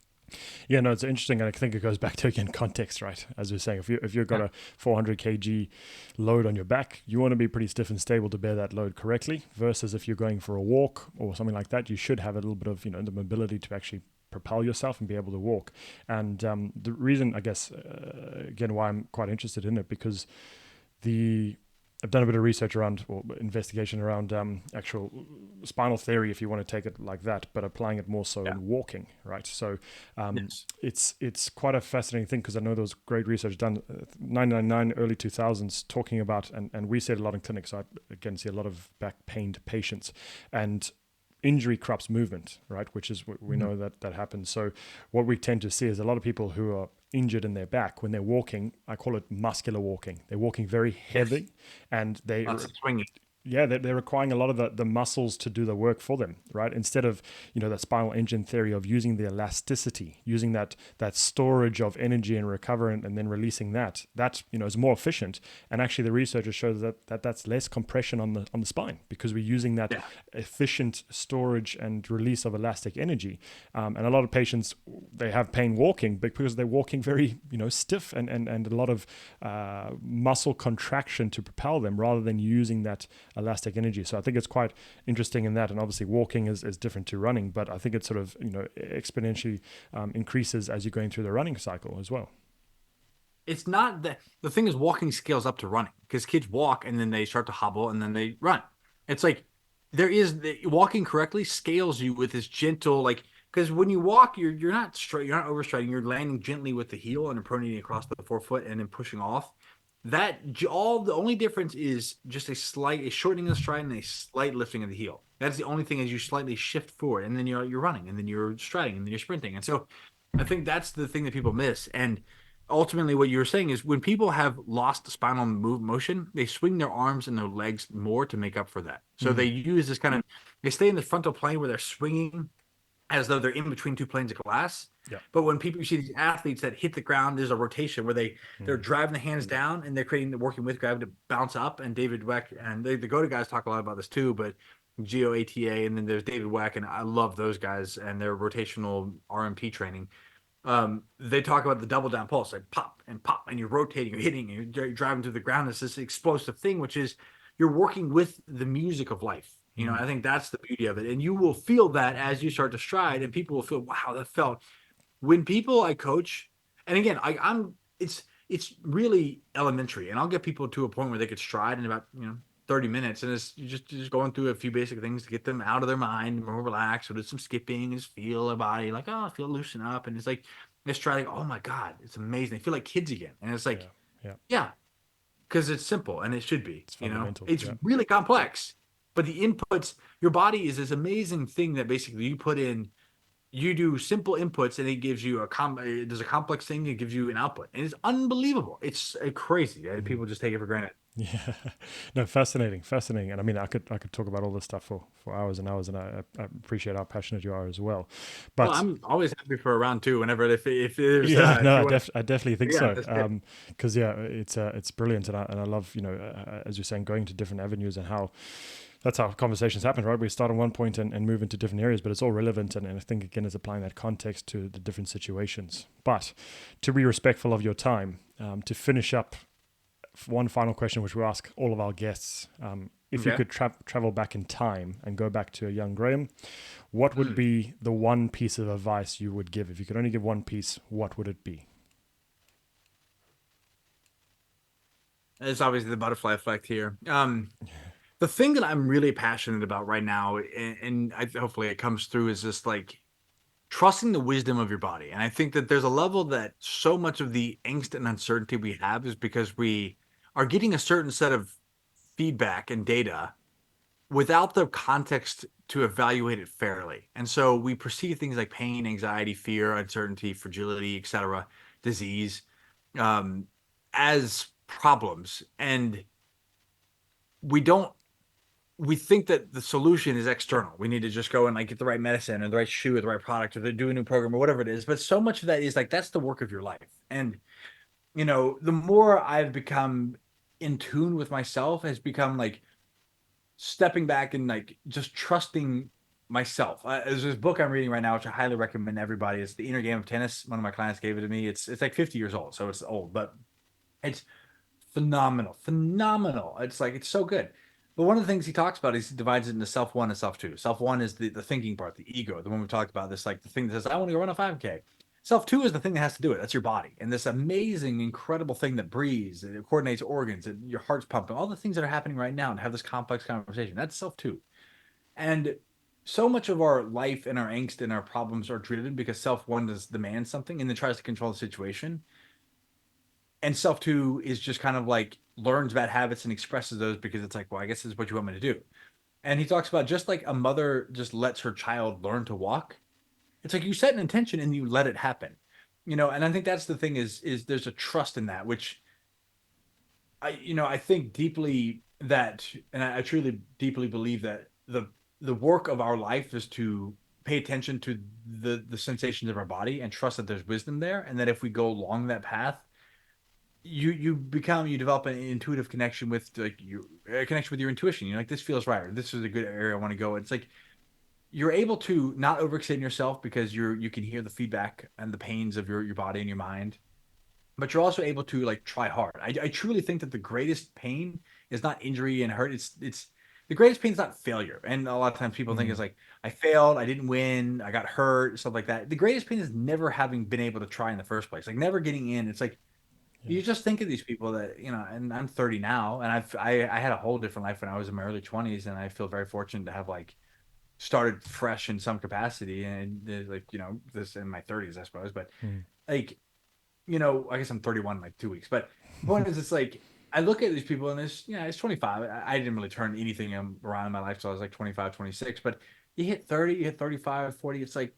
Speaker 1: Yeah, no, it's interesting, and I think it goes back to again context, right? As we're saying, if you've got a 400 kg load on your back, you want to be pretty stiff and stable to bear that load correctly. Versus if you're going for a walk or something like that, you should have a little bit of the mobility to actually propel yourself and be able to walk. And the reason, I guess, again, why I'm quite interested in it, because I've done a bit of research around, or investigation around actual spinal theory, if you want to take it like that, but applying it more so in walking, right? So
Speaker 2: Yes.
Speaker 1: it's quite a fascinating thing, because I know there was great research done 1999, early 2000s, talking about, and we see it a lot in clinics. So I, again, see a lot of back pained patients, and injury corrupts movement, right? Which is what we know that happens. So what we tend to see is a lot of people who are injured in their back, when they're walking, I call it muscular walking. They're walking very heavy, and
Speaker 2: Lots of swinging.
Speaker 1: they're requiring a lot of the muscles to do the work for them, right? Instead of, that spinal engine theory of using the elasticity, using that storage of energy and recover and then releasing that is more efficient. And actually the researchers show that's less compression on the spine, because we're using that efficient storage and release of elastic energy. And a lot of patients, they have pain walking because they're walking very, stiff and a lot of muscle contraction to propel them, rather than using that elastic energy. So I think it's quite interesting in that. And obviously walking is different to running, but I think it sort of, exponentially increases as you're going through the running cycle as well.
Speaker 2: It's not that the thing is, walking scales up to running, because kids walk and then they start to hobble and then they run. It's like walking correctly scales you with this gentle, like, because when you walk, you're not straight, you're not overstriding, you're landing gently with the heel and pronating across the forefoot and then pushing off. The only difference is just a shortening of the stride and a slight lifting of the heel. That's the only thing, is you slightly shift forward, and then you're running, and then you're striding, and then you're sprinting. And so I think that's the thing that people miss. And ultimately what you're saying is, when people have lost spinal motion, they swing their arms and their legs more to make up for that. So they use this they stay in the frontal plane where they're swinging as though they're in between two planes of glass.
Speaker 1: Yeah.
Speaker 2: But when you see these athletes that hit the ground, there's a rotation where they're driving the hands down and they're working with gravity to bounce up. And David Weck and the GOATA guys talk a lot about this too, but GOATA, and then there's David Weck, and I love those guys and their rotational RMP training. They talk about the double down pulse, like pop, and you're rotating, you're hitting, you're driving to the ground. It's this explosive thing, which is you're working with the music of life. I think that's the beauty of it. And you will feel that as you start to stride, and people will feel, wow, that felt. When people I coach, and again, it's really elementary. And I'll get people to a point where they could stride in about, 30 minutes. And it's you just going through a few basic things to get them out of their mind, more relaxed. So do some skipping, just feel their body, like, oh, I feel loosen up. And it's like, just try like, oh my God, it's amazing. They feel like kids again. And it's like,
Speaker 1: Yeah. Yeah.
Speaker 2: yeah, because it's simple and it should be,
Speaker 1: It's fundamental.
Speaker 2: it's
Speaker 1: Yeah.
Speaker 2: really complex, but the inputs, your body is this amazing thing that basically you put in, you do simple inputs and it gives you there's a complex thing that gives you an output, and it's unbelievable. It's crazy.
Speaker 1: Mhm.
Speaker 2: People just take it for granted.
Speaker 1: Yeah, no, fascinating, fascinating, and I mean, I could talk about all this stuff for hours and hours, and I appreciate how passionate you are as well.
Speaker 2: Well,
Speaker 1: But
Speaker 2: I'm always happy for a round two whenever, if there's
Speaker 1: yeah,
Speaker 2: if
Speaker 1: no,
Speaker 2: you want
Speaker 1: I definitely think
Speaker 2: to, yeah,
Speaker 1: so.
Speaker 2: that's good.
Speaker 1: Because yeah, it's brilliant, and I love as you're saying, going to different avenues and how that's how conversations happen, right? We start on one point and move into different areas, but it's all relevant, and I think again is applying that context to the different situations. But to be respectful of your time, to finish up one final question, which we ask all of our guests. If you
Speaker 2: Okay.
Speaker 1: could travel back in time and go back to a young Graham, what would
Speaker 2: Mm.
Speaker 1: be the one piece of advice you would give? If you could only give one piece, what would it be?
Speaker 2: It's obviously the butterfly effect here. The thing that I'm really passionate about right now, and hopefully it comes through, is just like trusting the wisdom of your body. And I think that there's a level that so much of the angst and uncertainty we have is because we are getting a certain set of feedback and data without the context to evaluate it fairly. And so we perceive things like pain, anxiety, fear, uncertainty, fragility, etc., disease, um, as problems. And we don't we think that the solution is external. We need to just go and like get the right medicine or the right shoe or the right product or they do a new program or whatever it is. But so much of that is like that's the work of your life. And the more I've become in tune with myself has become like stepping back and like just trusting myself. There's this book I'm reading right now, which I highly recommend everybody. It's The Inner Game of Tennis. One of my clients gave it to me. It's like 50 years old, so it's old, but it's phenomenal, phenomenal. It's like it's so good. But one of the things he talks about is he divides it into self one and self two. Self one is the thinking part, the ego, the one we talked about. This like the thing that says, I want to go run a 5K. Self two is the thing that has to do it. That's your body. And this amazing, incredible thing that breathes, it coordinates organs, your heart's pumping, all the things that are happening right now and have this complex conversation. That's self two. And so much of our life and our angst and our problems are driven because self one does demand something and then tries to control the situation, and self two is just kind of like learns bad habits and expresses those because it's like, well, I guess this is what you want me to do. And he talks about just like a mother just lets her child learn to walk. It's like you set an intention and you let it happen. And I think that's the thing is there's a trust in that, which I think deeply that, and I truly deeply believe that the work of our life is to pay attention to the sensations of our body and trust that there's wisdom there, and that if we go along that path, you develop an intuitive connection with like you a connection with your intuition. You're like, this feels right, or this is a good area I want to go. It's like you're able to not overextend yourself because you can hear the feedback and the pains of your body and your mind, but you're also able to like try hard. I truly think that the greatest pain is not injury and hurt. It's the greatest pain is not failure. And a lot of times people think
Speaker 1: Mm,
Speaker 2: it's like, I failed, I didn't win, I got hurt, stuff like that. The greatest pain is never having been able to try in the first place, like never getting in. It's like
Speaker 1: yeah.
Speaker 2: you just think of these people that, and I'm 30 now, and I had a whole different life when I was in my early 20s, and I feel very fortunate to have like started fresh in some capacity, and like this in my 30s, I suppose. But
Speaker 1: Mm.
Speaker 2: like, I guess I'm 31 in like 2 weeks. But the point is, it's like I look at these people and it's 25. I didn't really turn anything around in my life till I was like 25, 26. But you hit 30, you hit 35, 40. It's like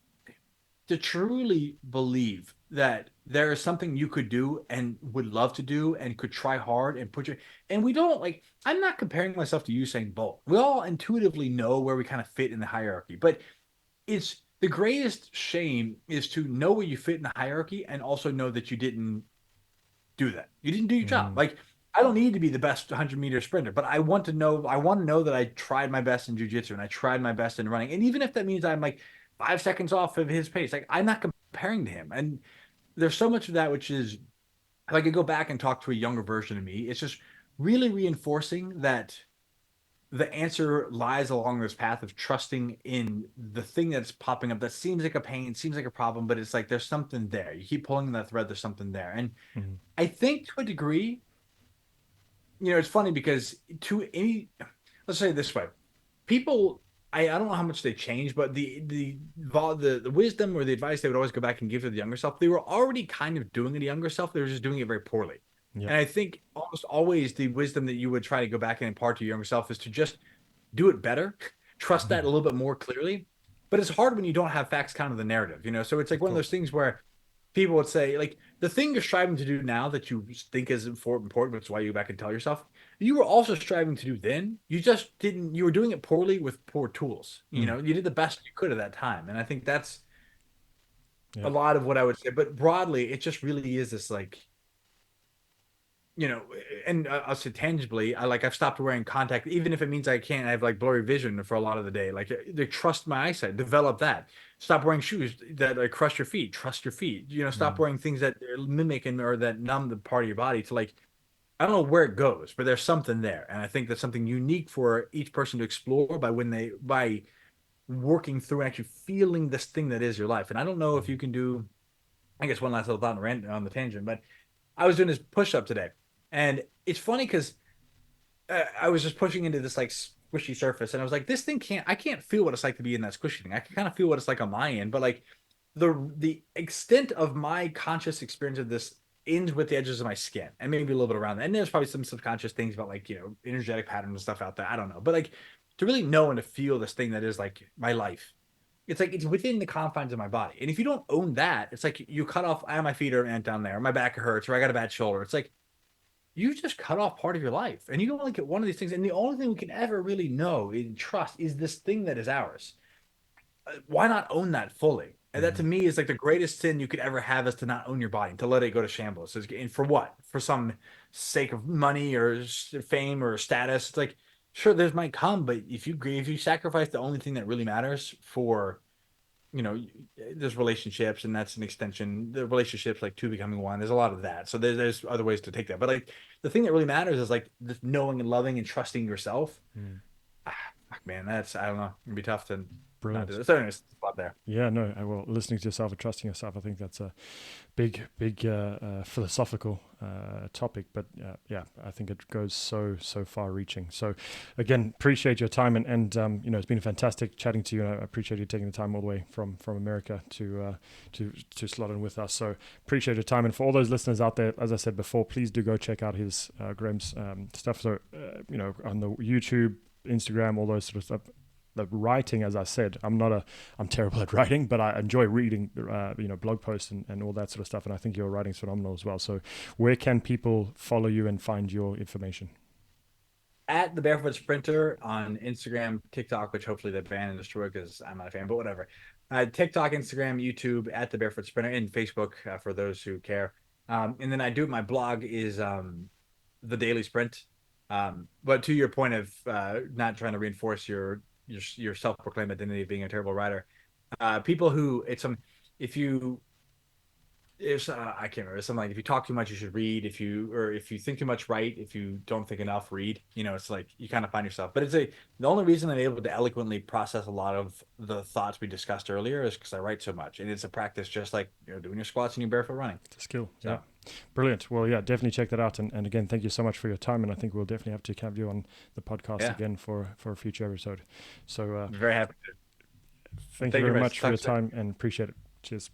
Speaker 2: to truly believe that there is something you could do and would love to do and could try hard and and we don't like, I'm not comparing myself to Usain Bolt. We all intuitively know where we kind of fit in the hierarchy, but it's the greatest shame is to know where you fit in the hierarchy and also know that you didn't do that. You didn't do your job.
Speaker 1: Mm.
Speaker 2: Like, I don't need to be the best 100-meter sprinter, but I want to know that I tried my best in jujitsu and I tried my best in running. And even if that means I'm like 5 seconds off of his pace, like I'm not comparing to him. And there's so much of that, which is if I could go back and talk to a younger version of me, it's just really reinforcing that the answer lies along this path of trusting in the thing that's popping up that seems like a pain, seems like a problem, but it's like there's something there. You keep pulling that thread, there's something there. And
Speaker 1: Mhm.
Speaker 2: I think to a degree, it's funny because to any, let's say it this way, people, I don't know how much they changed, but the wisdom or the advice they would always go back and give to the younger self, they were already kind of doing it, the younger self. They were just doing it very poorly.
Speaker 1: Yep.
Speaker 2: And I think almost always the wisdom that you would try to go back and impart to your younger self is to just do it better, trust that a
Speaker 1: Mhm.
Speaker 2: little bit more clearly. But it's hard when you don't have facts kind of the narrative. So it's like
Speaker 1: Of
Speaker 2: one of those
Speaker 1: course.
Speaker 2: things where people would say, like, the thing you're striving to do now that you think is important, which is why you go back and tell yourself, you were also striving to do then. You just didn't, you were doing it poorly with poor tools.
Speaker 1: Mm.
Speaker 2: You did the best you could at that time. And I think that's a
Speaker 1: Yeah.
Speaker 2: lot of what I would say. But broadly, it just really is this like, you know, and I'll say tangibly, I've stopped wearing contact, even if it means I can't have like blurry vision for a lot of the day. Like they trust my eyesight, develop that. Stop wearing shoes that crush your feet. Trust your feet. Stop
Speaker 1: Mm.
Speaker 2: wearing things that mimic or that numb the part of your body to like. I don't know where it goes, but there's something there, and I think that's something unique for each person to explore by working through and actually feeling this thing that is your life. And I don't know if you
Speaker 1: Mm.
Speaker 2: can do. I guess one last little thought on the tangent, but I was doing this push up today, and it's funny because I was just pushing into this like squishy surface, and I was like, this thing can't. I can't feel what it's like to be in that squishy thing. I can kind of feel what it's like on my end, but like the extent of my conscious experience of this ends with the edges of my skin, and maybe a little bit around that. And there's probably some subconscious things about like energetic patterns and stuff out there. I don't know, but like to really know and to feel this thing that is like my life. It's like it's within the confines of my body. And if you don't own that, it's like you cut off, my feet are down there, my back hurts, or I got a bad shoulder. It's like you just cut off part of your life and you only get one of these things. And the only thing we can ever really know and trust is this thing that is ours. Why not own that fully? And that to
Speaker 1: Mm.
Speaker 2: me is like the greatest sin you could ever have is to not own your body, to let it go to shambles. And for what? For some sake of money or fame or status. It's like, sure, there's might come, but if you sacrifice the only thing that really matters for you know there's relationships, and that's an extension, the relationships like two becoming one, there's a lot of that, so there's other ways to take that, but like the thing that really matters is like this knowing and loving and trusting yourself.
Speaker 1: Mm.
Speaker 2: ah, Fuck, man, that's, I don't know, it'd be tough to not do
Speaker 1: Brilliant.
Speaker 2: this. So anyways, spot there.
Speaker 1: Yeah, no, well, listening to yourself and trusting yourself, I think that's a big philosophical topic, but yeah, I think it goes so far reaching. So again, appreciate your time, and it's been fantastic chatting to you, and I appreciate you taking the time all the way from America to slot in with us. So appreciate your time, and for all those listeners out there, as I said before, please do go check out his Graham's stuff. So on the YouTube, Instagram, all those sort of stuff. The writing, as I said, I'm terrible at writing, but I enjoy reading, blog posts and all that sort of stuff. And I think your writing's phenomenal as well. So where can people follow you and find your information?
Speaker 2: At the Barefoot Sprinter on Instagram, TikTok, which hopefully they ban and destroy because I'm not a fan, but whatever. TikTok, Instagram, YouTube, at the Barefoot Sprinter, and Facebook for those who care. And then my blog is the Daily Sprint. But to your point of not trying to reinforce your self-proclaimed identity of being a terrible writer, people who it's some if you it's I can't remember. It's something like if you talk too much, you should read. If you think too much, write. If you don't think enough, read. It's like you kind of find yourself. But the only reason I'm able to eloquently process a lot of the thoughts we discussed earlier is because I write so much, and it's a practice just like doing your squats and your barefoot running.
Speaker 1: It's a skill. Yeah.
Speaker 2: So
Speaker 1: Brilliant. Well, yeah, definitely check that out. And again, thank you so much for your time. And I think we'll definitely have to have you on the podcast
Speaker 2: yeah,
Speaker 1: again for a future episode. So
Speaker 2: I'm very happy.
Speaker 1: thank you
Speaker 2: Thank you,
Speaker 1: very
Speaker 2: Chris.
Speaker 1: much for
Speaker 2: Talk
Speaker 1: your
Speaker 2: soon.
Speaker 1: time and appreciate it. Cheers.